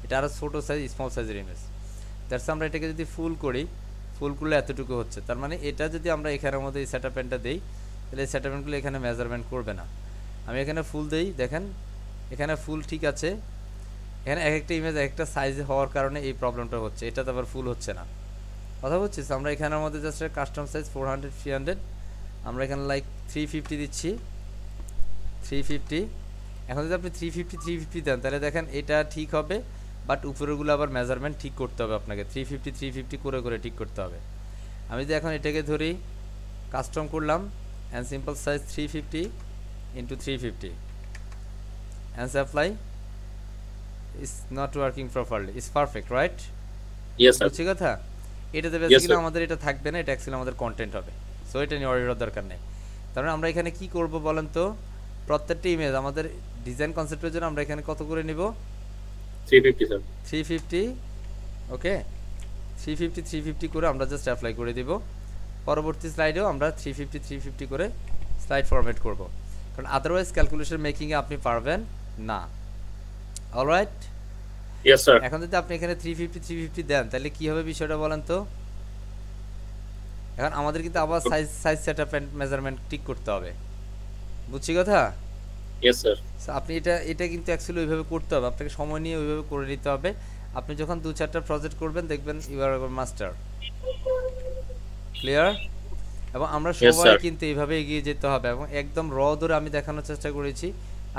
এটা আরও ছোটো সাইজ, স্মল সাইজের ইমেজ। দ্যাটস আমরা এটাকে যদি ফুল করি, ফুল করলে এতটুকু হচ্ছে, তার মানে এটা যদি আমরা এখানের মধ্যে এই সেটআপ প্যান্টটা দিই, তাহলে এই সেটআপ প্যান্টগুলো এখানে মেজারমেন্ট করবে না। আমি এখানে ফুল দেই, দেখেন এখানে ফুল ঠিক আছে, এখানে এক একটা ইমেজ একটা সাইজে হওয়ার কারণে এই প্রবলেমটা হচ্ছে, এটা তো আবার ফুল হচ্ছে না। কথা বুঝছিস? আমরা এখানের মধ্যে জাস্ট কাস্টম সাইজ 400 300, আমরা এখানে লাইক 350 দিচ্ছি, 350। এখন যদি আপনি 350 দেন তাহলে দেখেন এটা ঠিক হবে, বাট উপরেগুলো আবার মেজারমেন্ট ঠিক করতে হবে আপনাকে, 350 করে করে ঠিক করতে হবে। আমি যদি এখন এটাকে ধরি, কাস্টম করলাম, and simple size 350 into 350, and apply, is not working properly, is perfect, right? Yes sir. বুঝছি কথা? এটাতে বেসিক্যালি আমাদের এটা থাকবে না, এটা অ্যাকচুয়ালি আমাদের কন্টেন্ট হবে। সো এটা নিয়ে ওয়ারি হওয়ার দরকার নেই। তার মানে আমরা এখানে কি করব বলেন তো? প্রত্যেকটা ইমেজ আমাদের ডিজাইন কনসেপ্টের জন্য আমরা এখানে কত করে নিব? 350 স্যার। 350। ওকে, 350 করে আমরা জাস্ট অ্যাপ্লাই করে দিব। পরবর্তী স্লাইডেও আমরা 350 করে স্লাইড ফরম্যাট করব, কারণ আদারওয়াইজ ক্যালকুলেশন মেকিংয়ে আপনি পারবেন না। অলরাইট? Yes sir. এখন যদি আপনি এখানে 350 দেন তাহলে কি হবে বিষয়টা বলেন তো? এখন আমাদের কিন্তু আবার সাইজ সেটআপ এন্ড মেজারমেন্ট ঠিক করতে হবে। বুঝছি কথা? Yes sir. সো আপনি এটা কিন্তু অ্যাকচুয়ালি ওইভাবে করতে হবে, আপনাকে সময় নিয়ে ওইভাবে করে নিতে হবে। আপনি যখন 2-4টা প্রজেক্ট করবেন দেখবেন ইউ আর মাস্টার। ক্লিয়ার? এবং আমরা সবাই কিন্তু এইভাবে এগিয়ে যেতে হবে, এবং একদম র ধরে আমি দেখানোর চেষ্টা করেছি,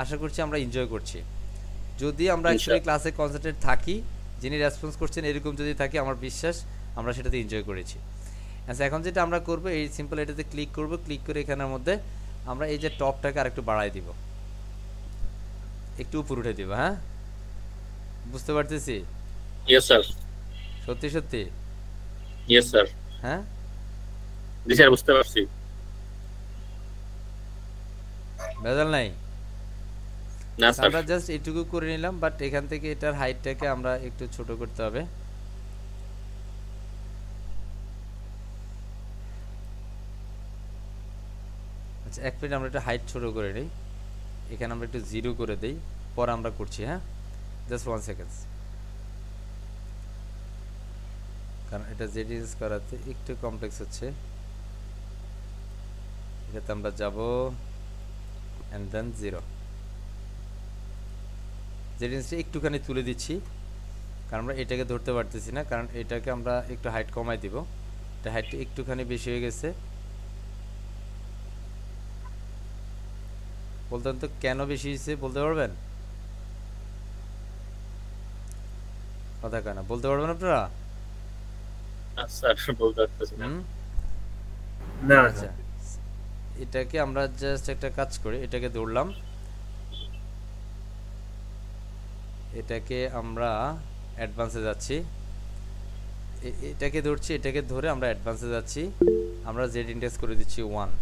আশা করছি আমরা এনজয় করছি। যদি আমরা অ্যাকচুয়ালি ক্লাসে কনসেন্ট্রেট থাকি, যিনি রেসপন্স করছেন এরকম যদি থাকি, আমার বিশ্বাস আমরা সেটাতে এনজয় করেছি। আচ্ছা, এখন যেটা আমরা করব, এই সিম্পল এটাতে ক্লিক করব, ক্লিক করে এখানের মধ্যে আমরা এই যে টপটাকে আরেকটু বাড়াই দিব, একটু উপর উঠে দিব। হ্যাঁ, বুঝতে পারতেছি? Yes sir. সত্যি সত্যি? Yes sir. হ্যাঁ, জি স্যার, বুঝতে পারছি। ভেজাল নাই? না স্যার। আমরা জাস্ট এইটুকু করে নিলাম, বাট এখান থেকে এটার হাইটটাকে আমরা একটু ছোট করতে হবে। আচ্ছা, এক মিনিট, আমরা একটা হাইট ছোট করে নিই, এখানে আমরা একটু 0 করে দেই, পরে আমরা করছি। হ্যাঁ, জাস্ট 1 সেকেন্ড, কারণ এটা জেডিএস করাতে একটু কমপ্লেক্স হচ্ছে। এটাতে আমরা যাব, এন্ড দেন 0 জেডিএনএসটা একটুখানি তুলে দিচ্ছি, কারণ আমরা এটাকে ধরতে পারতেছি না, কারণ এটাকে আমরা একটু হাইট কমাই দিব। এটা হাইটটা একটুখানি বেশি হয়ে গেছে। বলতেন তো কেন বেশি হয়েছে, বলতে পারবেন? কথা কেন বলতে পারবেন আপনারা? না স্যার বলতে পারতেছি না। না আচ্ছা, এটাকে আমরা জাস্ট একটা কাজ করি, এটাকে ধরলাম, এটাকে আমরা অ্যাডভান্সে যাচ্ছি, এটাকে ধরছি, এটাকে ধরে আমরা অ্যাডভান্সে যাচ্ছি, আমরা জেড ইন্ডেক্স করে দিচ্ছি 1।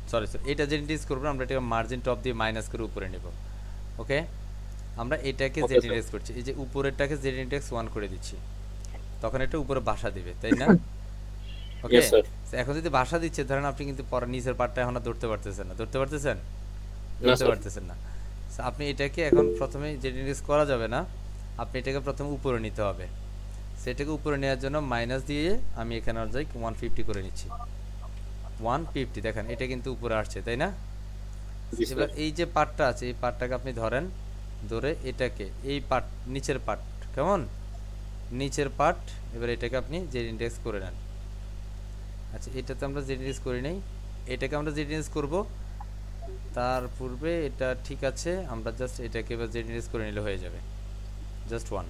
সরি এটা জেড ইন্ডেক্স করবো, আমরা এটাকে মার্জিন টপ দিয়ে মাইনাস করে উপরে নেব। ওকে, আমরা এটাকে Okay, জেড sir. ইন্ডেক্স করছি, এই যে উপরেরটাকে জেড ইন্ডেক্স 1 করে দিচ্ছি, তখন এটা উপরে বাসা দিবে, তাই না? ওকে, Yes, sir. এখন যদি বাসা দিচ্ছে, ধরেন আপনি কিন্তু পরে নিচের পার্টটা এখন আর ধরতে পারতেছেন না, ধরতে পারতেছেন? ধরতে sir. পারতেছেন না। So, আপনি এটাকে এখন প্রথমে জেড ইন্ডেক্স করা যাবে না, আপনি এটাকে প্রথমে উপরে নিতে হবে। সেটাকে উপরে নেওয়ার জন্য মাইনাস দিয়ে আমি এখানে আর যাই 150 করে নিচ্ছি, 150। দেখেন এটা কিন্তু উপরে আসছে, তাই না? জি স্যার। এবার এই যে পার্টটা আছে, এই পার্টটাকে আপনি ধরেন, ধরে এটাকে এই পার্ট, নিচের পার্ট, কেমন নিচের পার্ট, এবার এটাকে আপনি জেড ইন্ডেক্স করে নেন। আচ্ছা, এটাতে আমরা জেড ইন্ডেক্স করি নাই, এটাকে আমরা জেড ইন্ডেক্স করব, তার পূর্বে এটা ঠিক আছে, আমরা জাস্ট এটাকে এবার জেড ইন্ডেক্স করে নিলে হয়ে যাবে, জাস্ট 1।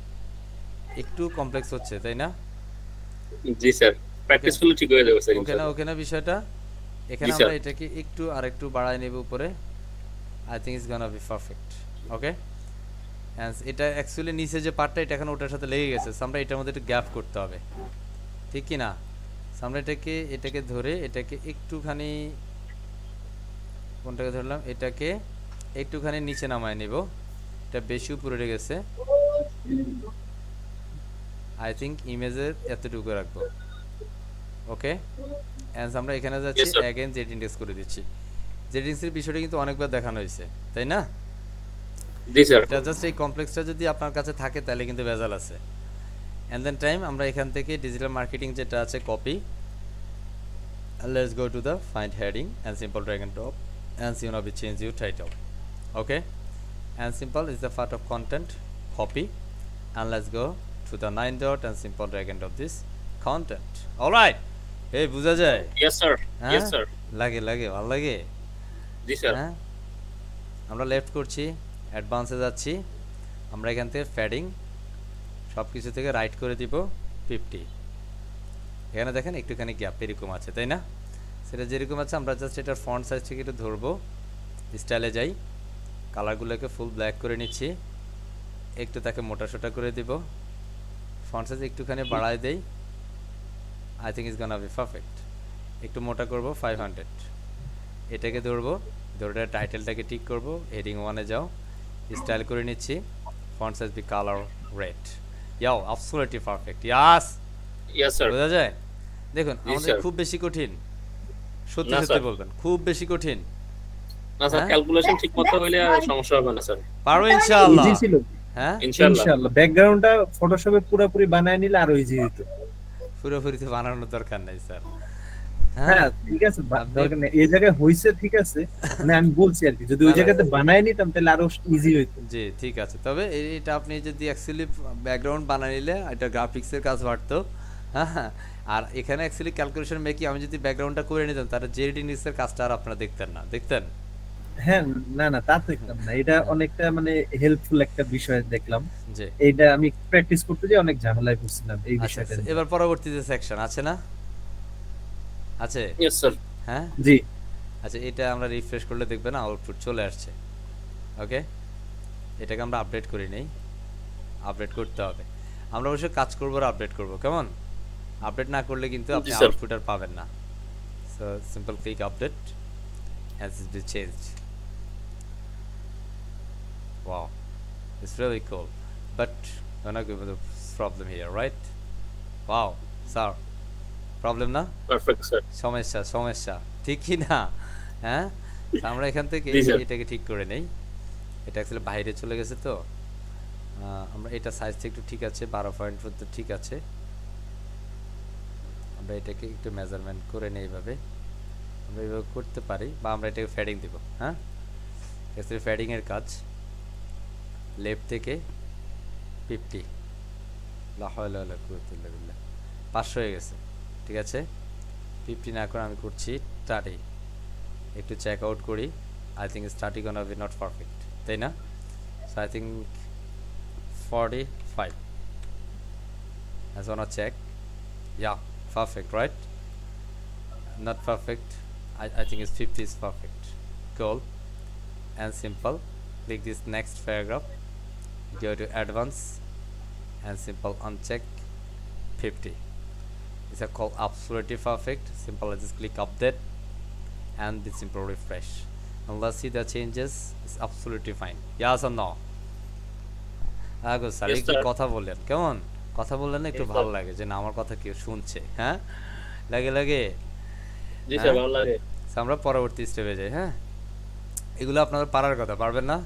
একটু কমপ্লেক্স হচ্ছে, তাই না? জি স্যার, প্র্যাকটিস করলে ঠিক হয়ে যাবে স্যার ওকে না, ইনশাআল্লাহ। ওকে না বিষয়টা? এখানে জি, আমরা স্যার। এটাকে একটু আরেকটু বাড়ায় নেব উপরে, I think it's gonna be perfect. Okay, এটা অ্যাকচুয়ালি নিচে যে পার্টটা, এটা এখন ওটার সাথে লেগে গেছে, so আমরা এটার মধ্যে একটু গ্যাপ করতে হবে, ঠিক কি না? So আমরা এটাকে ধরে এটাকে একটুখানি, কোনটাকে ধরলাম, এটাকে একটুখানি নিচে নামায় নেব, এটা বেশি উপরে উঠে গেছে, আই থিঙ্ক ইমেজের এতটুকু রাখবো। ওকে, অ্যান্ড আমরা এখানে যাচ্ছি, Yes, sir. Again Z index করে দিচ্ছি। জেড ইন্ডেক্সের বিষয়টা কিন্তু অনেকবার দেখানো হয়েছে, তাই না? জি স্যার। এটা জাস্ট এই কমপ্লেক্সটা যদি আপনার কাছে থাকে তাহলে কিন্তু ভেজাল আছে। অ্যান্ড দেন টাইম আমরা এখান থেকে ডিজিটাল মার্কেটিং যেটা আছে copy, let's go to the find heading and simple drag and drop and see gonna be change your title. Okay, and simple is the part of content, copy, and let's go to the 9 dot and simple drag and drop this content. Alright, এই বুঝা যায়? Yes sir. হ্যাঁ? Yes sir. লাগে ভালো লাগে। জি sir. হ্যাঁ, আমরা লেফট করছি, অ্যাডভান্সে যাচ্ছি, আমরা এখান থেকে ফ্যাডিং সব কিছু থেকে রাইট করে দিব 50। এখানে দেখেন একটুখানি গ্যাপ এরকম আছে, তাই না? সেটা যেরকম আছে আমরা জাস্ট এটার ফন্ট সাইজ থেকে একটু ধরবো, স্টাইলে যাই, কালারগুলোকে ফুল ব্ল্যাক করে নিচ্ছি, একটু তাকে মোটা সোটা করে দিব, ফন্ট সাইজ একটুখানি বাড়ায় দেই, I think is gonna be perfect. একটু মোটা করব 500, এটাকে ধরবো, ধরে টাইটেলটাকে ঠিক করব, হেডিং 1-এ যাও, স্টাইল করে নিচ্ছি, font size be colour red, yeah absolutely perfect. Yes, yes sir. বোঝা যায়? দেখুন জি, আমাদের স্যার। খুব বেশি কঠিন, সত্যি না, সত্যি স্যার। বলবেন, খুব বেশি কঠিন? না স্যার, হ্যাঁ? ক্যালকুলেশন ঠিকমতো হইলে আর সমস্যা হবে না স্যার। পারবো ইনশাআল্লাহ। ইজি ছিল হ্যাঁ, ইনশাআল্লাহ। ইনশাআল্লাহ। ব্যাকগ্রাউন্ডটা ফটোশপে পুরোপুরি বানায় নিলে আরো ইজি হতো। পুরোপুরি তো বানানোর দরকার নাই স্যার। হ্যাঁ ঠিক আছে, আপনি- দরকার নেই, এই জায়গায় হইছে ঠিক আছে, মানে আমি বলছি আর কি, যদি ওই না, না। জায়গাতে বানায় নিতাম তাহলে আরো ইজি হইতো। জি ঠিক আছে, তবে এটা আপনি যদি অ্যাকচুয়ালি ব্যাকগ্রাউন্ড বানিয়ে নিলে এটা গ্রাফিক্সের কাজ বাড়তো। হ্যাঁ, আর এখানে অ্যাকচুয়ালি ক্যালকুলেশন মেকি আমি যদি ব্যাকগ্রাউন্ডটা করে নিতাম তাহলে জেড ইন্ডেক্সের কাজটা আর আপনারা দেখতেন না, দেখতেন? হ্যাঁ না তা দেখলাম না, এটা অনেকটা মানে হেল্পফুল একটা বিষয় দেখলাম। জি, এইটা আমি প্র্যাকটিস করতে যে অনেক ঝামেলায় পড়ছিলাম এই আচ্ছা বিষয়টা আচ্ছা, নিয়ে। এবার পরবর্তীতে সেকশন আছে না? আছে, ইয়েস স্যার। হ্যাঁ। জি আচ্ছা, এটা আমরা রিফ্রেশ করলে দেখবেন আউটপুট চলে আসছে। ওকে, এটাকে আমরা আপডেট করি নেই, আপডেট করতে হবে। আমরা অবশ্যই কাজ করবো আর আপডেট করবো, কেমন? আপডেট না করলে কিন্তু আপনি জি, স্যার। আউটপুট আর পাবেন না। So simple click update has been changed. Wow, it's really cool, but we're not going to the problem here, right? Wow, sir, problem না? Perfect sir. সমস্যা ঠিক কি না? হ্যাঁ, তো আমরা এখান থেকে জি, স্যার। এটাকে ঠিক করে নেই, এটা অ্যাকচুয়ালি বাইরে চলে গেছে, তো আমরা এটা সাইজটা একটু ঠিক আছে, 12 পয়েন্ট পর্যন্ত ঠিক আছে, আমরা এটাকে একটু মেজারমেন্ট করে নেই, এইভাবে আমরা এইভাবে করতে পারি, বা আমরা এটাকে ফ্যাডিং দিব। হ্যাঁ, অ্যাকচুয়ালি ফ্যাডিং এর কাজ, লেফট থেকে 50, লা হাওলা ওয়ালা কুওয়াতা ইল্লা বিল্লাহ, 500 হয়ে গেছে। ঠিক আছে, 50 না করে আমি করছি 30, একটু চেক আউট করি। I think starting গনা B not perfect, তাই না? So I think 45, I wanna check. Yeah, perfect, right? Not perfect. I think it's 50 is perfect. Cool and simple. Click this next paragraph. Go to advanced and simple uncheck 50. It's a call absolutely perfect. Simple. I just click update and the simple refresh. And let's see the changes. It's absolutely fine. Yes or no? আগো sir Yes, একটু sir. কথা বললেন, কেমন কথা বললেন না, একটু Yes, ভালো sir. লাগে যে না আমার কথা কেউ শুনছে। হ্যাঁ, লাগে লাগে। জি হ্যাঁ? স্যার, ভালো লাগে। So, আমরা পরবর্তী স্টেপে যাই। হ্যাঁ, এগুলো আপনাদের পারার কথা, পারবেন না?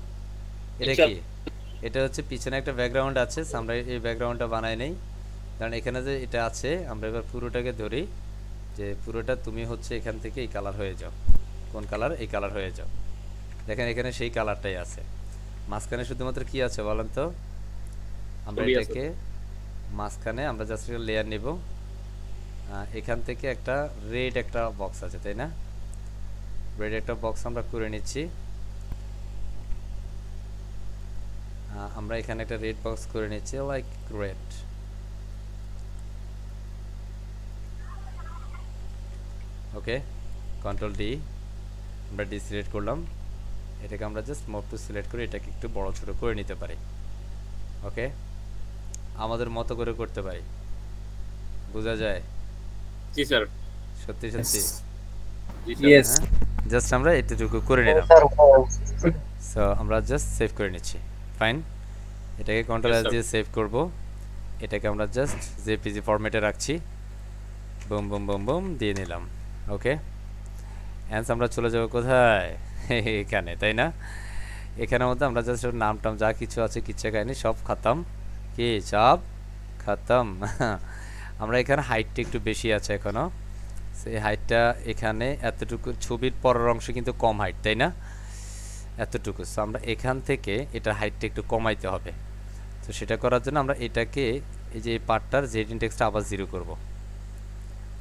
এটা কি? এটা হচ্ছে পিছনে একটা ব্যাকগ্রাউন্ড আছে। So, আমরা এই ব্যাকগ্রাউন্ডটা বানাই নেই, কারণ এখানে যে এটা আছে আমরা এবার পুরোটাকে ধরি, যে পুরোটা তুমি হচ্ছে এখান থেকে এই কালার হয়ে যাও। কোন কালার? এই কালার হয়ে যাও। দেখেন এখানে সেই কালারটাই আছে, মাঝখানে শুধুমাত্র কি আছে বলেন তো? আমরা ছবি আছে। এটাকে মাঝখানে আমরা জাস্ট একটা লেয়ার নিব। এখান থেকে একটা রেড একটা বক্স আছে, তাই না? রেড একটা বক্স আমরা করে নিচ্ছি। আমরা এখানে একটা রেড বক্স করে নিচ্ছি, লাইক রেড। ওকে, কন্ট্রোল ডি, আমরা ডি সিলেক্ট করলাম। এটাকে আমরা জাস্ট মুভ টু সিলেক্ট করে এটাকে একটু বড় ছোট করে নিতে পারি। ওকে, আমাদের মতো করে করতে পারি, বোঝা যায়? জি স্যার। সত্যি সত্যি। জি স্যার। Yes. হ্যাঁ, জাস্ট আমরা এতটুকু করে নিলাম। সো আমরা জাস্ট সেভ করে নিচ্ছি। ফাইন, এটাকে কন্ট্রোল Yes, এস sir. দিয়ে সেভ করব। এটাকে আমরা জাস্ট জেপিজি ফরম্যাটে রাখছি। বুম বুম বুম বুম দিয়ে নিলাম। ওকে, অ্যান্স আমরা চলে যাব কোথায়? এখানে, তাই না? এখানের মধ্যে আমরা জাস্ট নাম টাম যা কিছু আছে, কিচ্ছা কাহিনি সব খাতাম। কি সব খাতাম। আমরা এখানে হাইটটা একটু বেশি আছে এখনো, সেই হাইটটা এখানে এতটুকু, ছবির পরের অংশ কিন্তু কম হাইট, তাই না? এতটুকু। সো আমরা এখান থেকে এটা হাইটটা একটু কমাইতে হবে। তো সেটা করার জন্য আমরা এটাকে, এই যে এই পার্টটার জেড ইনডেক্সটা আবার 0 করব,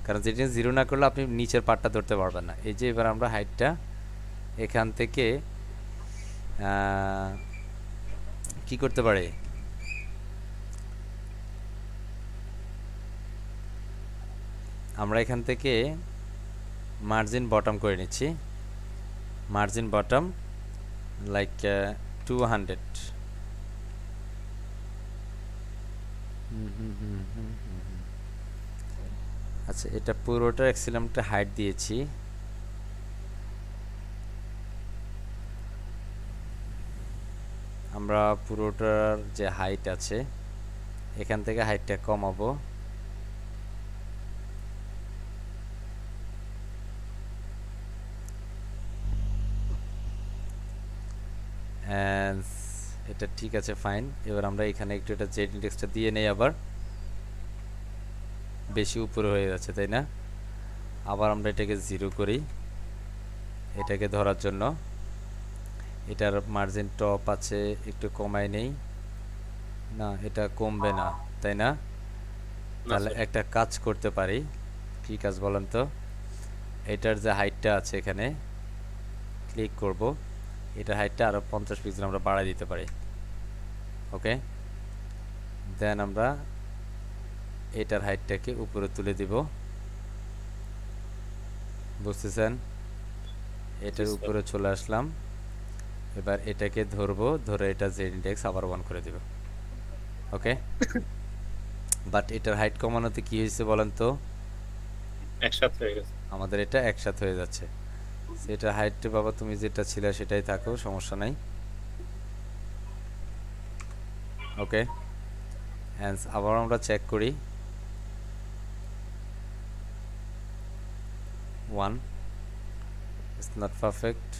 কারণ জেড ইনডেক্স 0 না করলে আপনি নিচের পার্টটা ধরতে পারবেন না। এই যে এবার আমরা হাইটটা এখান থেকে কি করতে পারি, আমরা এখান থেকে মার্জিন বটম করে নিচ্ছি। Margin bottom like 200। আচ্ছা, এটা পুরোটা এক্সিলামটা হাইট দিয়েছি। আমরা পুরোটার যে হাইট আছে এখান থেকে হাইটটা কমাবো। এটা ঠিক আছে, ফাইন। এবার আমরা এখানে একটু এটা জেড ইনডেক্সটা দিয়ে নেই, আবার বেশি উপরে হয়ে যাচ্ছে, তাই না? আবার আমরা এটাকে 0 করি এটাকে ধরার জন্য। এটার মার্জিন টপ আছে, একটু কমাই নেই, না এটা কমবে না, তাই না? তাহলে একটা কাজ করতে পারি। কি কাজ বলেন তো? এটার যে হাইটটা আছে এখানে ক্লিক করব, এটার হাইটটা আরো 50 পিক্সেল আমরা বাড়াই দিতে পারি। ওকে, দেন আমরা এটার হাইটটাকে উপরে তুলে দিব, বুঝতেছেন? এটার উপরে চলে আসলাম। এবার এটাকে ধরবো, ধরে এটা জেড ইনডেক্স আবার 1 করে দিব। ওকে, বাট এটার হাইট কমানোতে কি হয়েছে বলেন তো? একসাথে হয়ে গেছে। আমাদের এটা একসাথে হয়ে যাচ্ছে। সেটা হাইটটা বাবা তুমি যেটা ছিল সেটাই থাকো, সমস্যা নাই। ওকে, অ্যান্ড আবার আমরা চেক করি। 1, it's not perfect,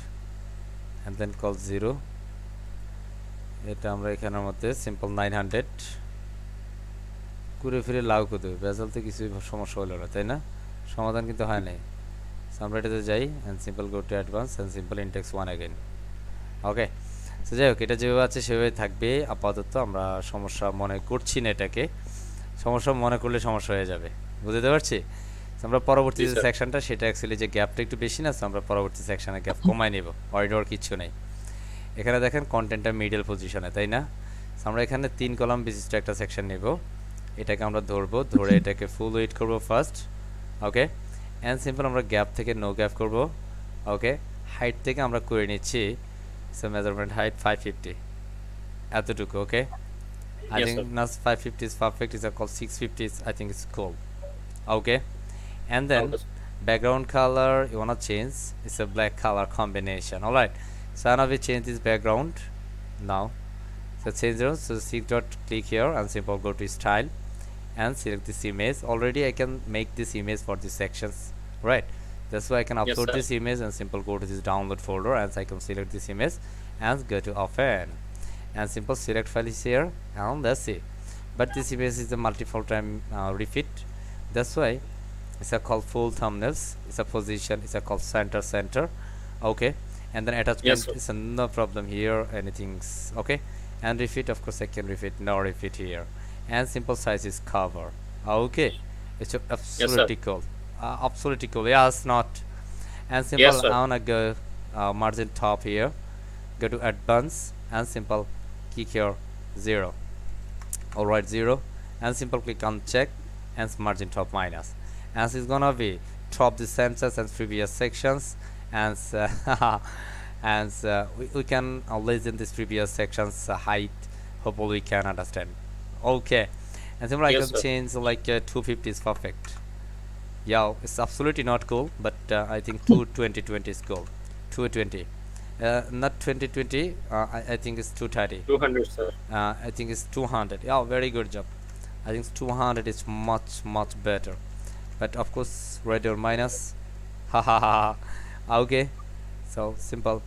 and then call 0। এটা আমরা এখানের মধ্যে সিম্পল 900 ঘুরে ফিরে লাউ করে দেবো, বেজালতে কিছুই সমস্যা হলো না, তাই না? সমাধান কিন্তু হয় নাই। আমরা এটাতে যাই and simple go to advance and simple index 1 again. Okay, যাই হোক, এটা যেভাবে আছে সেভাবে থাকবে আপাতত। আমরা সমস্যা মনে করছি না এটাকে, সমস্যা মনে করলে সমস্যা হয়ে যাবে, বুঝতে পারছি। তো আমরা পরবর্তী জি যে স্যার। সেকশনটা সেটা অ্যাকচুয়ালি যে গ্যাপটা একটু বেশি না, তো আমরা পরবর্তী সেকশনে গ্যাপ কমাই নেব, অরিডোর কিচ্ছু নেই। এখানে দেখেন কন্টেন্টটা মিডল পজিশনে, তাই না? তো আমরা এখানে 3 কলাম বিশিষ্ট একটা সেকশন নেব, এটাকে আমরা ধরবো, ধরে এটাকে ফুল ওয়েট করব ফার্স্ট। ওকে, অ্যান্ড সিম্পল আমরা গ্যাপ থেকে নো গ্যাপ করব। ওকে, হাইট থেকে আমরা করে নিচ্ছি, সো মেজারমেন্ট হাইট 550 এতটুকু। ওকে, I Yes think sir. NAS 550 is perfect, is called 650 is, I think it's cool. Okay, and then Okay, sir. background color you wanna change, it's a black color combination. All right, so now we change this background now. So change it, so seek dot click here and simple go to style and select this image. Already I can make this image for these sections, right? That's why I can Yes, upload sir. this image and simple go to this download folder and I can select this image and go to open and simple select file is here and that's it. But this image is a multiple time repeat, that's why it's a called full thumbnails, it's a position, it's a called center. Okay, and then attachment Yes, sir. is a no problem here, anything's okay. And repeat, of course I can repeat, no repeat here. And simple size is cover. Okay, it's absolutely cool, absolutely cool. Yes, not. And simple Yes, sir. I wanna go margin top here, go to advanced and simple click here 0. All right, 0, and simple click on check and margin top minus, and it's gonna be top the census and previous sections, and and we can listen this previous sections height, hopefully we can understand. Okay, and simple I Yes, can sir. change like 250 is perfect. Yeah, it's absolutely not cool, but I think 220 is cool. 220, not 2020, I think it's 230. 200 sir. I think it's 200. Yeah, very good job. I think 200 is much better, but of course red or minus. Ha ha ha. Okay, so simple.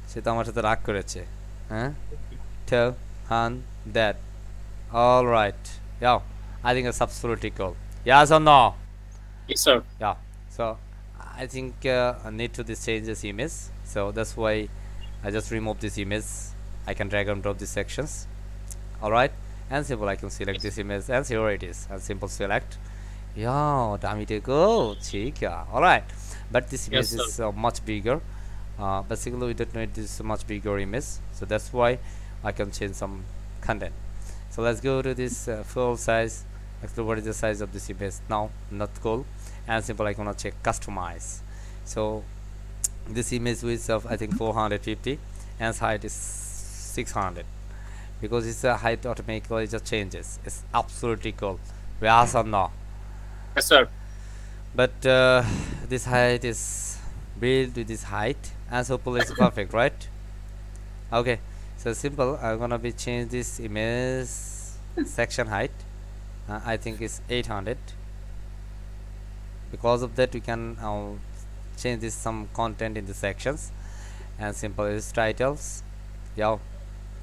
সে তো আমার সাথে রাগ করেছে, হ্যাঁ, tell han that. All right, yeah, I think it's absolutely cool. Yes or no? Yes sir. Yeah, so I think I need to change this image, so that's why I just remove this image. I can drag and drop these sections. All right, and simple I can select this image and here it is, and simple select. Yeah, damn it, go check. Yeah, all right, but this image Yes, sir. is much bigger. Basically we don't need this much bigger image, so that's why I can change some content. So let's go to this full size. Actually, what is the size of this image now? Not cool. And simple I gonna check customize. So this image width of I think 450 and its height is 600, because it's a height automatically just changes. It's absolutely cool. Yes or no? Yes sir. But this height is built with this height and so hopefully it's perfect, right? Okay, so simple I'm gonna be change this image section height. I think it's 800. Because of that we can change this some content in the sections, and simple is titles. Yeah,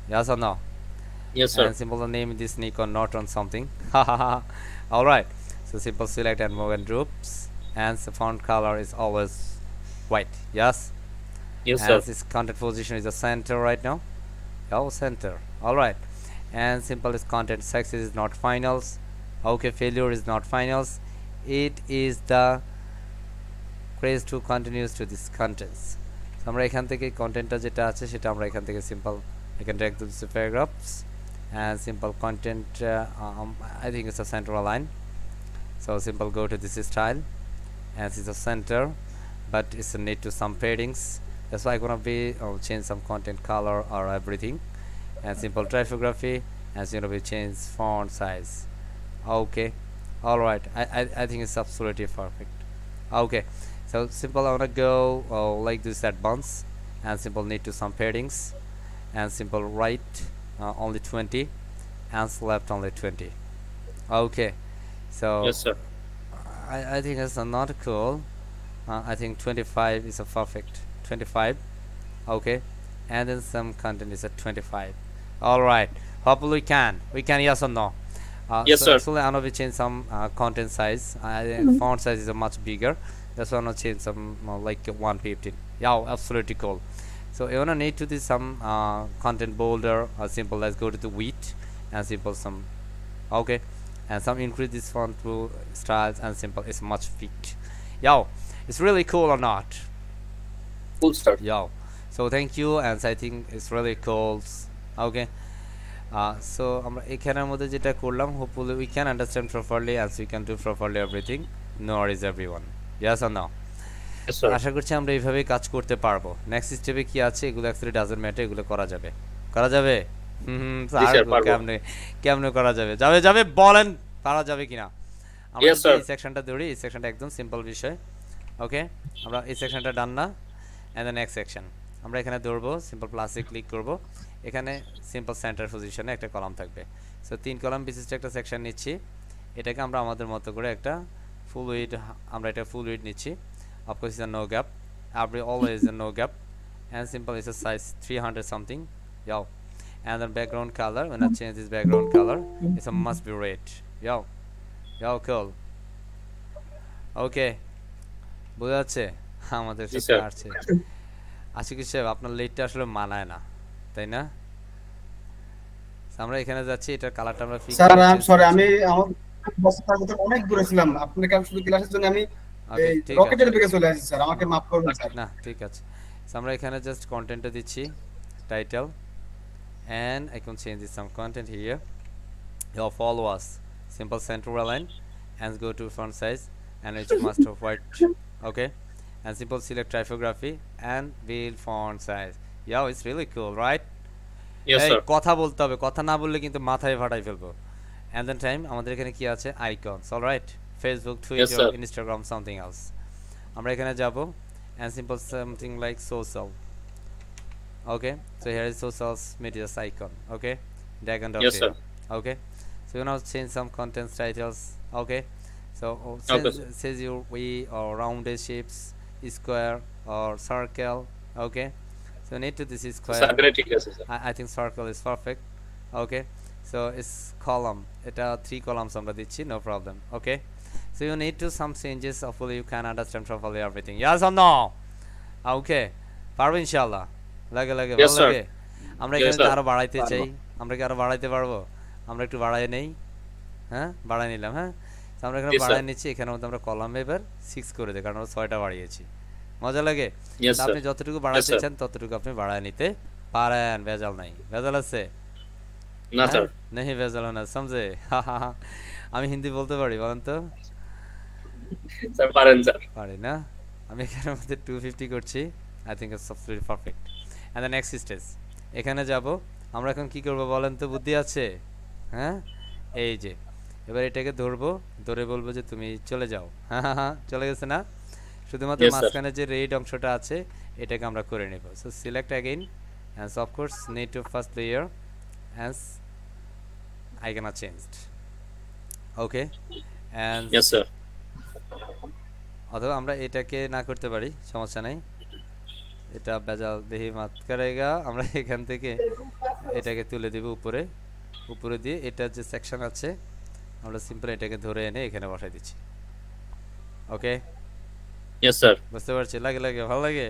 yes or no? Yes sir. And simple the name this Nikon not on something. All right, so simple select and move and groups, and the font color is always white. Yes, Yes and sir. this content position is the center right now. Oh, center. All right, and simple is content success is not finals. Okay, failure is not finals, it is the praise to continues to this contents. So আমরা এখান থেকে কন্টেন্টটা যেটা আছে সেটা আমরা এখান থেকে simple I can drag these paragraphs and simple content. I think it's a central line, so simple go to this style and it's a center, but it's a need to some paddings. That's why I'm gonna be change some content color or everything, and simple typography, and it's gonna be change font size. Okay, all right, I think it's absolutely perfect. Okay, so simple I wanna go like this advance, and simple need to some paddings, and simple right only 20 and left only 20. Okay, so Yes sir. I think it's not cool. I think 25 is a perfect 25. Okay, and then some content is at 25. All right, hopefully we can yes or no? Yes, so sir. actually I know we change some content size. Font size is a much bigger, That's why I'm gonna change some like 115. Yeah, absolutely cool. So you wanna need to do some content boulder or simple. Let's go to the width and simple some. Okay, and some increase this font to styles and simple is much fit. Yo, it's really cool or not? Cool start. Yo, so thank you, and I think it's really cool. Okay, so আমরা এখানের মধ্যে যেটা করলাম, hopefully we can understand properly and we can do properly everything. No worries everyone. Yes or no? Yes, sir. আশা করছি আমরা এইভাবেই কাজ করতে পারবো। নেক্সট স্টেপে কি আছে, এগুলো অ্যাকচুয়ালি ডাজন্ট ম্যাটার, এগুলো করা যাবে। করা যাবে? জি স্যার, পারবো। কেমনে কেমনে করা যাবে? যাবে যাবে বলেন, পারা যাবে কিনা? আমরা Yes, sir. এই সেকশনটা ধরি, এই সেকশনটা একদম সিম্পল বিষয়। ওকে, আমরা এই সেকশনটা ডান না, এন্ড দ্য নেক্সট সেকশন আমরা এখানে ধরবো, সিম্পল প্লাসে ক্লিক করব, এখানে সিম্পল সেন্টার পজিশনে একটা কলাম থাকবে। সো 3 কলাম বিশিষ্ট একটা সেকশন নিচ্ছি, এটাকে আমরা আমাদের মতো করে একটা ফুল উইড, আমরা এটা ফুল উইড নিচ্ছি। Of course, it's a no gap. Every always a no gap, and simple is a size 300 something. Yo, and then background color. When I change this background color, it's a must be red. Yo, cool. Okay, বোঝা যাচ্ছে আমাদের জি, সাথে sir. আসছে। আশিকুর সাহেব, আপনার লেটটা আসলে মানায় না, তাই না? So, আমরা এখানে যাচ্ছি, এটার কালারটা আমরা fix sir I am sorry, আমি আমার বছর আগে অনেক দূরে ছিলাম, আপনাকে আমি শুধু ক্লাসের জন্য আমি ওকে, এই ঠিক রকেটের আছে। দিকে চলে আসছি স্যার, আমাকে মাফ করবেন স্যার। না, ঠিক আছে। So, আমরা এখানে জাস্ট কন্টেন্টটা দিচ্ছি, title, and I can change some content here. You'll follow us, simple center align, and go to font size, and it's master white. Okay, and simple select typography and build font size. Yeah, it's really cool, right? Yes, এই sir. কথা বলতে হবে, কথা না বললে কিন্তু মাথায় ফাটাই ফেলবো। And then time আমাদের এখানে কি আছে, icons, all right, Facebook, Twitter, sir. Instagram, something else. আমরা এখানে যাব, and simple something like social. Okay, so here is social media icon. Okay, drag and drop Yes, here. sir. Okay, so you now change some content titles. Okay, so Okay, says your we or rounded shapes, square or circle. Okay, so need to this is square. সাগরে ঠিক আছে sir. I think circle is perfect. Okay, so it's column, এটা 3 columns আমরা দিচ্ছি, no problem. Okay, so you need to some changes, hopefully you can understand properly everything. Yes or no? Okay, পারবো ইনশাআল্লাহ। লাগে Yes, ভালো sir. লাগে। আমরা Yes, এখানে sir. আরো বাড়াইতে পারবো। চাই, আমরা কি আরো বাড়াইতে পারবো? আমরা একটু বাড়াই নেই, হ্যাঁ বাড়াই নিলাম। হ্যাঁ, তো আমরা এখানে Yes, sir. বাড়াই নিচ্ছি, এখানের মধ্যে আমরা কলাম এবার 6 করে দিই, কারণ আমরা 6টা বাড়িয়েছি। মজা লাগে? Yes, তো sir. আপনি যতটুকু বাড়াতে sir. চান ততটুকু আপনি বাড়ায় নিতে পারেন, ভেজাল নাই। ভেজাল আছে? না স্যার। नहीं ভেজাল না, समझे? আমি হিন্দি বলতে পারি, বলেন তো? স্যার পারেন স্যার। পারি না? আমি এখানের মধ্যে 250 করছি। I think it's absolutely perfect. And the next stage, এখানে যাব, আমরা এখন কি করব বলেন তো, বুদ্ধি আছে? হ্যাঁ, এই যে এবার এটাকে ধরবো, ধরে বলবো যে তুমি চলে যাও। হ্যাঁ, চলে গেছে না? শুধুমাত্র Yes, sir. মাঝখানে যে রেড অংশটা আছে এটাকে আমরা করে নেব। So select again, and so of course need to first layer as I gonna changed. Okay, and Yes, sir. অথবা আমরা এটাকে না করতে পারি, সমস্যা নাই, এটা বেজাল দেহি মাত করেগা। আমরা এখান থেকে এটাকে তুলে দিব উপরে, উপরে দিয়ে এটা যে সেকশন আছে আমরা সিম্পল এটাকে ধরে এনে এখানে বসাই দিচ্ছি। ওকে, Yes, sir. বুঝতে পারছি? লাগে ভালো লাগে।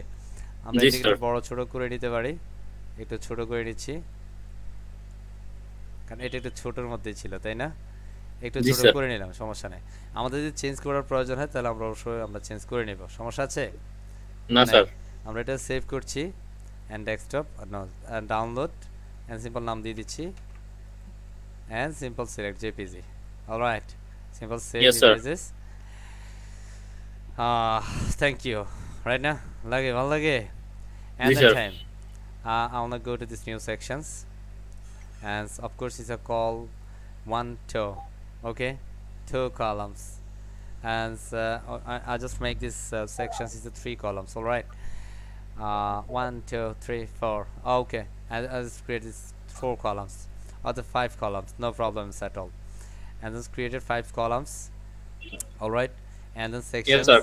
আমরা জি, এটাকে স্যার। একটু বড় ছোট করে নিতে পারি, একটু ছোট করে নিচ্ছি, কারণ এটা একটু ছোটর মধ্যেই ছিল, তাই না? একটু জি, ছোট স্যার। করে নিলাম, সমস্যা নেই। আমাদের যদি চেঞ্জ করার প্রয়োজন হয় তাহলে আমরা অবশ্যই আমরা চেঞ্জ করে নেব, সমস্যা আছে? না স্যার। আমরা এটা সেভ করছি, and desktop and download, and simple নাম দিয়ে দিচ্ছি, and simple select JPG. Alright, simple save Yes, sir. Images. Thank you. Right না? লাগে, ভালো লাগে। And Yes, then sir. time, I want to go to this new sections, and of course it's a call 1 2. Okay, 2 columns, and I just make this sections is the 3 columns. All right, 1 2 3 4. Okay, I just create this 4 columns or the 5 columns, no problems at all, and just created 5 columns. All right, and then sections, sir.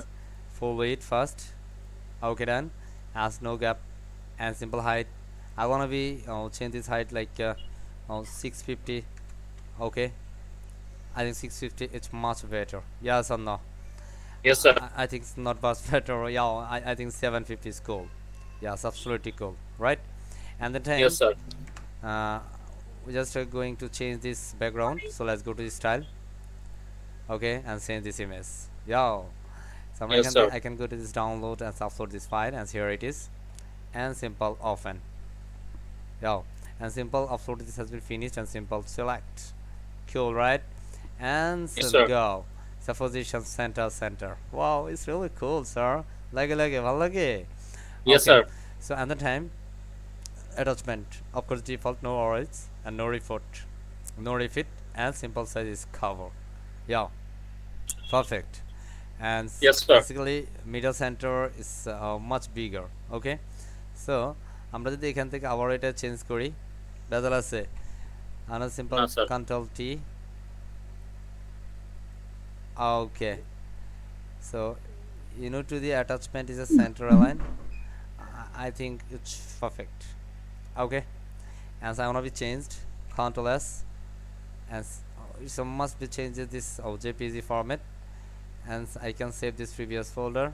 full weight first. Okay, done. As no gap and simple height. I wanna be change this height like 650. Okay, I think 650 it's much better. Yes or no? Yes, sir. I think it's not much better. Yeah, I think 750 is cool. Yeah, it's absolutely cool, right? And the time, Yes, sir. uh, we just are going to change this background. So let's go to the style, okay, and change this image. Yeah, so Yes, sir. I can go to this download and upload this file, and here it is, and simple open. Yeah, and simple upload this has been finished, and simple select. Cool, right? And Yes, so sir. go. So position center. Wow, it's really cool, sir. Lage, ভাল লাগে? Yes, Okay. sir. So and the time attachment, of course default no orange and no refit, and simple size is cover. Yeah, perfect. And Yes, sir. basically middle center is much bigger. Okay, so আমরা যদি এখান থেকে আবার এটা change করি, বেজাল আছে, and a simple No, sir. control T. Okay, so to the attachment is a center align. I think it's perfect. Okay, and so I want to be changed, control S, and so must be changed this JPG format, and I can save this previous folder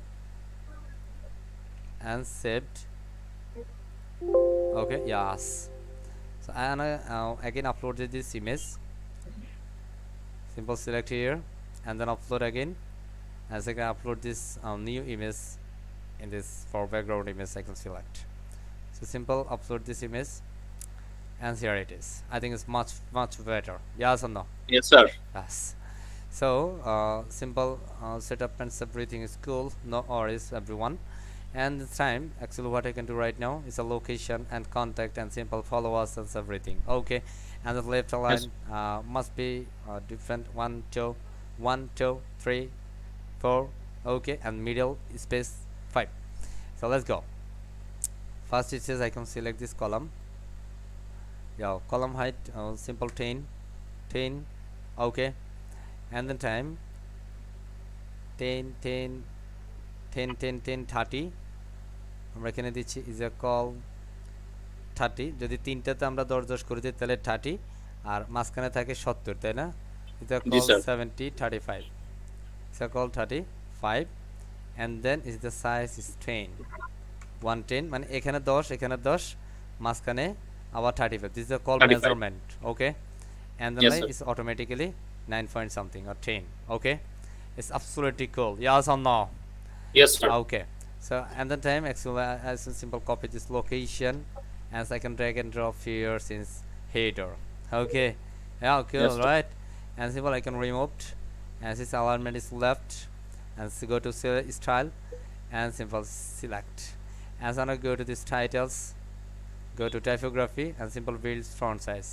and saved. Okay, yes. So I again uploaded this image, simple select here, and then upload again, as I can upload this new image in this for background image. I can select, so simple upload this image, and here it is. I think it's much better. Yes or no? Yes, sir. Yes. So simple setup and everything is cool, no worries everyone. And this time actually what I can do right now is a location and contact and simple follow us and everything. Okay, and the left line must be different, 1 2 1 2 3 4. Okay, and middle space 5. So let's go. First it says I can select this column. Yeah, column height simple 10. Okay, and the time 10 30. আমরা এখানে দিচ্ছি is a call 30. যদি তিনটাতে আমরা 10 করে দিই তাহলে 30, আর মাঝখানে থাকে 70, তাই না? is a call 70 35. is a call 35, and then is the size is 10 110, মানে এখানে 10 এখানে 10, মাঝখানে আবার 35. this is a call 35. measurement. Okay, and the Yes, line sir. is automatically 9 point something or 10. Okay, it's absolutely cool. Yes or no? Yes, sir. Okay, so and the time actually as a simple copy this location, as I can drag and drop here since header. Okay, yeah, cool. Yes, sir. Right, and simple I can remove, as this alignment is left, and so go to style and simple select, as I go to this titles, go to typography and simple build font size.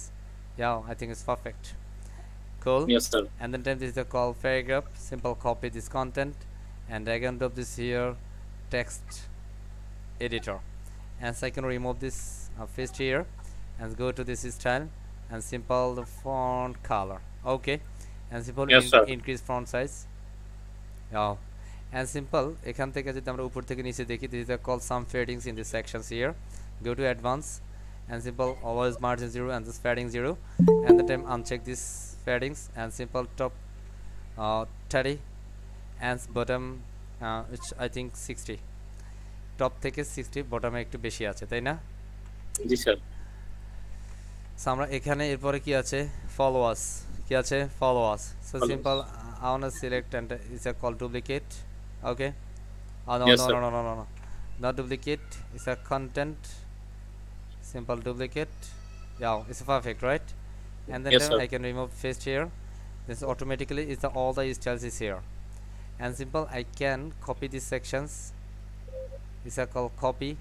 Yeah, I think it's perfect. Cool. Yes, sir. And then this is the call paragraph, simple copy this content and drag and drop this here text editor, and so I can remove this paste here and go to this style and simple the font color. Okay, and simple Yes, sir. increase font size. Yeah, and simple এখান থেকে যদি আমরা উপর থেকে নিচে দেখি, this is the call some fadings in the sections here. Go to advance and simple always margin 0 and this padding 0, and the time uncheck this paddings and simple top 30 and bottom which I think 60, top থেকে 60, bottom একটু বেশি আছে, তাই না? জি sir. So আমরা এখানে এরপরে কি আছে, follow us, কি আছে follow us. So Follow simple I want to select and it's a call duplicate. Okay, oh no, Yes, no, sir. no, no, no, no, no, not duplicate, it's a content, simple duplicate. Yeah, it's perfect, right? And then Yes, sir. I can remove paste here. This automatically is the all the styles is here, and simple I can copy these sections. It's a called copy,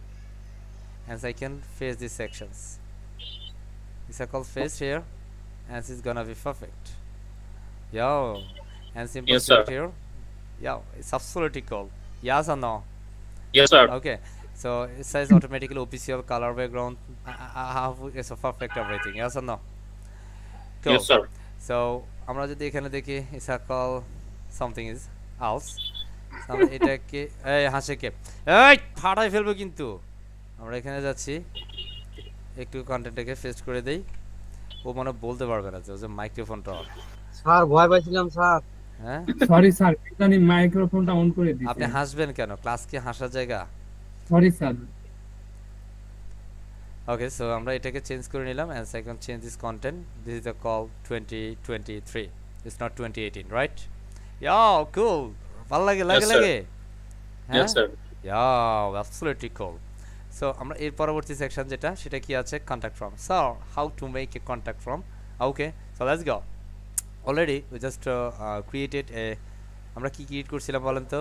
and I can paste these sections. It's a called paste here, and it's gonna be perfect. Yo, and simple Yes, sir. select here. Yeah, it's absolutely cool. Yes or no? Yes, sir. Okay, so it says automatically official color background. I have it's a perfect everything. Yes or no? Cool. Yes, sir. So আমরা যদি এখানে দেখি it's a call something is else. আমরা এটাকে এই হাসেকে এই ফাটাই ফেলবো, কিন্তু আমরা এখানে যাচ্ছি, একটু কন্টেন্টটাকে পেস্ট করে দেই, ও মনে বলতে পারবে না যে মাইক্রোফোনটা স্যার ভয় পাইছিলাম স্যার। হ্যাঁ সরি স্যার, জানি মাইক্রোফোনটা অন করে আপনি দিয়েছে। হাসবেন কেন? ক্লাস কি হাসার জায়গা? Sorry sir. ওকে, সো আমরা এটাকে চেঞ্জ করে নিলাম and second change this content. This is the call 2023. It's not 2018, right? Yeah, cool. ভালো লাগে Yes, sir. হ্যাঁ Yes, sir. yeah, absolutely cool. So আমরা এর পরবর্তী সেকশন যেটা সেটা কি আছে? Contact from. So how to make a contact from? Okay, so let's go. Already we just created a, আমরা কি ক্রিয়েট করছিলাম বলেন তো?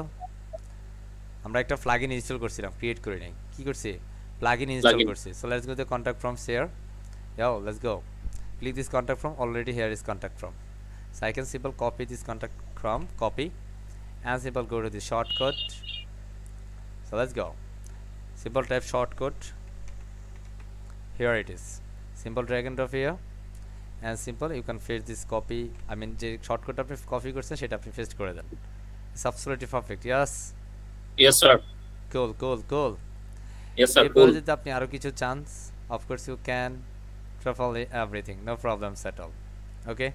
আমরা একটা প্লাগইন ইনস্টল করছিলাম, ক্রিয়েট করে নাই। কি করছি? Plugin install Plugin. করছি। So let's go to contact from here. Yeah, let's go. Click this contact from. Already here is contact from. So I can simple copy this contact from, copy, and simple go to the shortcut. So let's go. Simple type shortcut. Here it is. Simple drag and drop here, and simple you can paste this copy. I mean যে shortcut আপনি copy করছেন সেটা আপনি paste করে দেন। It's absolutely perfect. Yes. Yes, sir. Cool, cool, cool. Yes, sir. এরপরে Cool. যদি আপনি আরো কিছু chance, of course you can shuffle everything, no problems at all. Okay,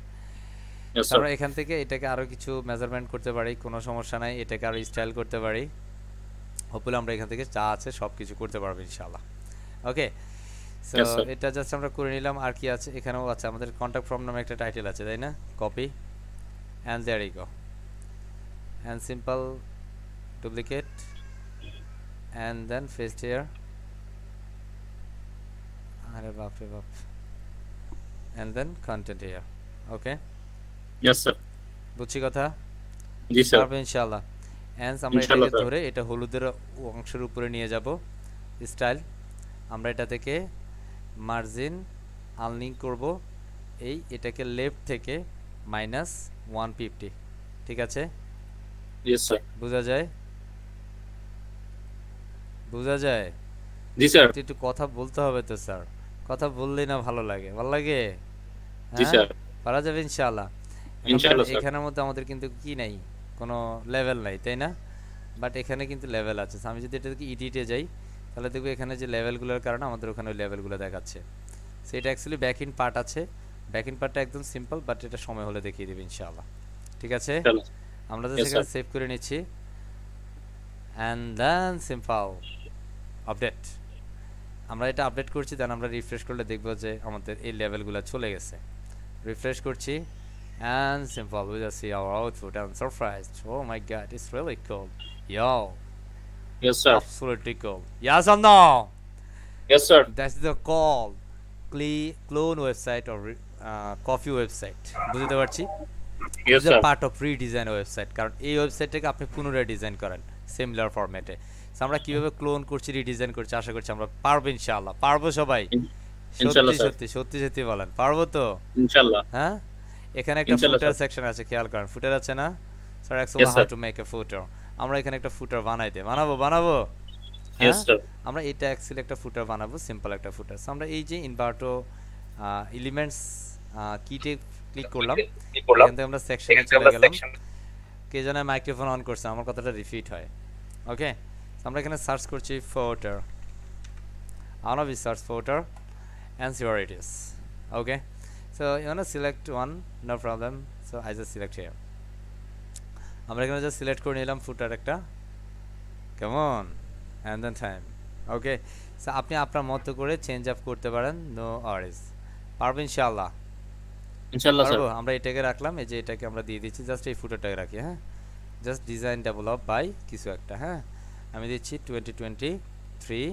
Yes, আমরা sir. এখান থেকে এটাকে আরো কিছু মেজারমেন্ট করতে পারি, কোনো সমস্যা নাই। এটাকে আরো স্টাইল করতে পারি। হোপফুলি আমরা এখান থেকে যা আছে সব কিছু করতে পারবো ইনশাআল্লাহ। ওকে, সো Yes, sir. এটা জাস্ট আমরা করে নিলাম। আর কি আছে এখানেও আছে, আমাদের কন্টাক্ট ফর্ম নামে একটা টাইটেল আছে, তাই না? Copy and there you go, and simple duplicate and then paste here. আরে বাপ রে বাপ, and then content here. Okay, Yes, sir. বুঝছি কথা? জি স্যার। পারবো ইনশাআল্লাহ। এন্ড আমরা ইনশাআল্লাহ এটাকে স্যার। ধরে এটা হলুদের অংশের উপরে নিয়ে যাব, স্টাইল। আমরা এটা থেকে মার্জিন আনলিঙ্ক করব, এটাকে লেফট থেকে -150, ঠিক আছে? Yes, sir. বোঝা যায়? বোঝা যায়? জি স্যার। তো একটু কথা বলতে হবে তো স্যার, কথা বললেই না ভালো লাগে, ভালো লাগে? জি হ্যাঁ, স্যার। পারা যাবে ইনশাআল্লাহ। এখন ইনশাআল্লাহ স্যার। এখানের মধ্যে আমাদের কিন্তু কি নাই, কোনো লেভেল নাই, তাই না? বাট এখানে কিন্তু লেভেল আছে। So আমি যদি এটাকে এডিটে যাই তাহলে দেখবো এখানে যে লেভেলগুলোর কারণে আমাদের ওখানে ওই লেভেলগুলো দেখাচ্ছে। সো এটা অ্যাকচুয়ালি ব্যাক ইন পার্ট আছে। ব্যাক ইন পার্টটা একদম সিম্পল, বাট এটা সময় হলে দেখিয়ে দেবে ইনশাআল্লাহ। ঠিক আছে, ইনশাআল্লাহ। আমরা তো Yes, সেখানে sir. সেভ করে নিচ্ছি অ্যান্ড দেন সিম্পল আপডেট। আমরা এটা আপডেট করছি, দেন আমরা রিফ্রেশ করলে দেখবো যে আমাদের এই লেভেলগুলো চলে গেছে। রিফ্রেশ করছি and simple we just see our output and surprised. Oh my god, it's really cool. Yo, Yes, sir. absolutely cool. Yes or no? Yes, sir. That's the call. Clone website or coffee website. বুঝতে পারছি? Yes, It's a sir. part of redesign website, কারণ এই ওয়েবসাইটটাকে আপনি পুনরায় design করেন similar ফরম্যাটে। আমরা কিভাবে ক্লোন করছি, রিডিজাইন করছি, আশা করছি আমরা পারবো ইনশাআল্লাহ। পারবো সবাই? ইনশাআল্লাহ সত্যি স্যার। সত্যি সত্যি বলেন, পারবো তো? ইনশাআল্লাহ। হ্যাঁ, এখানে একটা ইনশাআল্লাহ ফুটার স্যার। সেকশন আছে, খেয়াল করেন। ফুটার আছে না sir? Yes, explain how sir. To make a footer. আমরা এখানে একটা ফুটার বানাবো। Yes, হ্যাঁ, sir. আমরা এটা অ্যাকচুয়ালি একটা ফুটার বানাবো, সিম্পল একটা ফুটার। সো আমরা এই যে ইনভার্টো এলিমেন্টস কিটে ক্লিক করলাম, এখান থেকে আমরা সেকশনে চলে গেলাম। কে জানে মাইক্রোফোন অন করছে, আমার কথাটা রিপিট হয়। ওকে, আমরা এখানে সার্চ করছি ফুটার। I wanna be search footer and see where it is. Okay, so you wanna select one, no problem. So I just select here. আমরা এখানে just select করে নিলাম footer একটা, কেমন, and then time. Okay, so আপনি আপনার মতো করে চেঞ্জ আপ করতে পারেন, no worries. পারবো ইনশাআল্লাহ? ইনশাআল্লাহ স্যার। পারবো। আমরা এটাকে রাখলাম, এই যে এটাকে আমরা দিয়ে দিচ্ছি, জাস্ট এই ফুটারটাকে রাখি। হ্যাঁ, জাস্ট ডিজাইন ডেভেলপ বাই কিছু একটা। হ্যাঁ, আমি দিচ্ছি 2023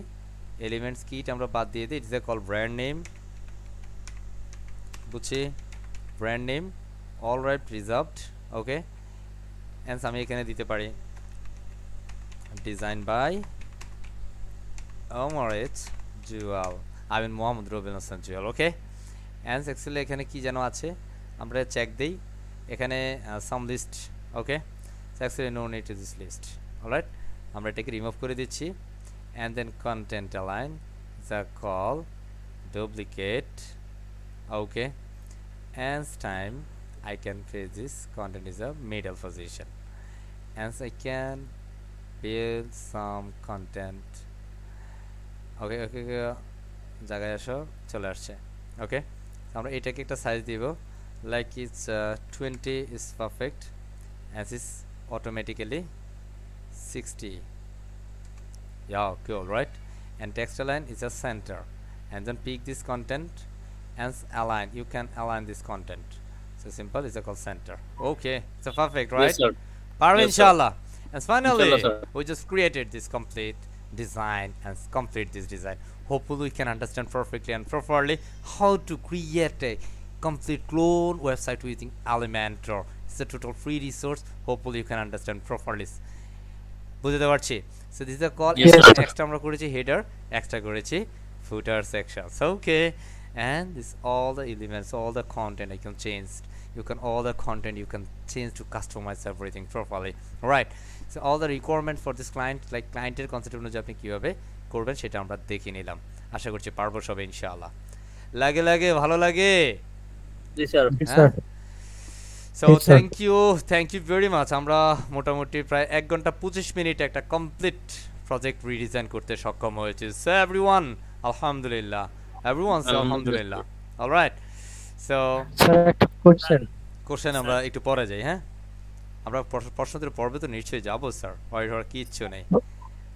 এলিমেন্টস কিট, আমরা বাদ দিয়ে দিই। It's a call brand name, বুঝছি? Brand name all right reserved. Okay, and আমি এখানে দিতে পারি design by Omrez Jual, I mean Mohammad Robin Hasan Jual. Okay, and actually এখানে কি যেন আছে, আমরা চেক দিই এখানে some list. Okay, actually no need to this list. Alright, আমরা এটাকে রিমুভ করে দিচ্ছি and then content align the call duplicate. Okay, and time I can place this content is a middle position, and I can build some content. Okay, জায়গায় আসো, চলে আসছে। ওকে, আমরা এটাকে একটা সাইজ দিব, like it's 20 is perfect, Axis automatically 60. Yeah, cool, right? And text align is a center, and then pick this content and align. You can align this content. So simple is called center. Okay, so perfect, right? Yes, sir. Parve, Yes, sir. inshallah. And finally, Inshallah, sir. we just created this complete design and complete this design. Hopefully, we can understand perfectly and properly how to create a complete clone website using Elementor. It's a total free resource. Hopefully, you can understand properly. বুঝতে পারছি so this is the call Yes, sir. Extra আমরা করেছি header extra করেছি footer sections okay and this all the elements all the content I can change you can all the content you can change to customize everything properly right so all the requirement for this client like clienটের concept অনুযায়ী আপনি কিভাবে করবেন সেটা আমরা দেখে নিলাম আশা করছি পারবো সবে ইনশাআল্লাহ লাগে ভালো লাগে জি স্যার হ্যাঁ so Yes, sir. Thank you very much আমরা মোটামুটি প্রায় 1 ঘন্টা 25 মিনিট একটা কমপ্লিট প্রজেক্ট রিডিজাইন করতে সক্ষম হয়েছে সো এভরিওয়ান আলহামদুলিল্লাহ এভরিওয়ান সে আলহামদুলিল্লাহ অলরাইট সো স্যার একটা কোশ্চেন আমরা একটু পরে যাই হ্যাঁ আমরা প্রশ্নোত্তর পর্বে তো নিশ্চয়ই যাবো স্যার ওয়াইড হওয়ার কিচ্ছু নেই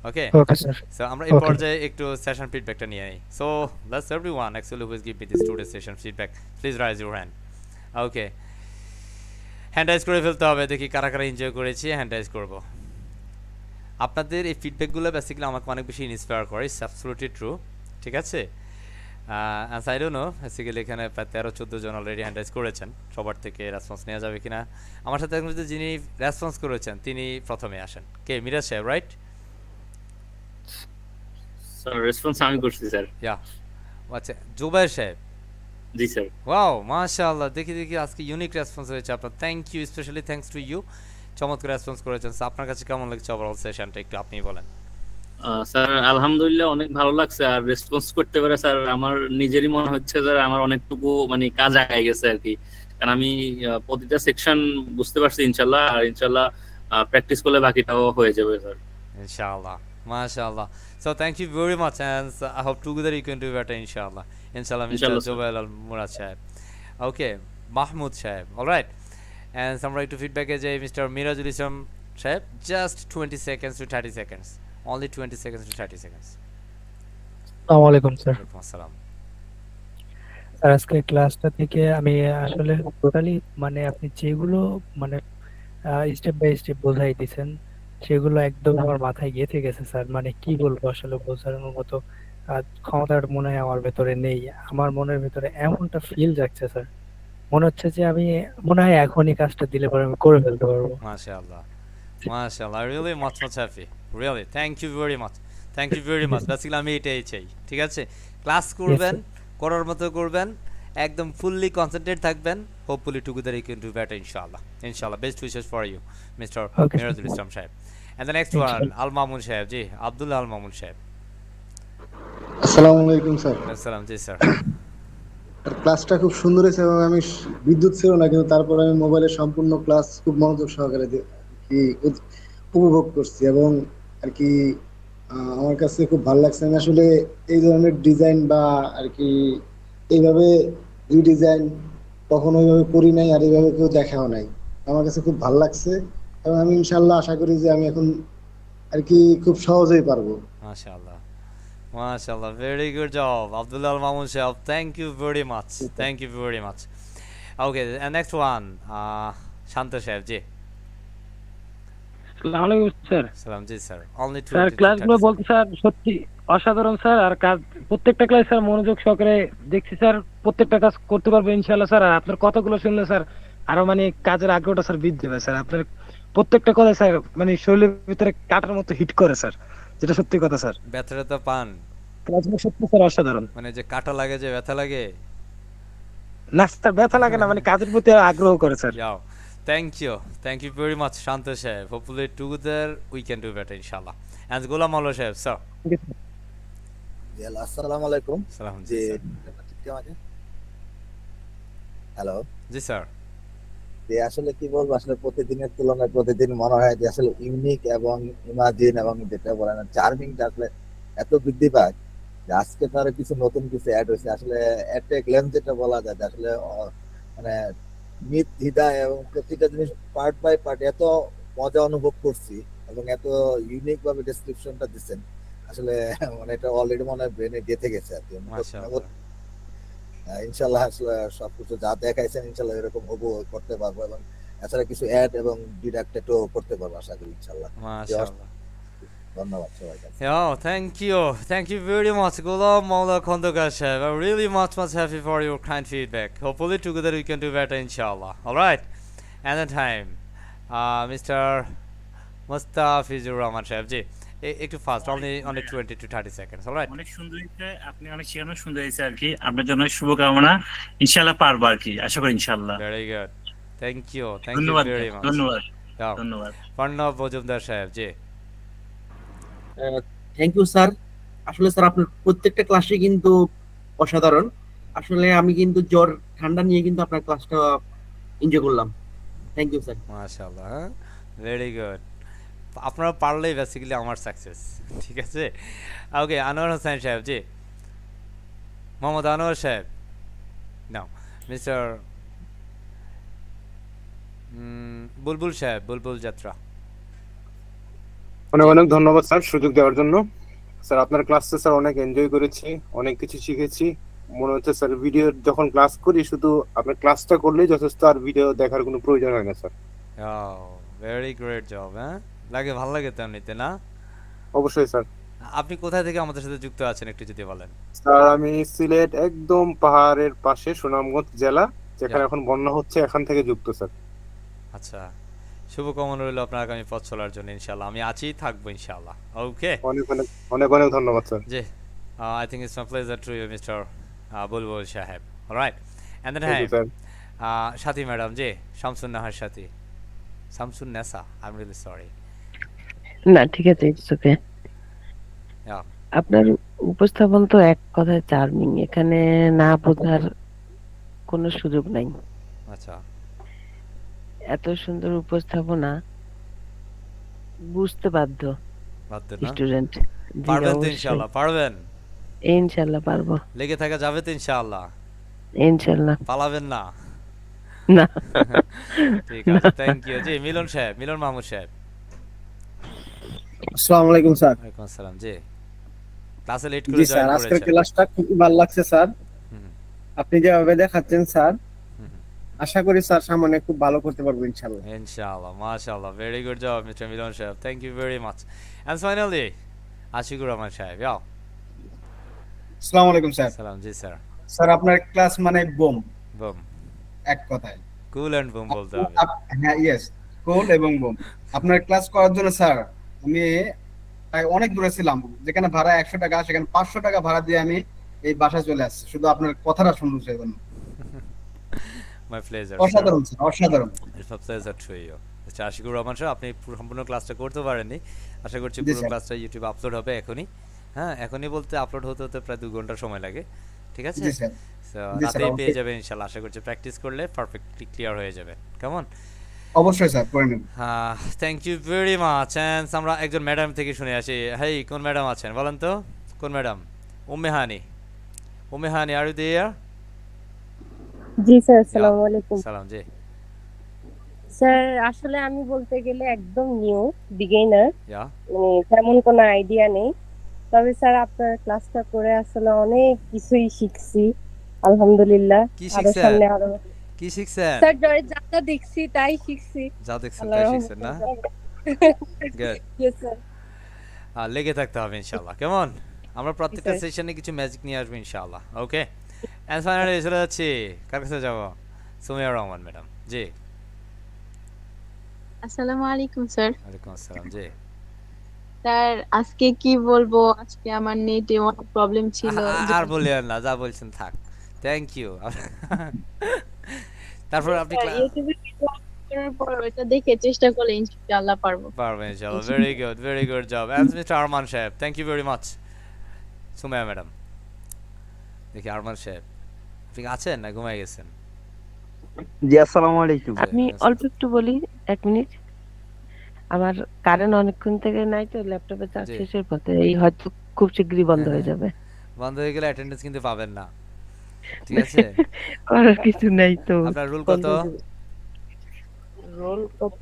ওকে ওকে স্যার সো আমরা এই Okay. পর্যায়ে একটু সেশন ফিডব্যাকটা নিয়ে নিই so let's everyone actually who's give me this today session feedback please raise your hand okay hand raise করে ফেলতে হবে দেখি কারা কারা এনজয় করেছি হ্যান্ড রাইজ করব আপনাদের এই ফিডব্যাকগুলো বেসিক্যালি আমাকে অনেক বেশি ইন্সপায়ার করে ইটস অ্যাবসলিউটলি ট্রু ঠিক আছে আই ডোন্ট নো বেসিক্যালি এখানে প্রায় 13-14 জন অলরেডি হ্যান্ড রাইজ করেছেন সবার থেকে রেসপন্স নেওয়া যাবে কিনা আমার সাথে এখন যিনি রেসপন্স করেছেন তিনি প্রথমে আসেন কে মিরাজ সাহেব রাইট স্যার রেসপন্স আমি করছি স্যার ইয়া আচ্ছা জুবাইর সাহেব জি স্যার ওয়াও মাশাআল্লাহ দেখি আজকে ইউনিক রেসপন্স হয়েছে আপনার thank you specially thanks to you চমৎকার রেসপন্স করেছেন So, আপনার কাছে কেমন লাগছে ওভারঅল সেশনটা একটু আপনি বলেন স্যার আলহামদুলিল্লাহ অনেক ভালো লাগছে আর রেসপন্স করতে পারে স্যার আমার নিজেরই মনে হচ্ছে স্যার আমার অনেকটুকু মানে কাজ আগায় গেছে আর কি কারণ আমি প্রতিটা সেকশন বুঝতে পারছি ইনশাআল্লাহ আর ইনশাআল্লাহ প্র্যাকটিস করলে বাকিটাও হয়ে যাবে sir inshallah mashallah so thank you very much and I hope together you can do better inshallah Mr. Inshallah, sir. Jobail Al Murad Shaheb okay Mahmoud Shaheb all right and some right to feedback is Mr. Mirajul Islam Shaheb just 20 seconds to 30 seconds only 20 seconds to 30 seconds আসসালামু আলাইকুম sir Walaikum assalam. Sir আজকে ক্লাসটা থেকে আমি আসলে totally মানে আপনি যেগুলো মানে স্টেপ বাই স্টেপ বোঝাই দিয়েছেন সেগুলো একদম আমার মাথায় গেঁথে গেছে স্যার মানে কি বলবো আসলে বোঝানোর মতো ক্ষমতাটা মনে হয় আমার ভেতরে নেই আমার মনের ভেতরে এমনটা ফিল যাচ্ছে স্যার মনে হচ্ছে যে আমি মনে হয় এখনই কাজটা দিলে পরে আমি করে ফেলতে পারবো Mashallah. Mashallah. Really much happy. Really. Thank you very much. Thank you very much. Basically আমি এটাই চাই। ঠিক আছে? ক্লাস করবেন, করার মতো করবেন, একদম ফুললি কনসেন্ট্রেট থাকবেন। Hopefully together you can do better inshallah. Inshallah. Best wishes for you, Mr. Okay. Mirazul Islam Shaheb. And the next one, Al Mamun Shaheb. G, Abdullah Al Mamun Shaheb. আসসালামু আলাইকুম sir আসসালাম জি sir. ক্লাসটা খুব সুন্দর হয়েছে এবং আমি বিদ্যুৎ ছিল না কিন্তু তারপর আমি মোবাইলে সম্পূর্ণ ক্লাস খুব মনোযোগ সহকারে কি উপভোগ করছি এবং আর কি আমার কাছে খুব ভালো লাগছে আমি আসলে এই ধরনের ডিজাইন বা আর কি এইভাবে রিডিজাইন কখনো ওইভাবে করি নাই আর এইভাবে কেউ দেখাও নাই আমার কাছে খুব ভালো লাগছে এবং আমি ইনশাআল্লাহ আশা করি যে আমি এখন আর কি খুব সহজেই পারবো Mashallah. Mashallah, very good job, Abdullah Al Mamun Shaheb. Thank you very much. Thank you very much. Okay, and next one, Shanta Shaheb. জি। আসসালামু আলাইকুম স্যার সালাম জি স্যার। Only two. স্যার ক্লাসগুলো বলতে স্যার সত্যি অসাধারণ স্যার আর কাজ প্রত্যেকটা ক্লাস স্যার মনোযোগ সহকারে দেখছি স্যার প্রত্যেকটা কাজ করতে পারবো ইনশাআল্লাহ স্যার আর আপনার কথাগুলো শুনলে স্যার আরো মানে কাজের আগ্রহটা স্যার বৃদ্ধি পায় স্যার আপনার প্রত্যেকটা কথা স্যার মানে শরীরের ভিতরে কাটার মতো হিট করে স্যার যেটা সত্যি কথা স্যার ব্যথাটা তো পান ক্লাসগুলো সত্যি স্যার অসাধারণ মানে যে কাটা লাগে যে ব্যথা লাগে না স্যার ব্যথা লাগে না মানে কাজের প্রতি আগ্রহ করে স্যার যাও thank you very much Shanta Shaheb. Hopefully together we can do better inshallah. And Ghulam Maula Shaheb sir. আসসালামু আলাইকুম সালাম জি জি হ্যালো জি স্যার যে আসলে কি বলবো আসলে প্রতিদিনের তুলনায় প্রতিদিন মনে হয় যে আসলে ইউনিক এবং ইমাজিন এবং যেটা বলেন চার্মিংটা আসলে এত বৃদ্ধি পায় যে আজকে তার কিছু নতুন কিছু অ্যাড হয়েছে আসলে অ্যাট এ গ্ল্যান্স যেটা বলা যায় যে আসলে মানে নির্দ্বিধায় এবং প্রতিটা জিনিস পার্ট বাই পার্ট এত মজা অনুভব করছি এবং এত ইউনিক ভাবে ডেসক্রিপশনটা দিচ্ছেন আসলে মানে এটা অলরেডি মনে হয় ব্রেনে গেঁথে গেছে আর কি। মাশাআল্লাহ। ইনশাল্লাহ আসলে সবকিছু যা দেখাইছেন ইনশাল্লাহ এরকম হবু করতে পারবো এবং এছাড়া কিছু অ্যাড এবং ডিডাক্টেডও করতে পারবো আশা করি ইনশাল্লাহ। মাশাআল্লাহ। ধন্যবাদ সবাইকে। Yeah, thank you very much, Ghulam Maula Khondokar Sahib. I'm really much happy for your kind feedback. Hopefully together we can do better, inshallah. All right, and the time, Mr. Mustafizur Rahman Sahib ji, একটু fast, only 20 to 30 seconds. All right. অনেক সুন্দর হয়েছে, আপনি অনেক শেখানো সুন্দর হয়েছে আর কি। আপনার জন্য শুভকামনা, ইনশাআল্লাহ পারবো আর কি, আশা করি ইনশাআল্লাহ। Very good. Thank you ধন্যবাদ very much. ধন্যবাদ Yeah. ধন্যবাদ। Parnav Mojumdar Sahib ji. Thank you sir. আসলে স্যার আপনার প্রত্যেকটা ক্লাসে কিন্তু অসাধারণ। আসলে আমি কিন্তু জ্বর ঠান্ডা নিয়ে কিন্তু আপনার ক্লাসটা এনজয় করলাম। Thank you sir. মাশাআল্লাহ, ভেরি গুড। আপনারা পারলেই বেসিক্যালি আমার সাকসেস, ঠিক আছে। ওকে, আনোয়ার হোসেন সাহেব জি, মোহাম্মদ আনোয়ার সাহেব, নাও মিস্টার বুলবুল সাহেব, বুলবুল যাত্রা। অনেক অনেক ধন্যবাদ স্যার সুযোগ দেওয়ার জন্য। স্যার আপনার ক্লাসে স্যার অনেক এনজয় করেছি, অনেক কিছু শিখেছি। মনে হচ্ছে স্যার ভিডিও যখন ক্লাস করি শুধু আপনার ক্লাসটা করলেই যথেষ্ট, আর ভিডিও দেখার কোনো প্রয়োজন হয় না স্যার। Very great job. হ্যাঁ, লাগে, ভালো লাগে তো এমনিতে না? অবশ্যই স্যার। আপনি কোথায় থেকে আমাদের সাথে যুক্ত আছেন একটু যদি বলেন। স্যার আমি সিলেট একদম পাহাড়ের পাশে সুনামগঞ্জ জেলা, যেখানে এখন বন্যা হচ্ছে, এখান থেকে যুক্ত স্যার। আচ্ছা, শুভকামনা রইল আপনার আগামী পথ চলার জন্য, ইনশাআল্লাহ। আমি আছি, থাকবো ইনশাআল্লাহ। ওকে, অনেক অনেক অনেক অনেক ধন্যবাদ sir. G, I think it's my pleasure to you, Mr. Bulbul Sahib. All right, and then Shati madam, G, Shamsun Nahar Sathi, Shamsun Nessa, I'm really sorry. না ঠিক আছে, ইটস ওকে। আপনার উপস্থাপন তো এক কথায় চার্মিং, এখানে না বোঝার কোনো সুযোগ নাই। আচ্ছা, এত সুন্দর উপস্থাপনা, বুঝতে বাধ্য স্টুডেন্ট। পারবেন তো ইনশাআল্লাহ? পারবেন ইনশাআল্লাহ পারবো। লেগে থাকা যাবে তো ইনশাআল্লাহ? ইনশাআল্লাহ। পালাবেন না? না। ঠিক আছে, থ্যাংক ইউ। জি, মিলন সাহেব, মিলন মাহমুদ সাহেব। আসসালামু আলাইকুম স্যার। ওয়ালাইকুম আসসালাম। জি, ক্লাসে লেট করে জি জয়েন স্যার, করেছেন। আজকের ক্লাসটা খুব ভালো লাগছে স্যার। আপনি যেভাবে দেখাচ্ছেন স্যার, আশা করি স্যার সামনে খুব ভালো করতে পারবো ইনশাআল্লাহ। ইনশাআল্লাহ, মাশাআল্লাহ, very good job mister Milon সাহেব, thank you very much. And finally Ashikur Rahman সাহেব। ইয়াও, আসসালামু আলাইকুম স্যার। সালাম। জি স্যার। স্যার আপনার ক্লাস মানে বোম, বোম, এক কথায় কুল এন্ড বোম বলতে হবে। হ্যাঁ, ইয়েস, কুল এবং বোম। আপনার ক্লাস করার জন্য স্যার আমি অনেক দূরে ছিলাম, যেখানে ভাড়া 100 টাকা, সেখানে 500 টাকা ভাড়া দিয়ে আমি এই বাসায় চলে আসছি শুধু আপনার কথাটা শুনবো সেজন্য। My pleasure. অসাধারণ স্যার, অসাধারণ। It's a pleasure to you. আচ্ছা, আশিকুর রহমান সাহেব, আপনি সম্পূর্ণ ক্লাসটা করতে পারেননি, আশা করছি পুরো ক্লাসটা ইউটিউবে আপলোড হবে এখনই। হ্যাঁ, এখনই বলতে আপলোড হতে হতে প্রায় 2 ঘন্টা সময় লাগে, ঠিক আছে? রাতেই পেয়ে যাবেন ইনশাআল্লাহ। আশা করছি প্র্যাকটিস করলে পারফেক্টলি ক্লিয়ার হয়ে যাবে। কেমন? অবশ্যই স্যার, করে নেব। Thank you very much. And আমরা একজন ম্যাডাম থেকে শুনে আসি। হেই, কোন ম্যাডাম আছেন বলেন তো? কোন madam? Ummehani, Ummehani, are you there? জি স্যার, আসসালামু আলাইকুম। সালাম। জি স্যার, আসলে আমি বলতে গেলে একদম নিউ বিগিনার, মানে তেমন কোনো আইডিয়া নেই। তবে স্যার আপনার ক্লাসটা করে আসলে অনেক কিছুই শিখছি, আলহামদুলিল্লাহ। আরো সামনে আরো কি শিখছেন? স্যার যা দেখছি তাই শিখছি। যা দেখছেন তাই শিখছেন না? গুড। Yes sir. লেগে থাকতে হবে ইনশাআল্লাহ। কেমন? আমরা প্রত্যেকটা সেশনে কিছু ম্যাজিক নিয়ে আসবো ইনশাআল্লাহ। ওকে, এন্ড ফাইনালি চলে যাচ্ছি, কার কাছে যাব? সুমিয়া রহমান ম্যাডাম। জি, আসসালামু আলাইকুম স্যার। ওয়ালাইকুম আসসালাম। জি স্যার, আজকে কি বলবো, আজকে আমার নেটে অনেক প্রবলেম ছিল। আর বলিয়েন না, যা বলছেন থাক। Thank you. তারপর আপনি ইউটিউবে করার পর এটা দেখে চেষ্টা করলে ইনশাআল্লাহ পারবো। পারবেন ইনশাআল্লাহ। Very good job. And mister Arman সাহেব, thank you very much. Sumaiya madam, দেখি আরমান সাহেব আপনি আছেন না ঘুমাই গেছেন? জি, আসসালামু আলাইকুম। আপনি অল্প একটু বলি, 1 মিনিট। আমার কারেন্ট অনেকক্ষণ থেকে নাই তো, ল্যাপটপে চার্জ শেষের পথে, এই হয়তো খুব শীঘ্রই বন্ধ হয়ে যাবে। বন্ধ হয়ে গেলে অ্যাটেন্ডেন্স কিন্তু পাবেন না। ঠিক আছে করার কিছু নাই তো। আপনার রুল কত? রোল কত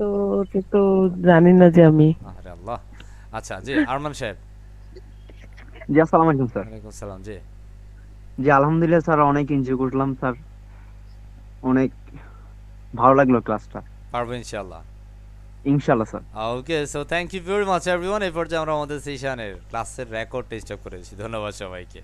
তো জানি না যে আমি। আরে আল্লাহ। আচ্ছা জি আরমান সাহেব। জি আসসালামু আলাইকুম স্যার। ওয়ালাইকুম সালাম। জি জি আলহামদুলিল্লাহ স্যার, অনেক এনজয় করলাম স্যার, অনেক ভালো লাগলো ক্লাসটা। পারবো ইনশাআল্লাহ। ইনশাআল্লাহ sir. Okay so thank you very much everyone. এই পর্যায়ে আমরা আমাদের সেশনের ক্লাসের রেকর্ড টেস্ট করেছি। ধন্যবাদ সবাইকে।